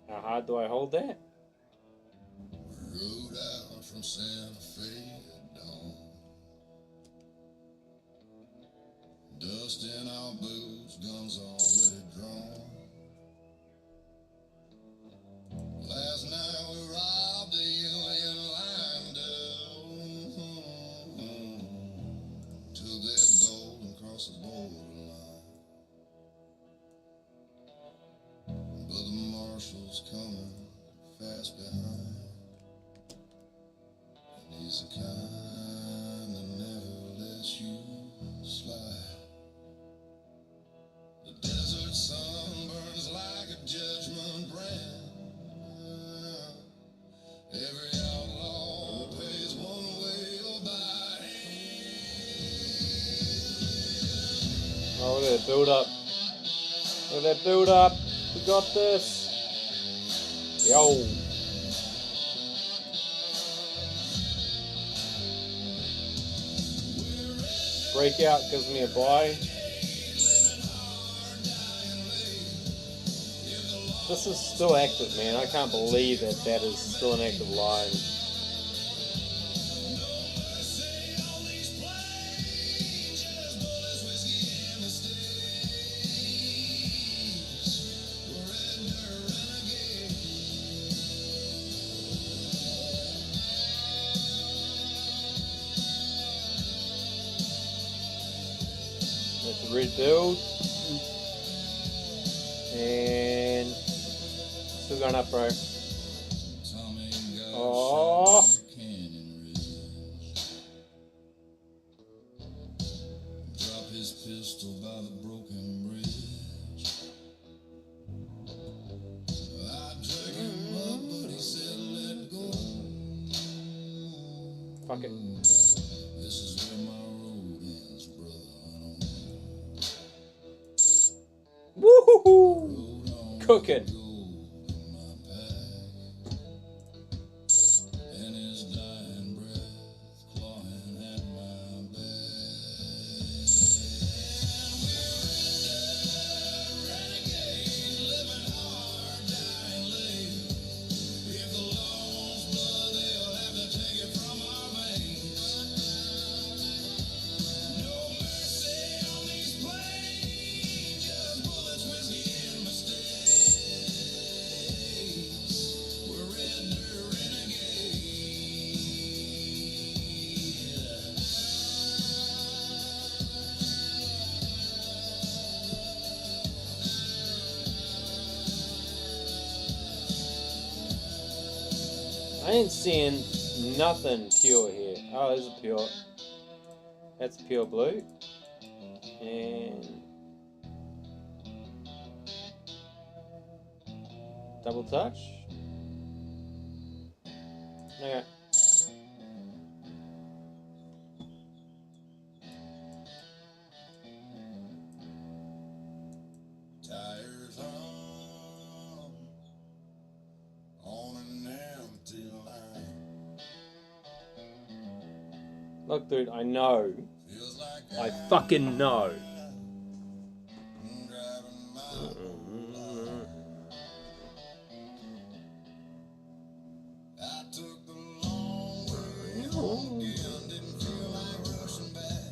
[SPEAKER 1] How hard do I hold that?
[SPEAKER 2] rode out from Santa Fe at dawn, dust in our boots, guns already drawn. Last night we robbed a union line down, took their gold and crossed the borderline. But the marshal's coming fast behind, and he's the kind that never lets you slide. The desert sun burns like a judgment brand. Every outlaw pays one way or by hand.
[SPEAKER 1] Oh, look at that build up. Look at that build up. We got this. Yo. Breakout gives me a buy. This is still active, man. I can't believe that that is still an active line. That's a red build. And still going up, bro. Oh. Fuck it.
[SPEAKER 2] This is where my road ends, brother.
[SPEAKER 1] Woohoo! Cooking.
[SPEAKER 2] And his dying breath clawing at my renegade, living hard, dying late. If the law wants blood, they'll have to take it from our veins. No mercy on these plains, just bullets, whiskey, and mistakes. We're red dirt renegades.
[SPEAKER 1] I ain't seeing nothing pure here. Oh, there's a pure. That's pure blue. And double touch. Okay.
[SPEAKER 2] Tires on an empty line.
[SPEAKER 1] Look, dude, I know.
[SPEAKER 2] Feels like
[SPEAKER 1] I fucking know.
[SPEAKER 2] I'm driving my whole life. I took the long way home again, didn't feel like rushing back.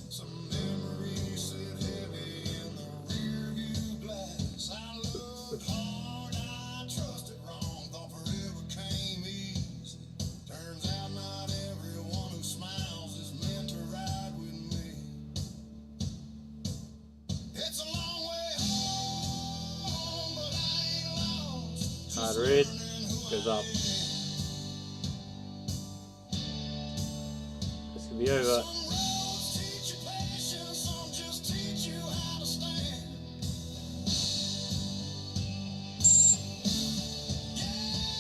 [SPEAKER 2] Some memories sit heavy in the rear view glass. I looked hard, I trusted wrong, thought forever came easy. Turns out not everyone who smiles is meant to ride with me. It's a long way home, but I ain't lost.
[SPEAKER 1] Hard red goes up. This could be over.
[SPEAKER 2] Some roads teach you patience, some just teach you how to stand.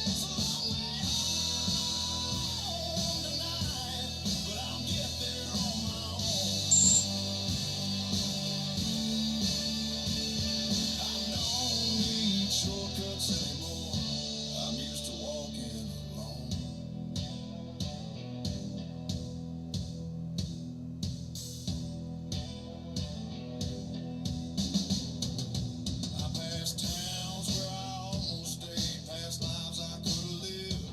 [SPEAKER 2] It's a long way home tonight, but I'll get there on my own. I don't need shortcuts anymore. I'm used to walking alone. I passed towns where I almost stayed, past lives I could have lived.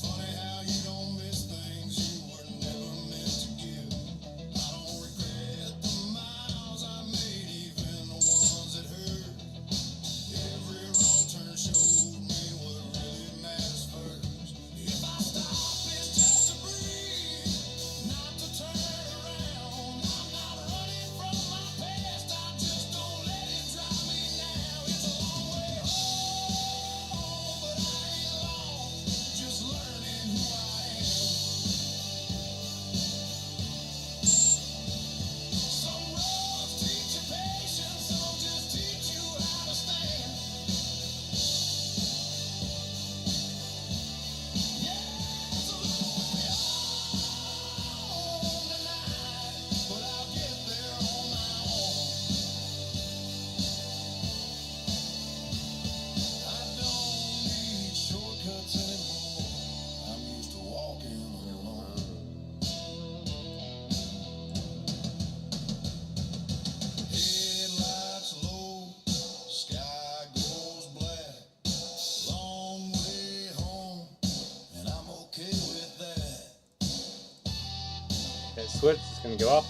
[SPEAKER 2] Funny how you don't miss things you were never meant to give. I don't regret the miles I made, even the ones that hurt. Every wrong turn showed me what really matters first. If I stop, it's just to breathe, not to turn around. I'm not running from my past, I just don't let it drive me now. It's a long way home, but I ain't lost, just learning who I am. Some roads teach you patience, some just teach you how to stand. Yeah, it's a long way home tonight, but I'll get there on my own. I don't need shortcuts anymore. I'm used to walking alone. Headlights low, sky goes black. Long way home, and I'm okay with that.
[SPEAKER 1] That switch is gonna go up.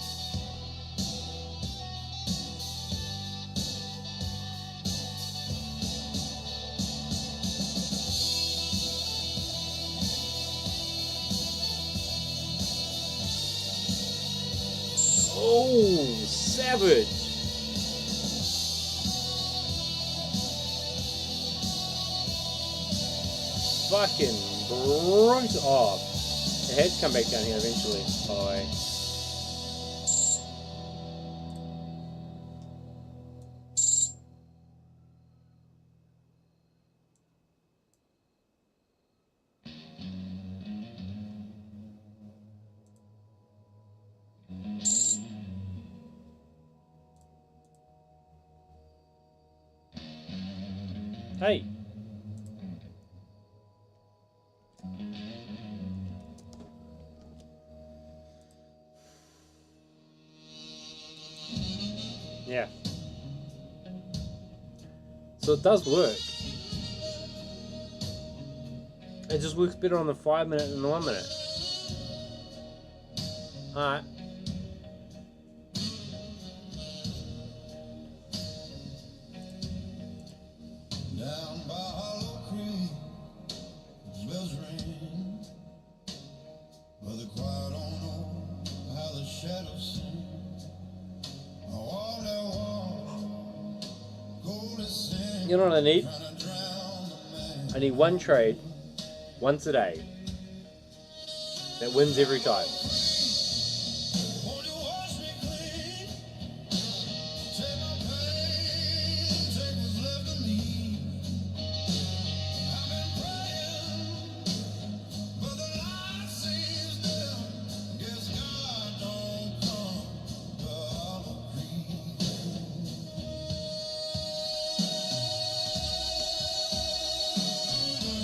[SPEAKER 1] Oh, savage! Fucking brutal. Oh, the heads come back down here eventually. Bye. Hey. Yeah. So it does work. It just works better on the 5 minute than the 1 minute. Alright.
[SPEAKER 2] Down by Hollow Creek, bells ring, but the quiet don't know how the shadows sing. I walk that wall, cold as sin,
[SPEAKER 1] You know what I need?
[SPEAKER 2] trying to drown the man.
[SPEAKER 1] I need one trade, once a day, that wins every time.
[SPEAKER 2] Won't you wash me clean? Take my pain, take what's left of me. I've been praying, but the light seems dim. Guess God don't come to Hollow Creek.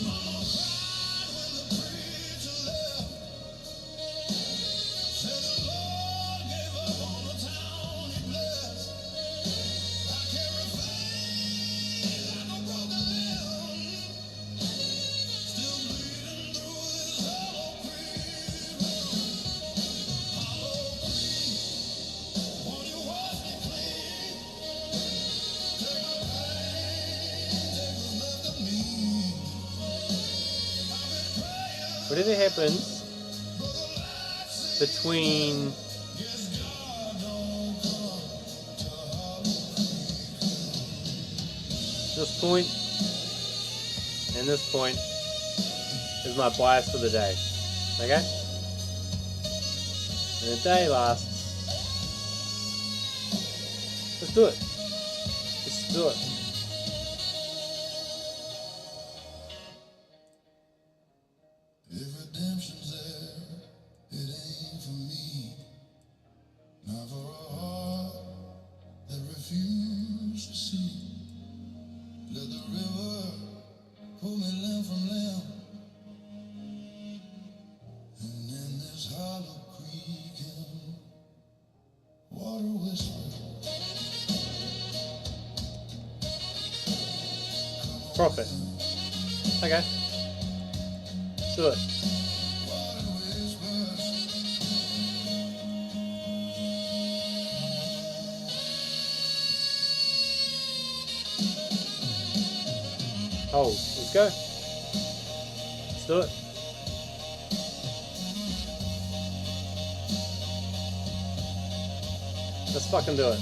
[SPEAKER 2] Mama cried when the preacher left. Said the Lord gave up on the town he blessed. I carry faith like a broken limb, still bleeding through this hollow creek. Hollow creek, won't you wash me clean? Take my pain, take what's left of me. I've been praying,
[SPEAKER 1] Whatever happens
[SPEAKER 2] but the light seems
[SPEAKER 1] between
[SPEAKER 2] guess God don't come to Hollow
[SPEAKER 1] this point and this point is my bias for the day. Okay? And the day lasts. Let's do it. Let's do it.
[SPEAKER 2] If redemption's there, it ain't for me. Not for a heart that refused to see. Let the river pull me limb from limb. And in this hollow creek, water whisper.
[SPEAKER 1] Profit. Okay. Let's do it.
[SPEAKER 2] Water whispers.
[SPEAKER 1] Oh, let's go. Let's do it. Let's fucking do it.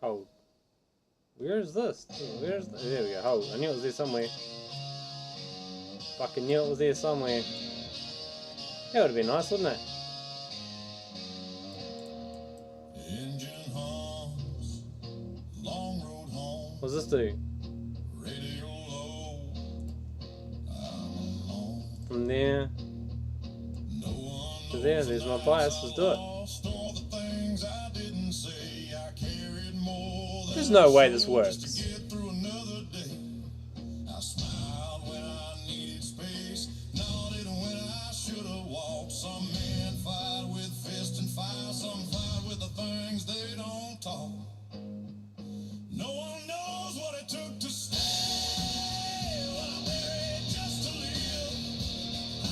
[SPEAKER 1] Hold. Where's this? Where's the, there we go. Hold. I knew it was there somewhere. Fucking knew it was there somewhere. That would have been nice, wouldn't it?
[SPEAKER 2] Engine hums, long road home,
[SPEAKER 1] What's this do?
[SPEAKER 2] radio low. I'm alone.
[SPEAKER 1] From there
[SPEAKER 2] No one
[SPEAKER 1] to there, there's my bias. Let's do it.
[SPEAKER 2] lost all the things I didn't say. I carried more than
[SPEAKER 1] There's no way this
[SPEAKER 2] to
[SPEAKER 1] works.
[SPEAKER 2] get through another day. I smiled when I needed space, nodded when I should have walked. Some men fight with fist and fire, some fight with the things they don't talk. No one knows what it took to stay while I'm buried just to live. I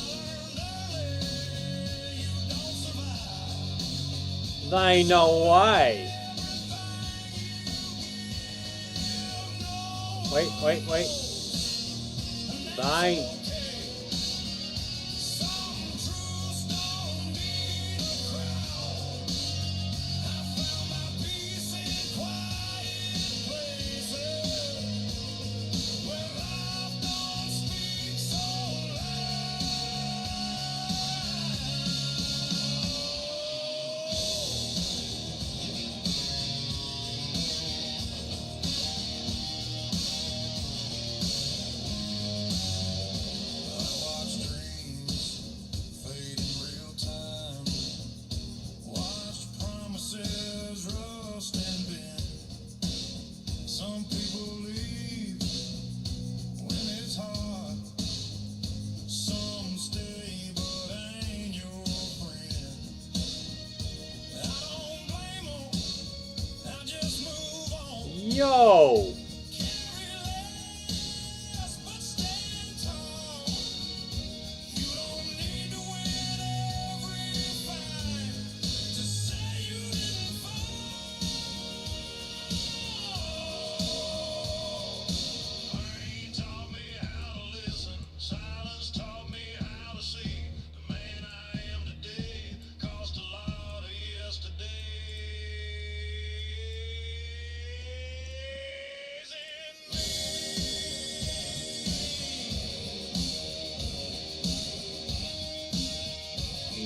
[SPEAKER 2] learned early you don't survive.
[SPEAKER 1] There ain't no way. Wait. There ain't.
[SPEAKER 2] Some truths don't need a crowd. I found my peace in quiet places where life don't speak so loud.
[SPEAKER 1] Yo!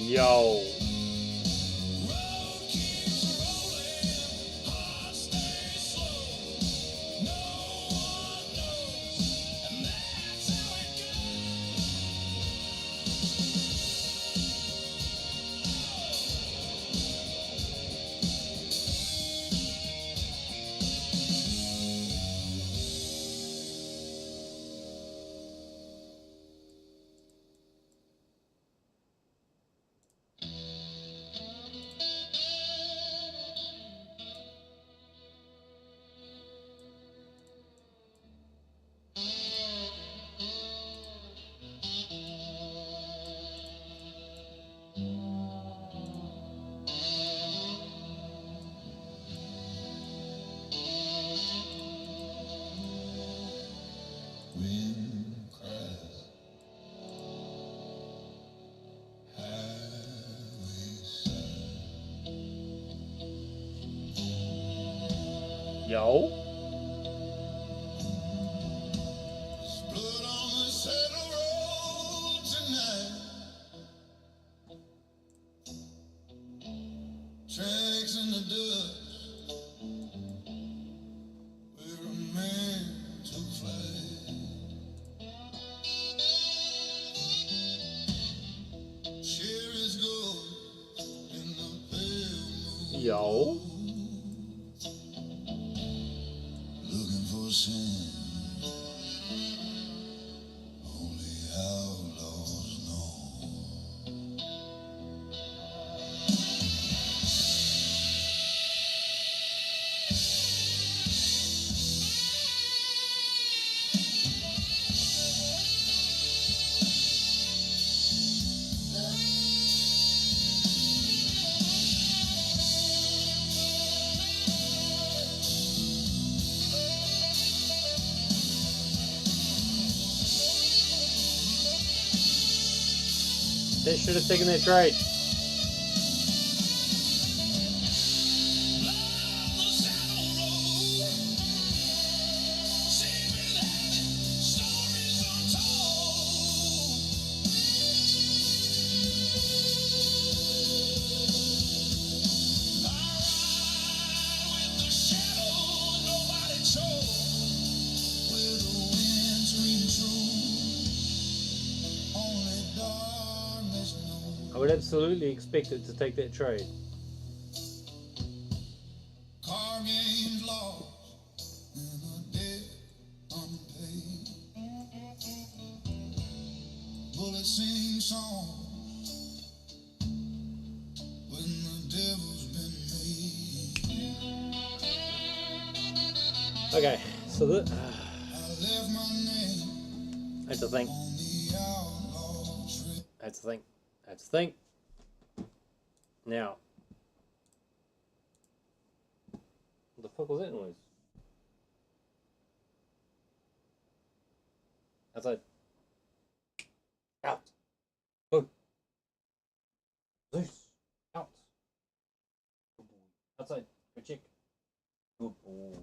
[SPEAKER 1] Yo. Yo.
[SPEAKER 2] Blood on the saddle road tonight. Tracks in the dust where a man took flight. Cherries gold in the pale moon.
[SPEAKER 1] Yo.
[SPEAKER 2] Looking for sin. Only outlaws know.
[SPEAKER 1] They should have taken their trade. I would absolutely expect it to take that trade.
[SPEAKER 2] Car games lost and a debt unpaid. Bullets sing songs when the devil's been made.
[SPEAKER 1] Okay, so that
[SPEAKER 2] I left my name
[SPEAKER 1] I have to think.
[SPEAKER 2] on the outlaw trail.
[SPEAKER 1] I have to think. I have to think. Now, what the fuck was that noise? Outside. Out. Go. Zeus. Out. Good boy. Outside. Go check. Good boy.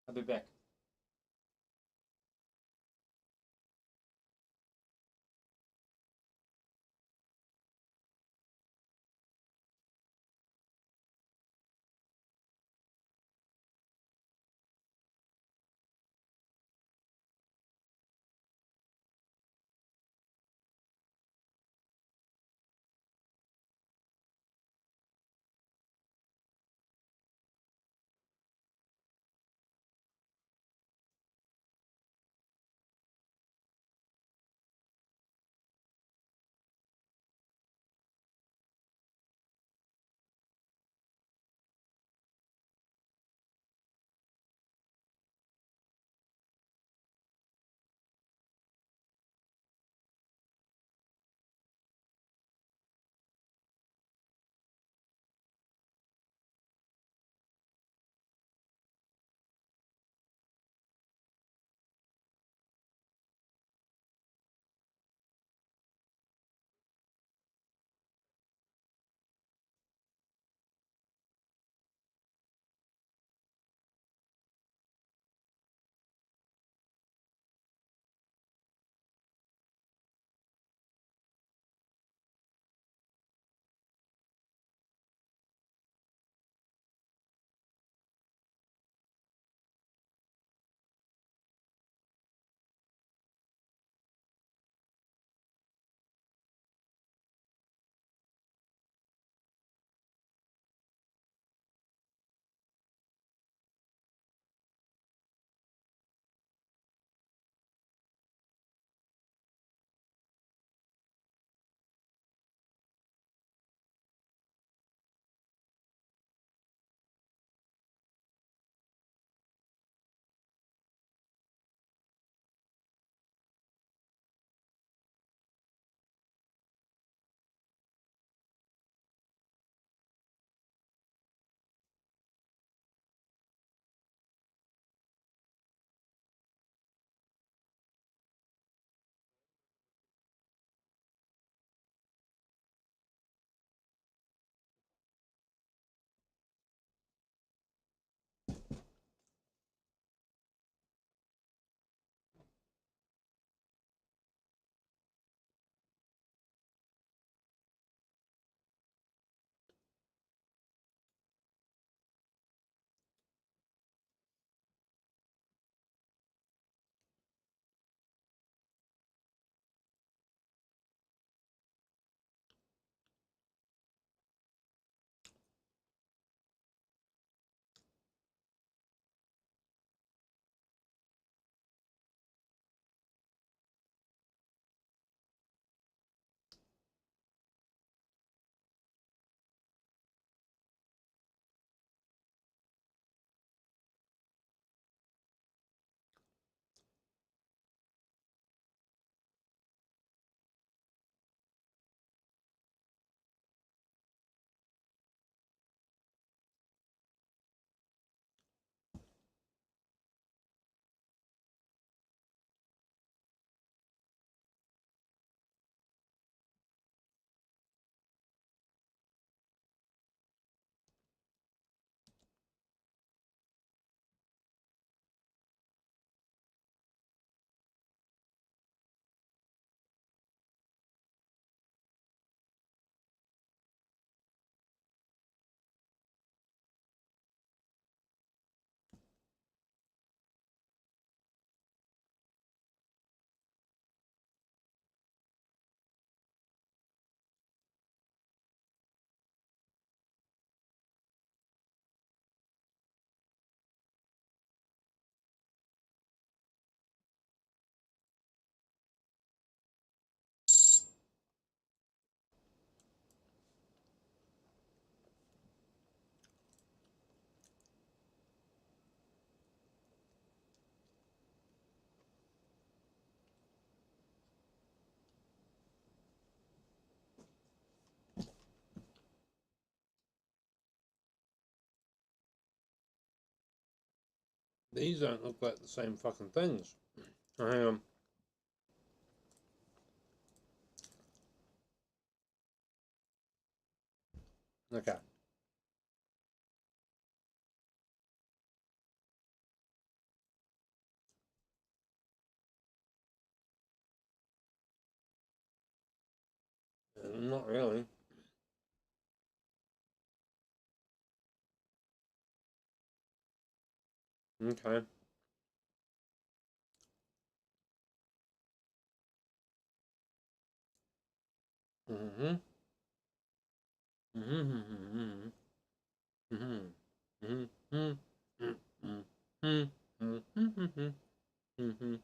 [SPEAKER 1] I'll be back. These don't look like the same fucking things. Oh, hang on. Okay. Not really. Okay. Mm-hmm. Mm-hmm. Mm-hmm. Mm-hmm. Mm-hmm. Mm-hmm. Mm-hmm. Mm-hmm.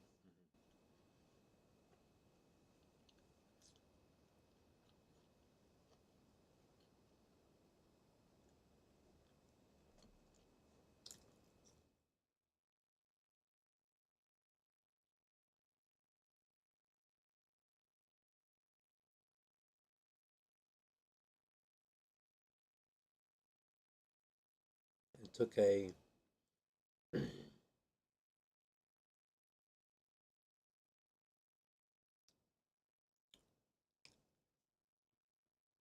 [SPEAKER 1] It took a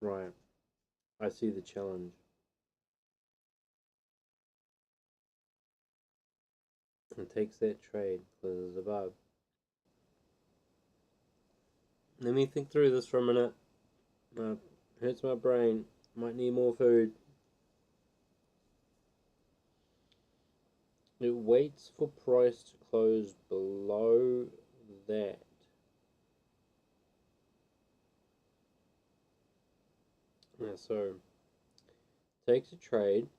[SPEAKER 1] right. I see the challenge. It takes that trade because above. Let me think through this for a minute. Hurts my brain. Might need more food. It waits for price to close below that. Yeah, so takes a trade,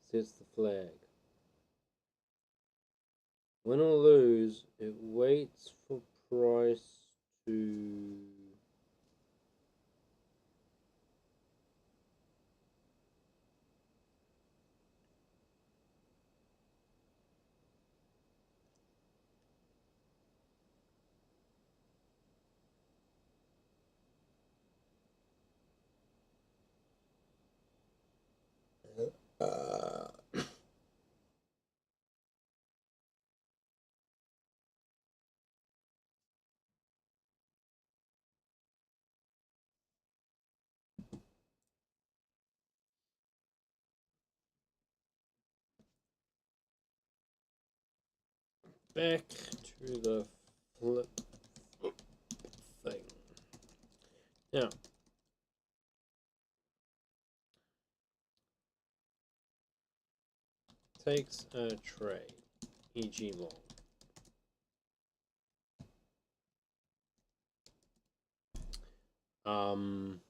[SPEAKER 1] sets the flag. Win or lose, it waits for price to. Uh, Back to the flip thing. Now, takes a trade, e.g. long. Um,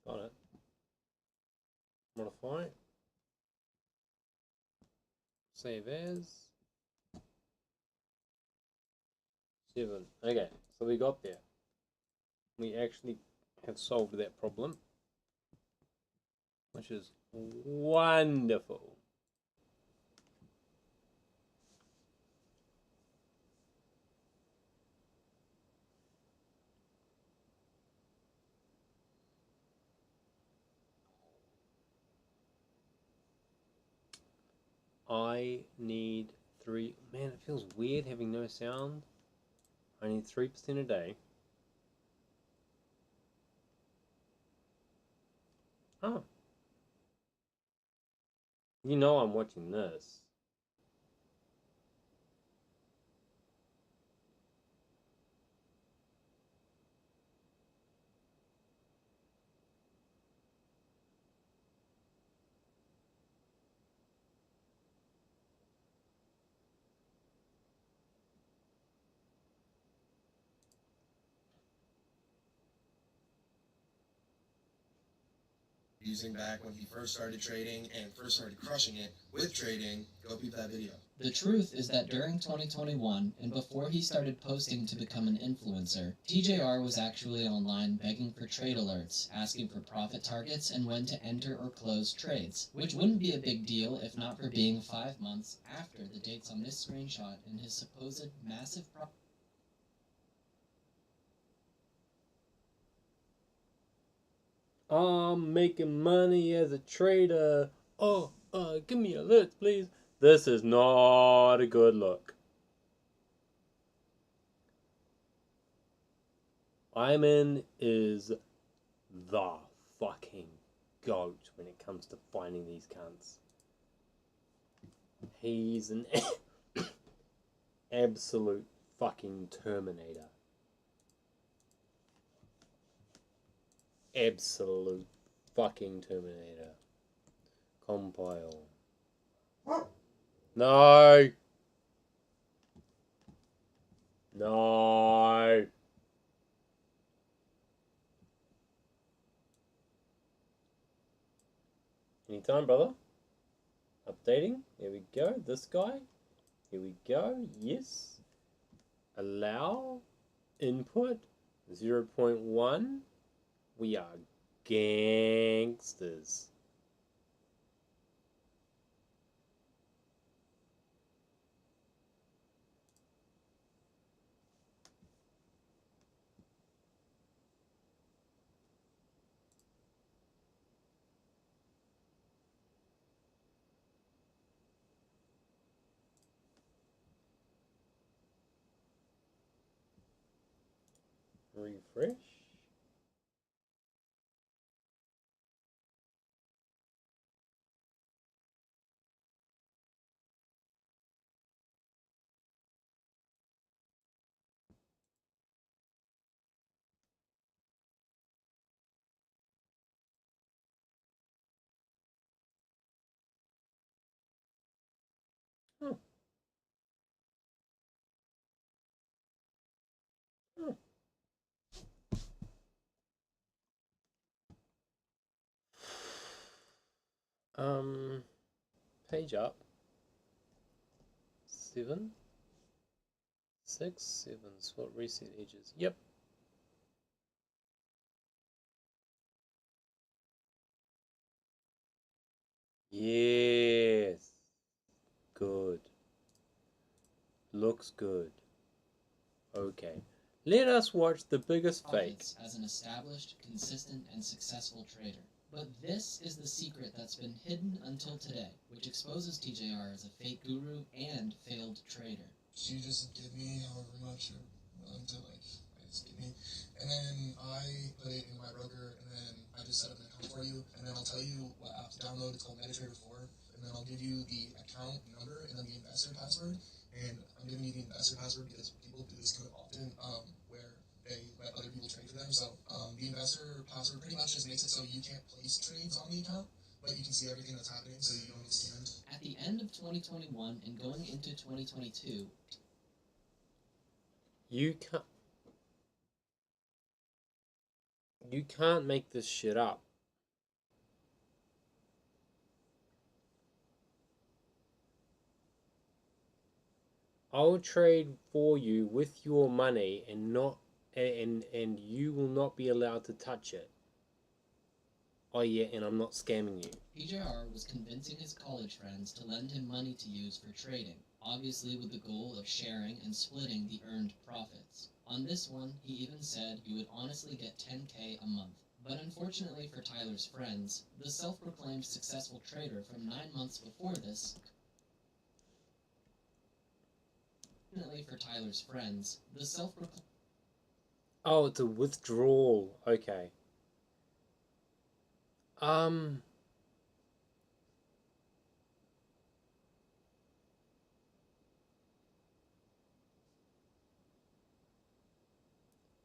[SPEAKER 1] Got it. Modify. Save as. 7. Okay, so we got there. We actually have solved that problem, which is wonderful. I need 3. Man, it feels weird having no sound. I need 3% a day. Oh. You know I'm watching this.
[SPEAKER 2] Using back when he first started trading and first started crushing it with trading, go peep that video. The truth is that during 2021 and before he started posting to become an influencer, TJR was actually online begging for trade alerts, asking for profit targets and when to enter or close trades, which wouldn't be a big deal if not for being 5 months after the dates on this screenshot and his supposed massive profit.
[SPEAKER 1] I'm making money as a trader. Oh, give me alerts, please. This is not a good look. Iman is the fucking goat when it comes to finding these cunts. He's an absolute fucking Terminator. Absolute fucking Terminator. Compile. No! No! Anytime, brother. Updating. There we go. This guy. Here we go. Yes. Allow. Input. 0.1. We are gangsters. Refresh. Hmm. Hmm. Page up. 7. 6. 7. Swap reset edges. Yep. Yes. Good. Looks good. Okay. Let us watch the biggest fake.
[SPEAKER 2] As an established, consistent, and successful trader. But this is the secret that's been hidden until today, which exposes TJR as a fake guru and failed trader. So you just give me however much you're willing to, I just give me, and then I put it in my broker, and then I just set up an account for you, and then I'll tell you what app to download. It's called MetaTrader 4, and then I'll give you the account number and then the investor password. And I'm giving you the investor password because people do this kind of often, where they let other people trade for them. So the investor password pretty much just makes it so you can't place trades on the account, but you can see everything that's happening, so you don't get scammed. At the end of 2021 and going into 2022,
[SPEAKER 1] You can't. You can't make this shit up. I'll trade for you with your money and not and you will not be allowed to touch it. Oh yeah, and I'm not scamming you.
[SPEAKER 3] TJR was convincing his college friends to lend him money to use for trading, obviously with the goal of sharing and splitting the earned profits. On this one, he even said he would honestly get 10K a month. But unfortunately for Tyler's friends, the self-proclaimed successful trader from 9 months before this Unfortunately for Tyler's friends, the self-proclaimed
[SPEAKER 1] Oh, it's a withdrawal. Okay. Um,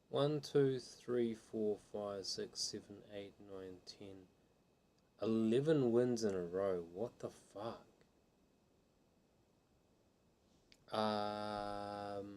[SPEAKER 1] 1, 2, 3, 4, 5, 6, 7, 8, 9, 10. 11 wins in a row. What the fuck? Um,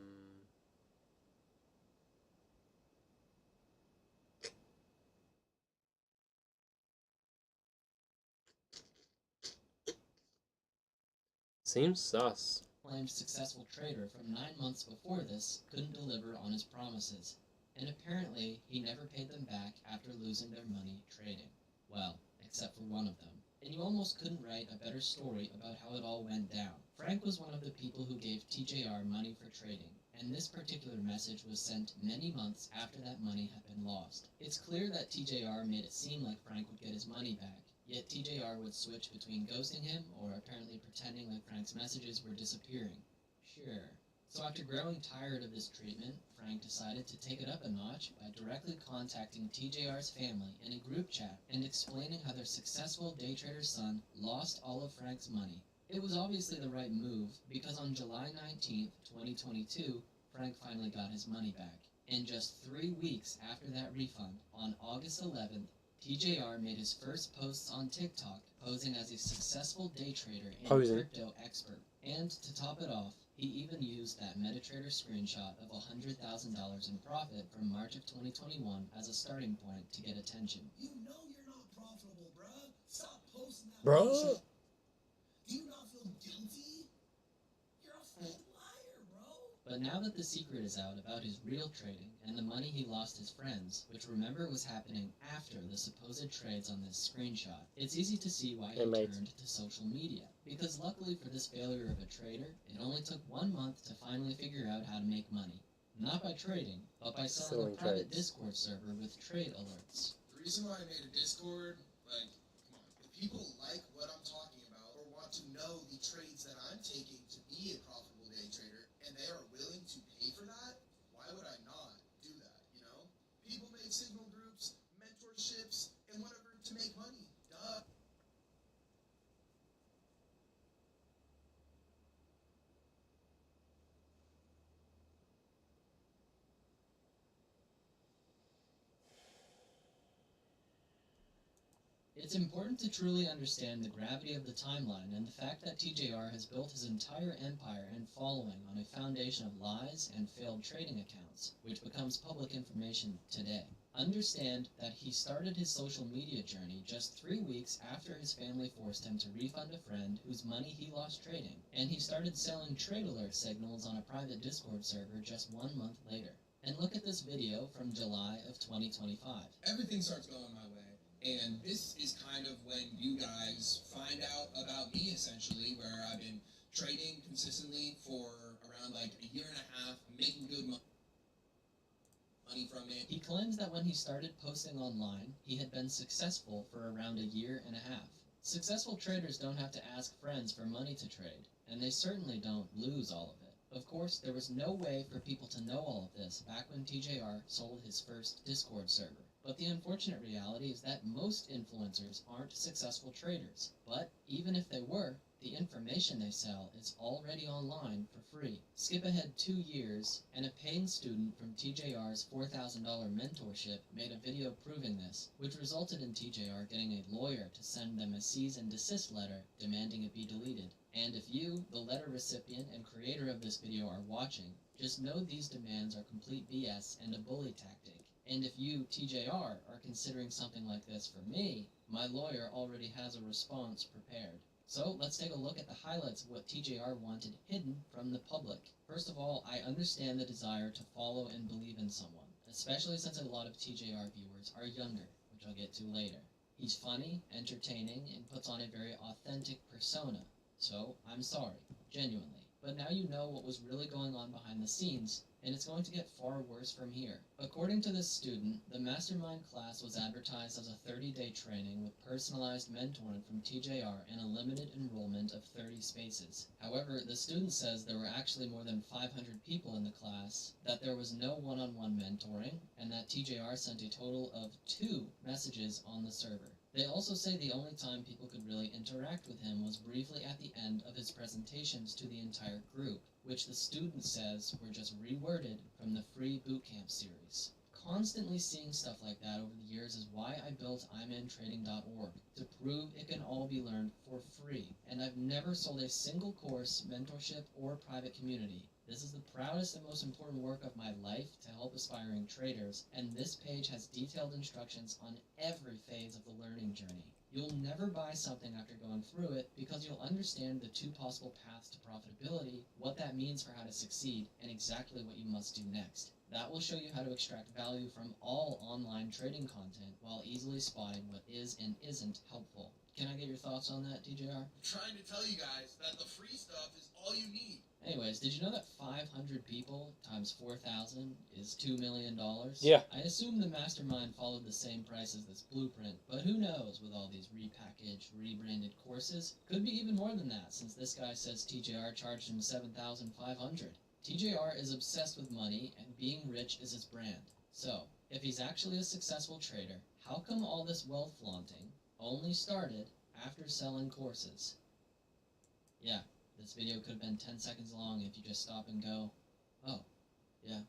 [SPEAKER 1] Seems sus.
[SPEAKER 3] successful trader from 9 months before this couldn't deliver on his promises, and apparently he never paid them back after losing their money trading. Well, except for one of them. And you almost couldn't write a better story about how it all went down. Frank was one of the people who gave TJR money for trading, and this particular message was sent many months after that money had been lost. It's clear that TJR made it seem like Frank would get his money back, yet TJR would switch between ghosting him or apparently pretending that Frank's messages were disappearing. Sure. So after growing tired of this treatment, Frank decided to take it up a notch by directly contacting TJR's family in a group chat and explaining how their successful day trader's son lost all of Frank's money. It was obviously the right move because on July 19th, 2022, Frank finally got his money back. And just 3 weeks after that refund, on August 11th, TJR made his first posts on TikTok, posing as a successful day trader and crypto expert. And to top it off, he even used that MetaTrader screenshot of $100,000 in profit from March of 2021 as a starting point to get attention.
[SPEAKER 2] You know you're not profitable, bruh. Stop posting that
[SPEAKER 1] Bro.
[SPEAKER 2] bullshit. Do you not feel guilty? You're a fucking liar, bro.
[SPEAKER 3] But now that the secret is out about his real trading and the money he lost his friends, which remember was happening after the supposed trades on this screenshot, it's easy to see why he turned to social media. Because luckily for this failure of a trader, it only took 1 month to finally figure out how to make money. Not by trading, but by selling a private Discord server with trade alerts.
[SPEAKER 2] The reason why I made a Discord, like, come on, if people like what I'm talking about or want to know the trades that I'm taking to be a profitable day trader, and they are willing to pay for that, why would I not do that, you know? People make signal groups, mentorships, and whatever to make money. Duh.
[SPEAKER 3] It's important to truly understand the gravity of the timeline and the fact that TJR has built his entire empire and following on a foundation of lies and failed trading accounts, which becomes public information today. Understand that he started his social media journey just 3 weeks after his family forced him to refund a friend whose money he lost trading, and he started selling trade alert signals on a private Discord server just 1 month later. And look at this video from July of 2025.
[SPEAKER 2] Everything starts going my way. And this is kind of when you guys find out about me, essentially, where I've been trading consistently for around like a year and a half, making good money from it.
[SPEAKER 3] He claims that when he started posting online, he had been successful for around a year and a half. Successful traders don't have to ask friends for money to trade, and they certainly don't lose all of it. Of course, there was no way for people to know all of this back when TJR sold his first Discord server. But the unfortunate reality is that most influencers aren't successful traders. But even if they were, the information they sell is already online for free. Skip ahead 2 years, and a paying student from TJR's $4,000 mentorship made a video proving this, which resulted in TJR getting a lawyer to send them a cease and desist letter demanding it be deleted. And if you, the letter recipient and creator of this video, are watching, just know these demands are complete BS and a bully tactic. And if you, TJR, are considering something like this for me, my lawyer already has a response prepared. So let's take a look at the highlights of what TJR wanted hidden from the public. First of all, I understand the desire to follow and believe in someone, especially since a lot of TJR viewers are younger, which I'll get to later. He's funny, entertaining, and puts on a very authentic persona. So, I'm sorry, genuinely. But now you know what was really going on behind the scenes, and it's going to get far worse from here. According to this student, the mastermind class was advertised as a 30-day training with personalized mentoring from TJR and a limited enrollment of 30 spaces. However, the student says there were actually more than 500 people in the class, that there was no one-on-one mentoring, and that TJR sent a total of 2 messages on the server. They also say the only time people could really interact with him was briefly at the end of his presentations to the entire group, which the student says were just reworded from the free bootcamp series. Constantly seeing stuff like that over the years is why I built I'mInTrading.org, to prove it can all be learned for free. And I've never sold a single course, mentorship, or private community. This is the proudest and most important work of my life to help aspiring traders, and this page has detailed instructions on every phase of the learning journey. You'll never buy something after going through it because you'll understand the 2 possible paths to profitability, what that means for how to succeed, and exactly what you must do next. That will show you how to extract value from all online trading content while easily spotting what is and isn't helpful. Can I get your thoughts on that, TJR?
[SPEAKER 2] I'm trying to tell you guys that the free stuff is all you need.
[SPEAKER 3] Anyways, did you know that 500 people times 4,000 is $2 million?
[SPEAKER 1] Yeah.
[SPEAKER 3] I assume the mastermind followed the same price as this blueprint, but who knows with all these repackaged, rebranded courses? Could be even more than that, since this guy says TJR charged him $7,500. TJR is obsessed with money, and being rich is his brand. So, if he's actually a successful trader, how come all this wealth flaunting only started after selling courses? Yeah, this video could have been 10 seconds long if you just stop and go, oh, yeah,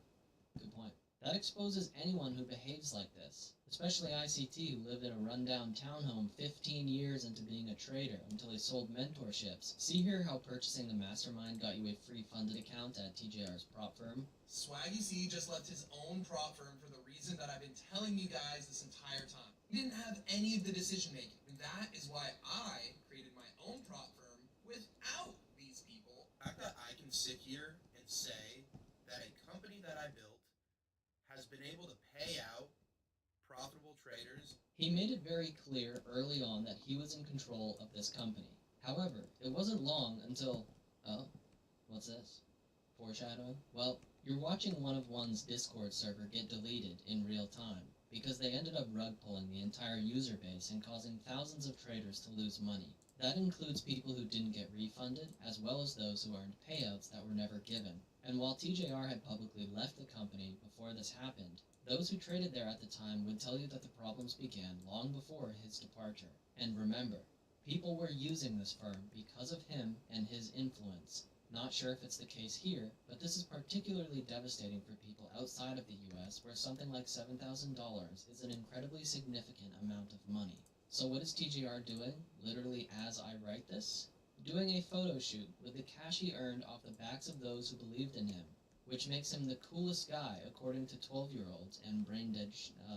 [SPEAKER 3] good point. That exposes anyone who behaves like this, especially ICT, who lived in a rundown townhome 15 years into being a trader until he sold mentorships. See here how purchasing the mastermind got you a free funded account at TJR's prop firm?
[SPEAKER 2] Swaggy C just left his own prop firm for the reason that I've been telling you guys this entire time. He didn't have any of the decision making, and that is why I created my own prop firm without these people. The fact that I can sit here and say that a company that I built has been able to pay out profitable traders.
[SPEAKER 3] He made it very clear early on that he was in control of this company. However, it wasn't long until... Oh, what's this? Foreshadowing? Well, you're watching one of one's Discord server get deleted in real time, because they ended up rug pulling the entire user base and causing thousands of traders to lose money. That includes people who didn't get refunded, as well as those who earned payouts that were never given. And while TJR had publicly left the company before this happened, those who traded there at the time would tell you that the problems began long before his departure. And remember, people were using this firm because of him and his influence. Not sure if it's the case here, but this is particularly devastating for people outside of the US, where something like $7,000 is an incredibly significant amount of money. So what is TJR doing, literally as I write this? Doing a photo shoot with the cash he earned off the backs of those who believed in him, which makes him the coolest guy according to 12-year-olds and brain-dead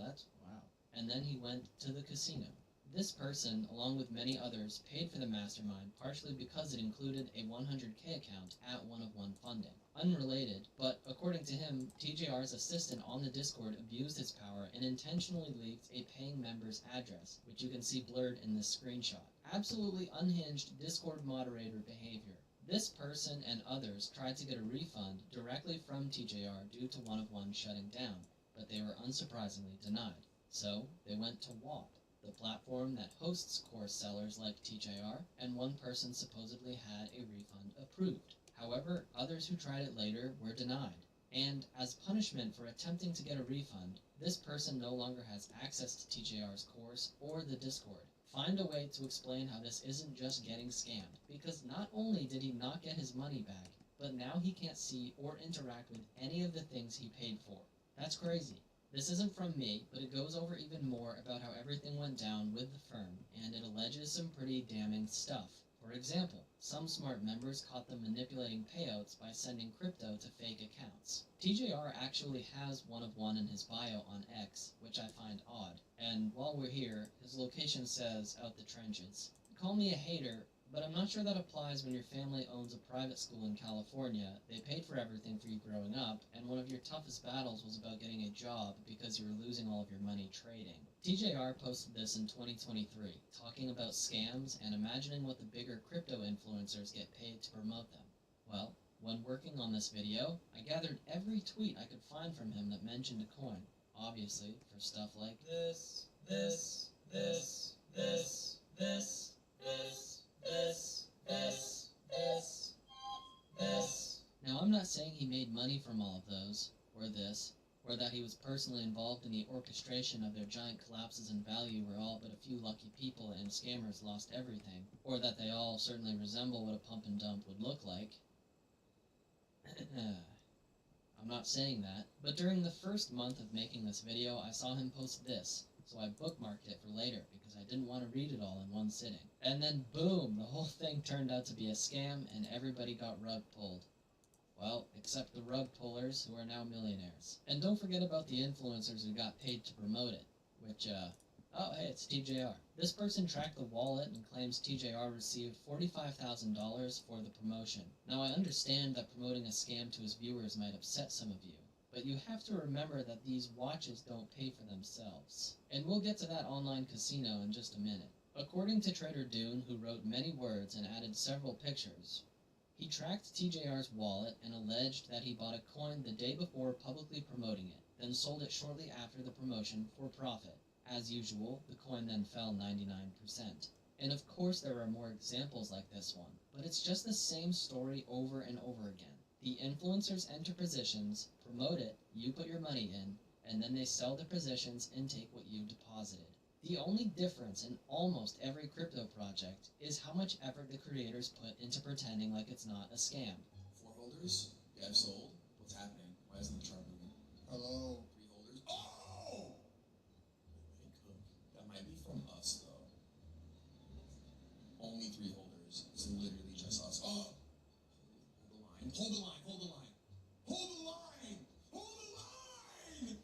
[SPEAKER 3] that's wow. And then he went to the casino. This person, along with many others, paid for the mastermind partially because it included a 100K account at One of One funding. Unrelated, but according to him, TJR's assistant on the Discord abused his power and intentionally leaked a paying member's address, which you can see blurred in this screenshot. Absolutely unhinged Discord moderator behavior. This person and others tried to get a refund directly from TJR due to One of One shutting down, but they were unsurprisingly denied. So they went to WAP, the platform that hosts course sellers like TJR, and one person supposedly had a refund approved. However, others who tried it later were denied. And as punishment for attempting to get a refund, this person no longer has access to TJR's course or the Discord. Find a way to explain how this isn't just getting scammed, because not only did he not get his money back, but now he can't see or interact with any of the things he paid for. That's crazy. This isn't from me, but it goes over even more about how everything went down with the firm, and it alleges some pretty damning stuff. For example, some smart members caught them manipulating payouts by sending crypto to fake accounts. TJR actually has One of One in his bio on X, which I find odd. And while we're here, his location says out the trenches. Call me a hater, But I'm not sure that applies when your family owns a private school in California, they paid for everything for you growing up, and one of your toughest battles was about getting a job because you were losing all of your money trading. TJR posted this in 2023, talking about scams and imagining what the bigger crypto influencers get paid to promote them. Well, when working on this video, I gathered every tweet I could find from him that mentioned a coin, obviously for stuff like this, this, this, this, this, this, this, this, this, this. Now, I'm not saying he made money from all of those, or this, or that he was personally involved in the orchestration of their giant collapses in value where all but a few lucky people and scammers lost everything, or that they all certainly resemble what a pump and dump would look like. I'm not saying that, but during the first month of making this video, I saw him post this, so I bookmarked it for later because I didn't want to read it all in one sitting. And then boom, the whole thing turned out to be a scam and everybody got rug pulled. Well, except the rug pullers who are now millionaires. And don't forget about the influencers who got paid to promote it, which, oh, hey, it's TJR. This person tracked the wallet and claims TJR received $45,000 for the promotion. Now, I understand that promoting a scam to his viewers might upset some of you, but you have to remember that these watches don't pay for themselves. And we'll get to that online casino in just a minute. According to Trader Dune, who wrote many words and added several pictures, he tracked TJR's wallet and alleged that he bought a coin the day before publicly promoting it, then sold it shortly after the promotion for profit. As usual, the coin then fell 99%. And of course there are more examples like this one, but it's just the same story over and over again. The influencers enter positions, promote it, you put your money in, and then they sell the positions and take what you deposited. The only difference in almost every crypto project is how much effort the creators put into pretending like it's not a scam.
[SPEAKER 2] 4 holders? Yeah, I've sold. What's happening? Why isn't the chart moving? Hello? 3 holders? Oh! Hey, Cook. That might be from us, though. Only 3 holders. So literally just us. Oh! Hold the line. Hold the line. Hold the line. Hold the line. Hold the line!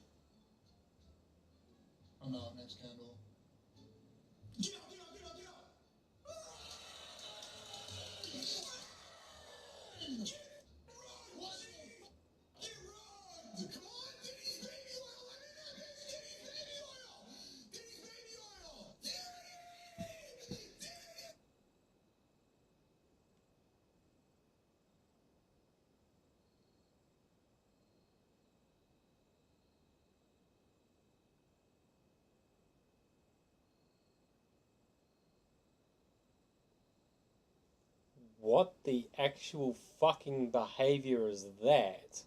[SPEAKER 2] I'm out. Next candle. Get out, get out, get out, get out! Run! Get run! Watch it! Get run! Come on, Diddy's baby oil! Let me that bitch! Diddy's baby oil! Diddy's baby oil! Diddy! Diddy!
[SPEAKER 1] What the actual fucking behavior is that?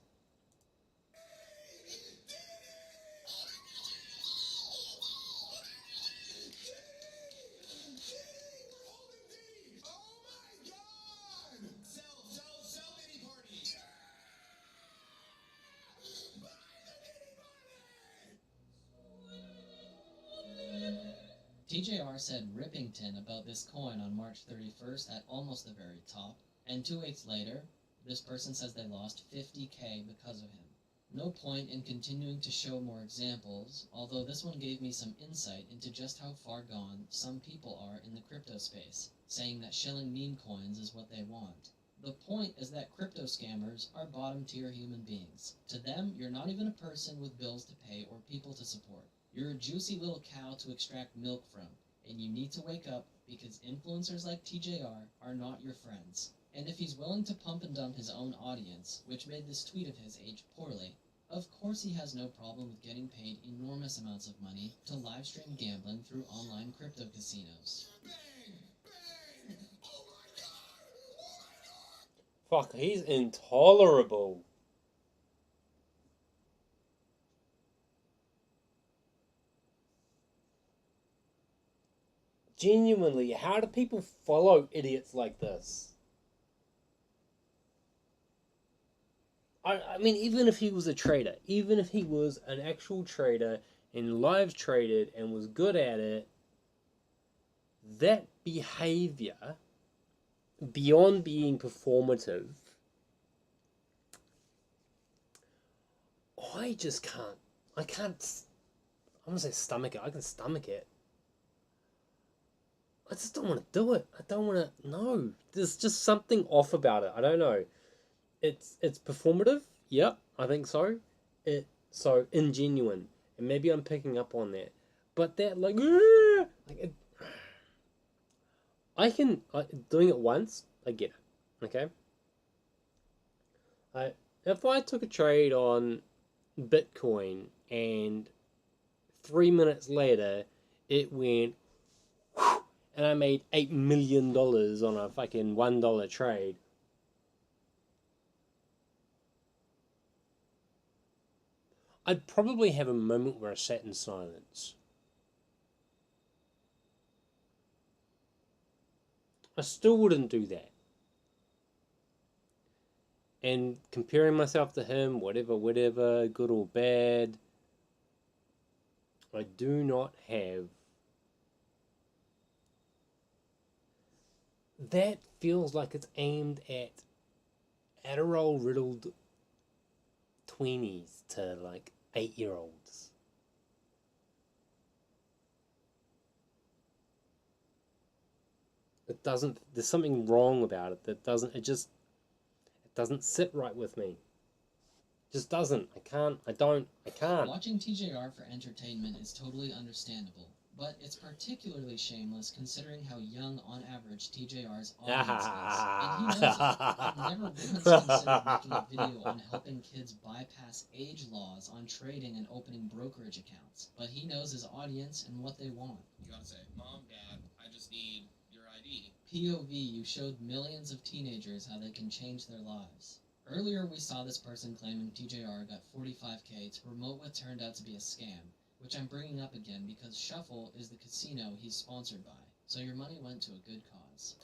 [SPEAKER 3] TJR said Rippington about this coin on March 31st at almost the very top, and 2 weeks later, this person says they lost 50K because of him. No point in continuing to show more examples, although this one gave me some insight into just how far gone some people are in the crypto space, saying that shilling meme coins is what they want. The point is that crypto scammers are bottom tier human beings. To them, you're not even a person with bills to pay or people to support. You're a juicy little cow to extract milk from, and you need to wake up because influencers like TJR are not your friends. And if he's willing to pump and dump his own audience, which made this tweet of his age poorly, of course he has no problem with getting paid enormous amounts of money to live stream gambling through online crypto casinos.
[SPEAKER 2] Bang! Bang! Oh my god! Oh my god!
[SPEAKER 1] Fuck, he's intolerable. Genuinely, how do people follow idiots like this? I mean, even if he was a trader, even if he was an actual trader and live traded and was good at it, that behavior, beyond being performative, I just can't. I can't. I'm gonna say stomach it. I can stomach it. I just don't want to do it. I don't want to. No, there's just something off about it. I don't know. It's performative. Yep, I think so. It so ingenuine, and maybe I'm picking up on that. But that like it, doing it once. I get it. Okay. I If I took a trade on Bitcoin and 3 minutes later it went and I made $8 million on a fucking $1 trade. I'd probably have a moment where I sat in silence. I still wouldn't do that. And comparing myself to him, whatever, good or bad, I do not have. That feels like it's aimed at Adderall riddled 20s to like 8-year-olds. It doesn't, there's something wrong about it that doesn't, it doesn't sit right with me. Just doesn't. I can't.
[SPEAKER 3] Watching TJR for entertainment is totally understandable, but it's particularly shameless considering how young, on average, TJR's audience is. And he knows it. I've never once considered making a video on helping kids bypass age laws on trading and opening brokerage accounts, but he knows his audience and what they want.
[SPEAKER 4] You gotta say, Mom, Dad, I just need your ID.
[SPEAKER 3] POV, you showed millions of teenagers how they can change their lives. Earlier, we saw this person claiming TJR got 45K to promote what turned out to be a scam, which I'm bringing up again because Shuffle is the casino he's sponsored by, so your money went to a good cause.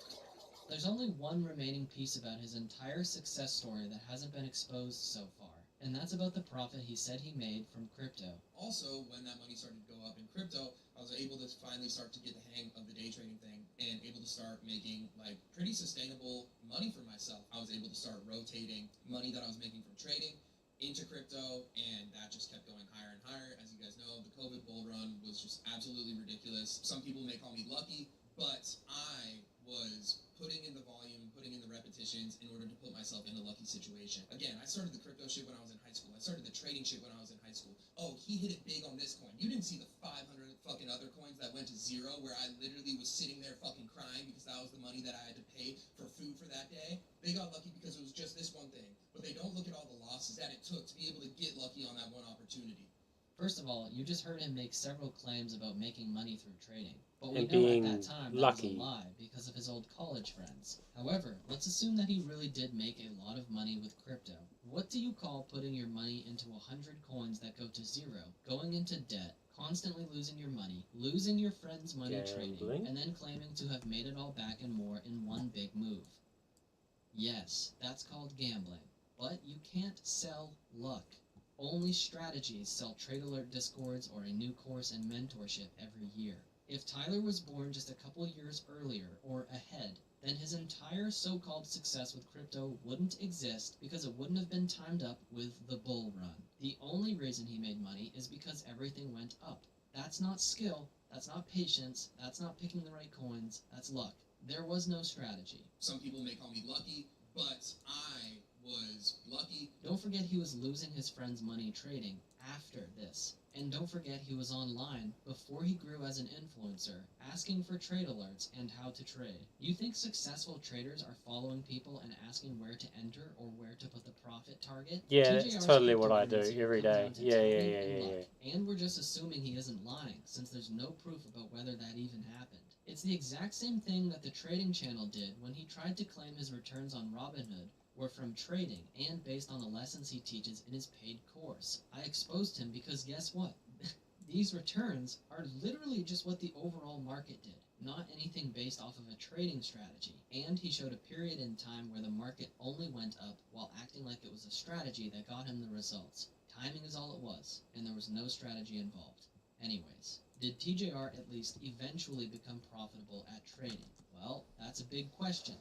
[SPEAKER 3] There's only one remaining piece about his entire success story that hasn't been exposed so far, and that's about the profit he said he made from crypto.
[SPEAKER 4] Also, when that money started to go up in crypto, I was able to finally start to get the hang of the day trading thing and able to start making like pretty sustainable money for myself. I was able to start rotating money that I was making from trading into crypto, and that just kept going higher and higher. As you guys know, the COVID bull run was just absolutely ridiculous. Some people may call me lucky, but I was putting in the volume, putting in the repetitions in order to put myself in a lucky situation. Again, I started the crypto shit when I was in high school. I started the trading shit when I was in high school. Oh, he hit it big on this coin. You didn't see the 500 fucking other coins that went to zero where I literally was sitting there fucking crying because that was the money that I had to pay for food for that day. They got lucky because it was just this one thing. But they don't look at all the losses that it took to be able to get lucky on that one opportunity.
[SPEAKER 3] First of all, you just heard him make several claims about making money through trading. But we
[SPEAKER 1] And
[SPEAKER 3] know
[SPEAKER 1] being
[SPEAKER 3] at that time
[SPEAKER 1] lucky.
[SPEAKER 3] that was a lie because of his old college friends. However, let's assume that he really did make a lot of money with crypto. What do you call putting your money into 100 coins that go to zero, going into debt, constantly losing your money, losing your friend's money trading,
[SPEAKER 1] Gambling.
[SPEAKER 3] and then claiming to have made it all back and more in one big move? Yes, that's called gambling. But you can't sell luck. Only strategies sell Trade Alert Discords or a new course and mentorship every year. If Tyler was born just a couple years earlier or ahead, then his entire so-called success with crypto wouldn't exist because it wouldn't have been timed up with the bull run. The only reason he made money is because everything went up. That's not skill, that's not patience, that's not picking the right coins, that's luck. There was no strategy.
[SPEAKER 4] Some people may call me lucky, but I was lucky.
[SPEAKER 3] Don't forget he was losing his friend's money trading after this. And don't forget he was online before he grew as an influencer, asking for trade alerts and how to trade. You think successful traders are following people and asking where to enter or where to put the profit target?
[SPEAKER 1] Yeah,
[SPEAKER 3] TJR's
[SPEAKER 1] that's totally what I do
[SPEAKER 3] cryptocurrency
[SPEAKER 1] every
[SPEAKER 3] comes
[SPEAKER 1] day.
[SPEAKER 3] down to
[SPEAKER 1] Yeah.
[SPEAKER 3] timing and luck. And we're just assuming he isn't lying, since there's no proof about whether that even happened. It's the exact same thing that the trading channel did when he tried to claim his returns on Robinhood were from trading and based on the lessons he teaches in his paid course. I exposed him because guess what? These returns are literally just what the overall market did, not anything based off of a trading strategy. And he showed a period in time where the market only went up while acting like it was a strategy that got him the results. Timing is all it was, and there was no strategy involved. Anyways, did TJR at least eventually become profitable at trading? Well, that's a big question.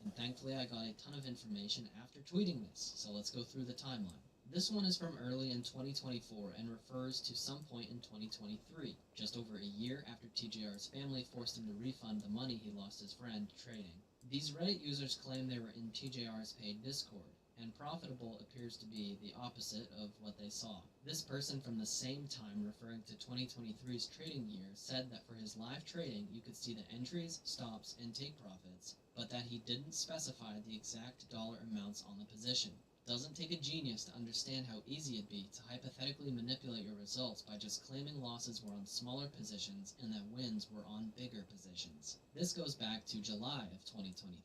[SPEAKER 3] And thankfully I got a ton of information after tweeting this, so let's go through the timeline. This one is from early in 2024 and refers to some point in 2023, just over a year after TJR's family forced him to refund the money he lost his friend trading. These Reddit users claim they were in TJR's paid Discord, and profitable appears to be the opposite of what they saw. This person from the same time referring to 2023's trading year said that for his live trading you could see the entries, stops, and take profits, but that he didn't specify the exact dollar amounts on the position. Doesn't take a genius to understand how easy it'd be to hypothetically manipulate your results by just claiming losses were on smaller positions and that wins were on bigger positions. This goes back to July of 2023,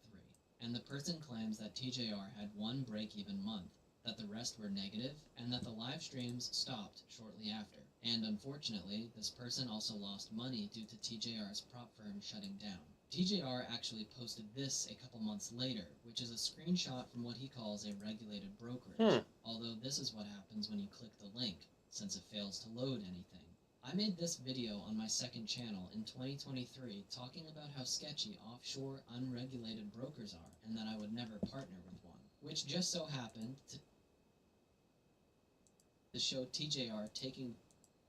[SPEAKER 3] and the person claims that TJR had one break-even month, that the rest were negative, and that the live streams stopped shortly after. And unfortunately, this person also lost money due to TJR's prop firm shutting down. TJR actually posted this a couple months later, which is a screenshot from what he calls a regulated brokerage, although this is what happens when you click the link, since it fails to load anything. I made this video on my second channel in 2023 talking about how sketchy offshore unregulated brokers are and that I would never partner with one, which just so happened to show TJR taking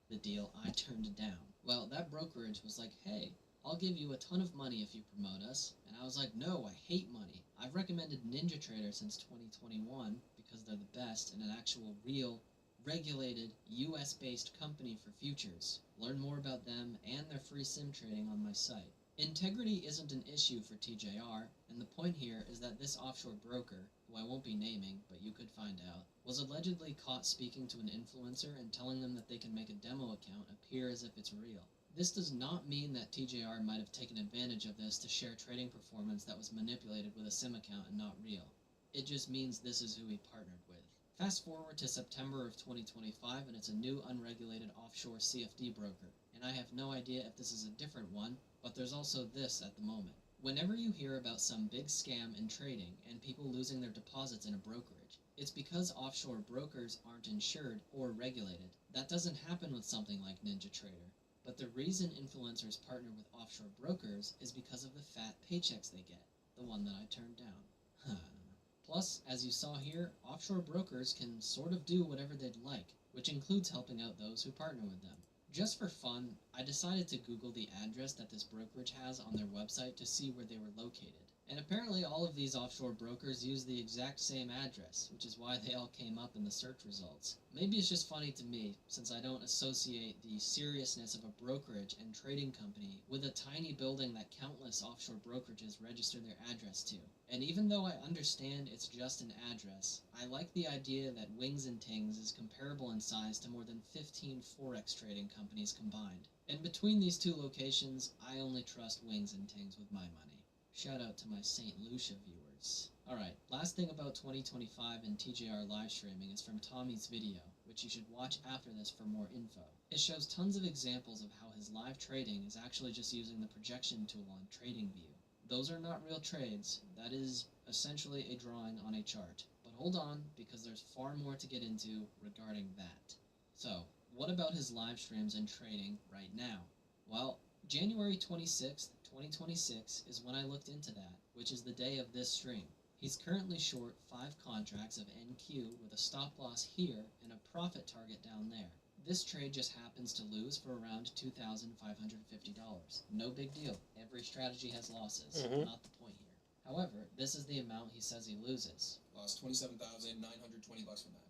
[SPEAKER 3] the deal I turned down. Well, that brokerage was like, hey, I'll give you a ton of money if you promote us. And I was like, no, I hate money. I've recommended NinjaTrader since 2021 because they're the best and an actual real, regulated, US-based company for futures. Learn more about them and their free sim trading on my site. Integrity isn't an issue for TJR, and the point here is that this offshore broker, who I won't be naming, but you could find out, was allegedly caught speaking to an influencer and telling them that they can make a demo account appear as if it's real. This does not mean that TJR might have taken advantage of this to share trading performance that was manipulated with a sim account and not real. It just means this is who he partnered with. Fast forward to September of 2025 and it's a new unregulated offshore CFD broker, and I have no idea if this is a different one, but there's also this at the moment. Whenever you hear about some big scam in trading and people losing their deposits in a brokerage, it's because offshore brokers aren't insured or regulated. That doesn't happen with something like NinjaTrader. But the reason influencers partner with offshore brokers is because of the fat paychecks they get, the one that I turned down. Plus, as you saw here, offshore brokers can sort of do whatever they'd like, which includes helping out those who partner with them. Just for fun, I decided to Google the address that this brokerage has on their website to see where they were located. And apparently all of these offshore brokers use the exact same address, which is why they all came up in the search results. Maybe it's just funny to me, since I don't associate the seriousness of a brokerage and trading company with a tiny building that countless offshore brokerages register their address to. And even though I understand it's just an address, I like the idea that Wings and Tings is comparable in size to more than 15 Forex trading companies combined. And between these two locations, I only trust Wings and Tings with my money. Shout out to my St. Lucia viewers. Alright, last thing about 2025 and TJR live streaming is from Tommy's video, which you should watch after this for more info. It shows tons of examples of how his live trading is actually just using the projection tool on TradingView. Those are not real trades, that is essentially a drawing on a chart. But hold on, because there's far more to get into regarding that. So, what about his live streams and trading right now? Well, January 26th, 2026 is when I looked into that, which is the day of this stream. He's currently short 5 contracts of NQ with a stop loss here and a profit target down there. This trade just happens to lose for around $2,550. No big deal. Every strategy has losses. Not the point here. However, this is the amount he says he loses.
[SPEAKER 4] Lost $27,920 from that.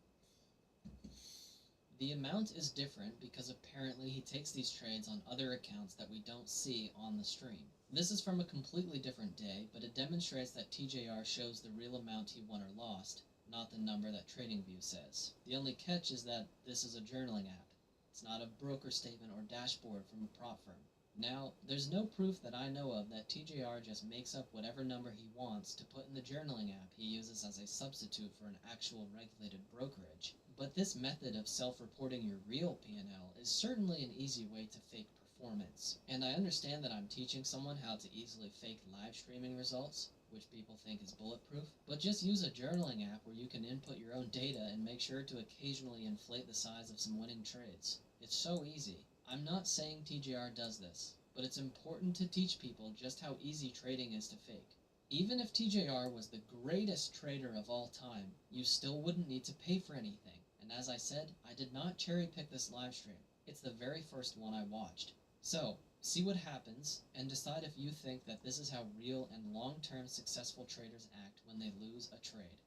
[SPEAKER 3] The amount is different because apparently he takes these trades on other accounts that we don't see on the stream. This is from a completely different day, but it demonstrates that TJR shows the real amount he won or lost, not the number that TradingView says. The only catch is that this is a journaling app. It's not a broker statement or dashboard from a prop firm. Now, there's no proof that I know of that TJR just makes up whatever number he wants to put in the journaling app he uses as a substitute for an actual regulated brokerage. But this method of self-reporting your real P&L is certainly an easy way to fake performance. And I understand that I'm teaching someone how to easily fake live streaming results, which people think is bulletproof, but just use a journaling app where you can input your own data and make sure to occasionally inflate the size of some winning trades. It's so easy. I'm not saying TJR does this, but it's important to teach people just how easy trading is to fake. Even if TJR was the greatest trader of all time, you still wouldn't need to pay for anything. And as I said, I did not cherry pick this live stream. It's the very first one I watched. So, see what happens, and decide if you think that this is how real and long-term successful traders act when they lose a trade.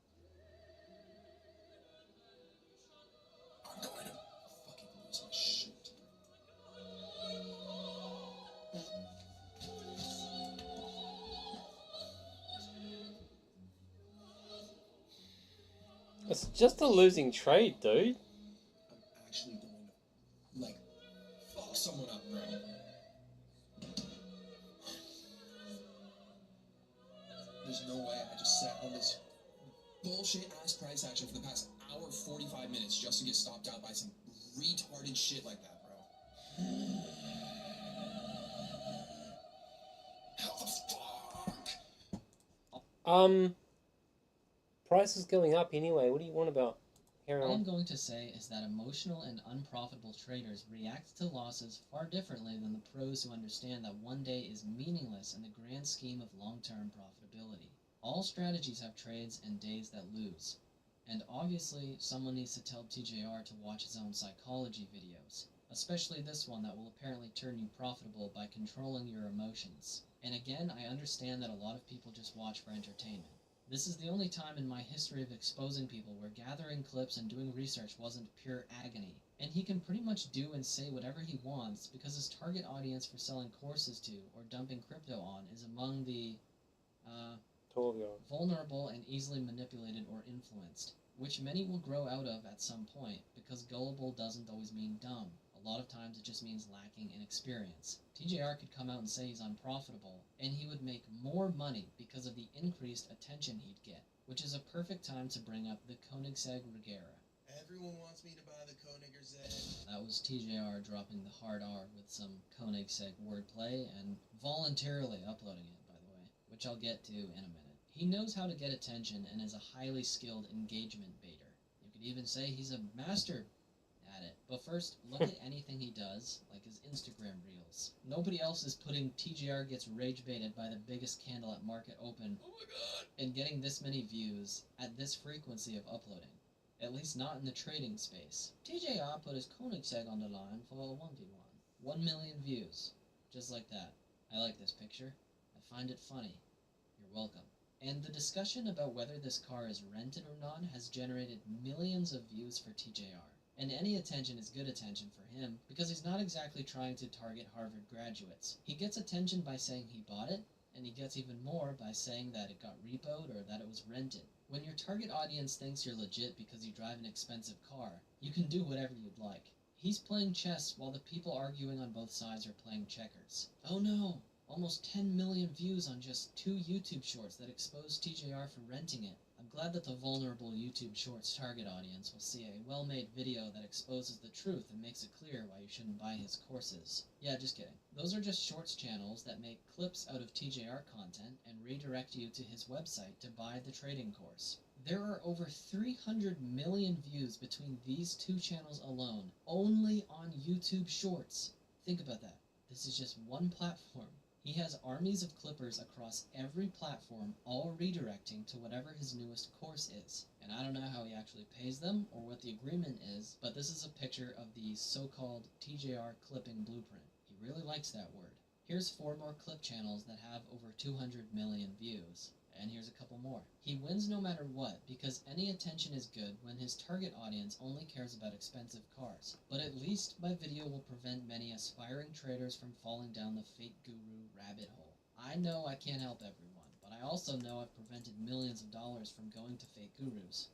[SPEAKER 4] I'm going to fucking lose my shit.
[SPEAKER 1] It's just a losing trade, dude.
[SPEAKER 4] I'm actually going to, like, fuck someone up, bro. There's no way I just sat on this bullshit ass price action for the past hour 45 minutes just to get stopped out by some retarded shit like that, bro. How the fuck?
[SPEAKER 1] Price is going up anyway. What do you want about? Carry
[SPEAKER 3] All I'm
[SPEAKER 1] on.
[SPEAKER 3] going to say is that emotional and unprofitable traders react to losses far differently than the pros who understand that one day is meaningless in the grand scheme of long-term profitability. All strategies have trades and days that lose. And obviously, someone needs to tell TJR to watch his own psychology videos, especially this one that will apparently turn you profitable by controlling your emotions. And again, I understand that a lot of people just watch for entertainment. This is the only time in my history of exposing people where gathering clips and doing research wasn't pure agony. And he can pretty much do and say whatever he wants because his target audience for selling courses to or dumping crypto on is among the vulnerable and easily manipulated or influenced, which many will grow out of at some point, because gullible doesn't always mean dumb. A lot of times it just means lacking in experience. TJR could come out and say he's unprofitable, and he would make more money because of the increased attention he'd get, which is a perfect time to bring up the Koenigsegg Regera.
[SPEAKER 4] Everyone wants me to buy the Koenigsegg.
[SPEAKER 3] That was TJR dropping the hard R with some Koenigsegg wordplay and voluntarily uploading it, by the way, which I'll get to in a minute. He knows how to get attention and is a highly skilled engagement baiter. You could even say he's a master at it. But first, look at anything he does, like his Instagram reels. Nobody else is putting TJR gets rage baited by the biggest candle at market open.
[SPEAKER 4] Oh my god!
[SPEAKER 3] And getting this many views at this frequency of uploading. At least not in the trading space. TJR put his Koenigsegg on the line for a 1v1. 1 million views. Just like that. I like this picture. I find it funny. You're welcome. And the discussion about whether this car is rented or not has generated millions of views for TJR. And any attention is good attention for him, because he's not exactly trying to target Harvard graduates. He gets attention by saying he bought it, and he gets even more by saying that it got repoed or that it was rented. When your target audience thinks you're legit because you drive an expensive car, you can do whatever you'd like. He's playing chess while the people arguing on both sides are playing checkers. Oh no! Almost 10 million views on just 2 YouTube shorts that expose TJR for renting it. I'm glad that the vulnerable YouTube Shorts target audience will see a well-made video that exposes the truth and makes it clear why you shouldn't buy his courses. Yeah, just kidding. Those are just Shorts channels that make clips out of TJR content and redirect you to his website to buy the trading course. There are over 300 million views between these 2 channels alone, only on YouTube Shorts. Think about that. This is just one platform. He has armies of clippers across every platform, all redirecting to whatever his newest course is. And I don't know how he actually pays them or what the agreement is, but this is a picture of the so-called TJR clipping blueprint. He really likes that word. Here's 4 more clip channels that have over 200 million views. And here's a couple more. He wins no matter what, because any attention is good when his target audience only cares about expensive cars. But at least my video will prevent many aspiring traders from falling down the fake guru rabbit hole. I know I can't help everyone, but I also know I've prevented millions of dollars from going to fake gurus.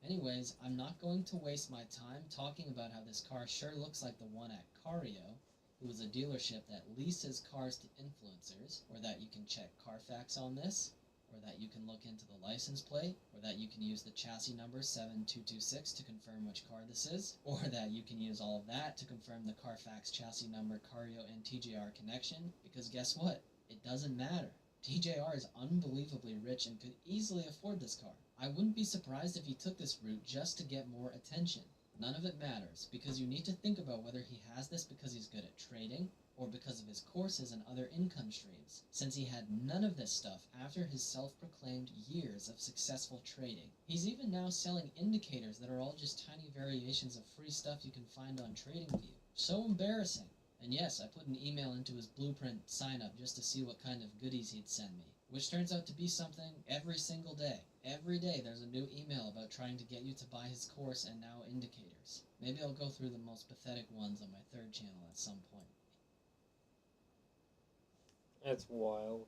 [SPEAKER 3] Anyways, I'm not going to waste my time talking about how this car sure looks like the one at Cario, who is a dealership that leases cars to influencers, or that you can check Carfax on this, or that you can look into the license plate, or that you can use the chassis number 7226 to confirm which car this is, or that you can use all of that to confirm the Carfax chassis number, Cario, and TJR connection, because guess what? It doesn't matter. TJR is unbelievably rich and could easily afford this car. I wouldn't be surprised if he took this route just to get more attention. None of it matters, because you need to think about whether he has this because he's good at trading, or because of his courses and other income streams, since he had none of this stuff after his self-proclaimed years of successful trading. He's even now selling indicators that are all just tiny variations of free stuff you can find on TradingView. So embarrassing. And yes, I put an email into his blueprint sign-up just to see what kind of goodies he'd send me, which turns out to be something every single day. Every day there's a new email about trying to get you to buy his course and now indicators. Maybe I'll go through the most pathetic ones on my third channel at some point.
[SPEAKER 1] That's wild.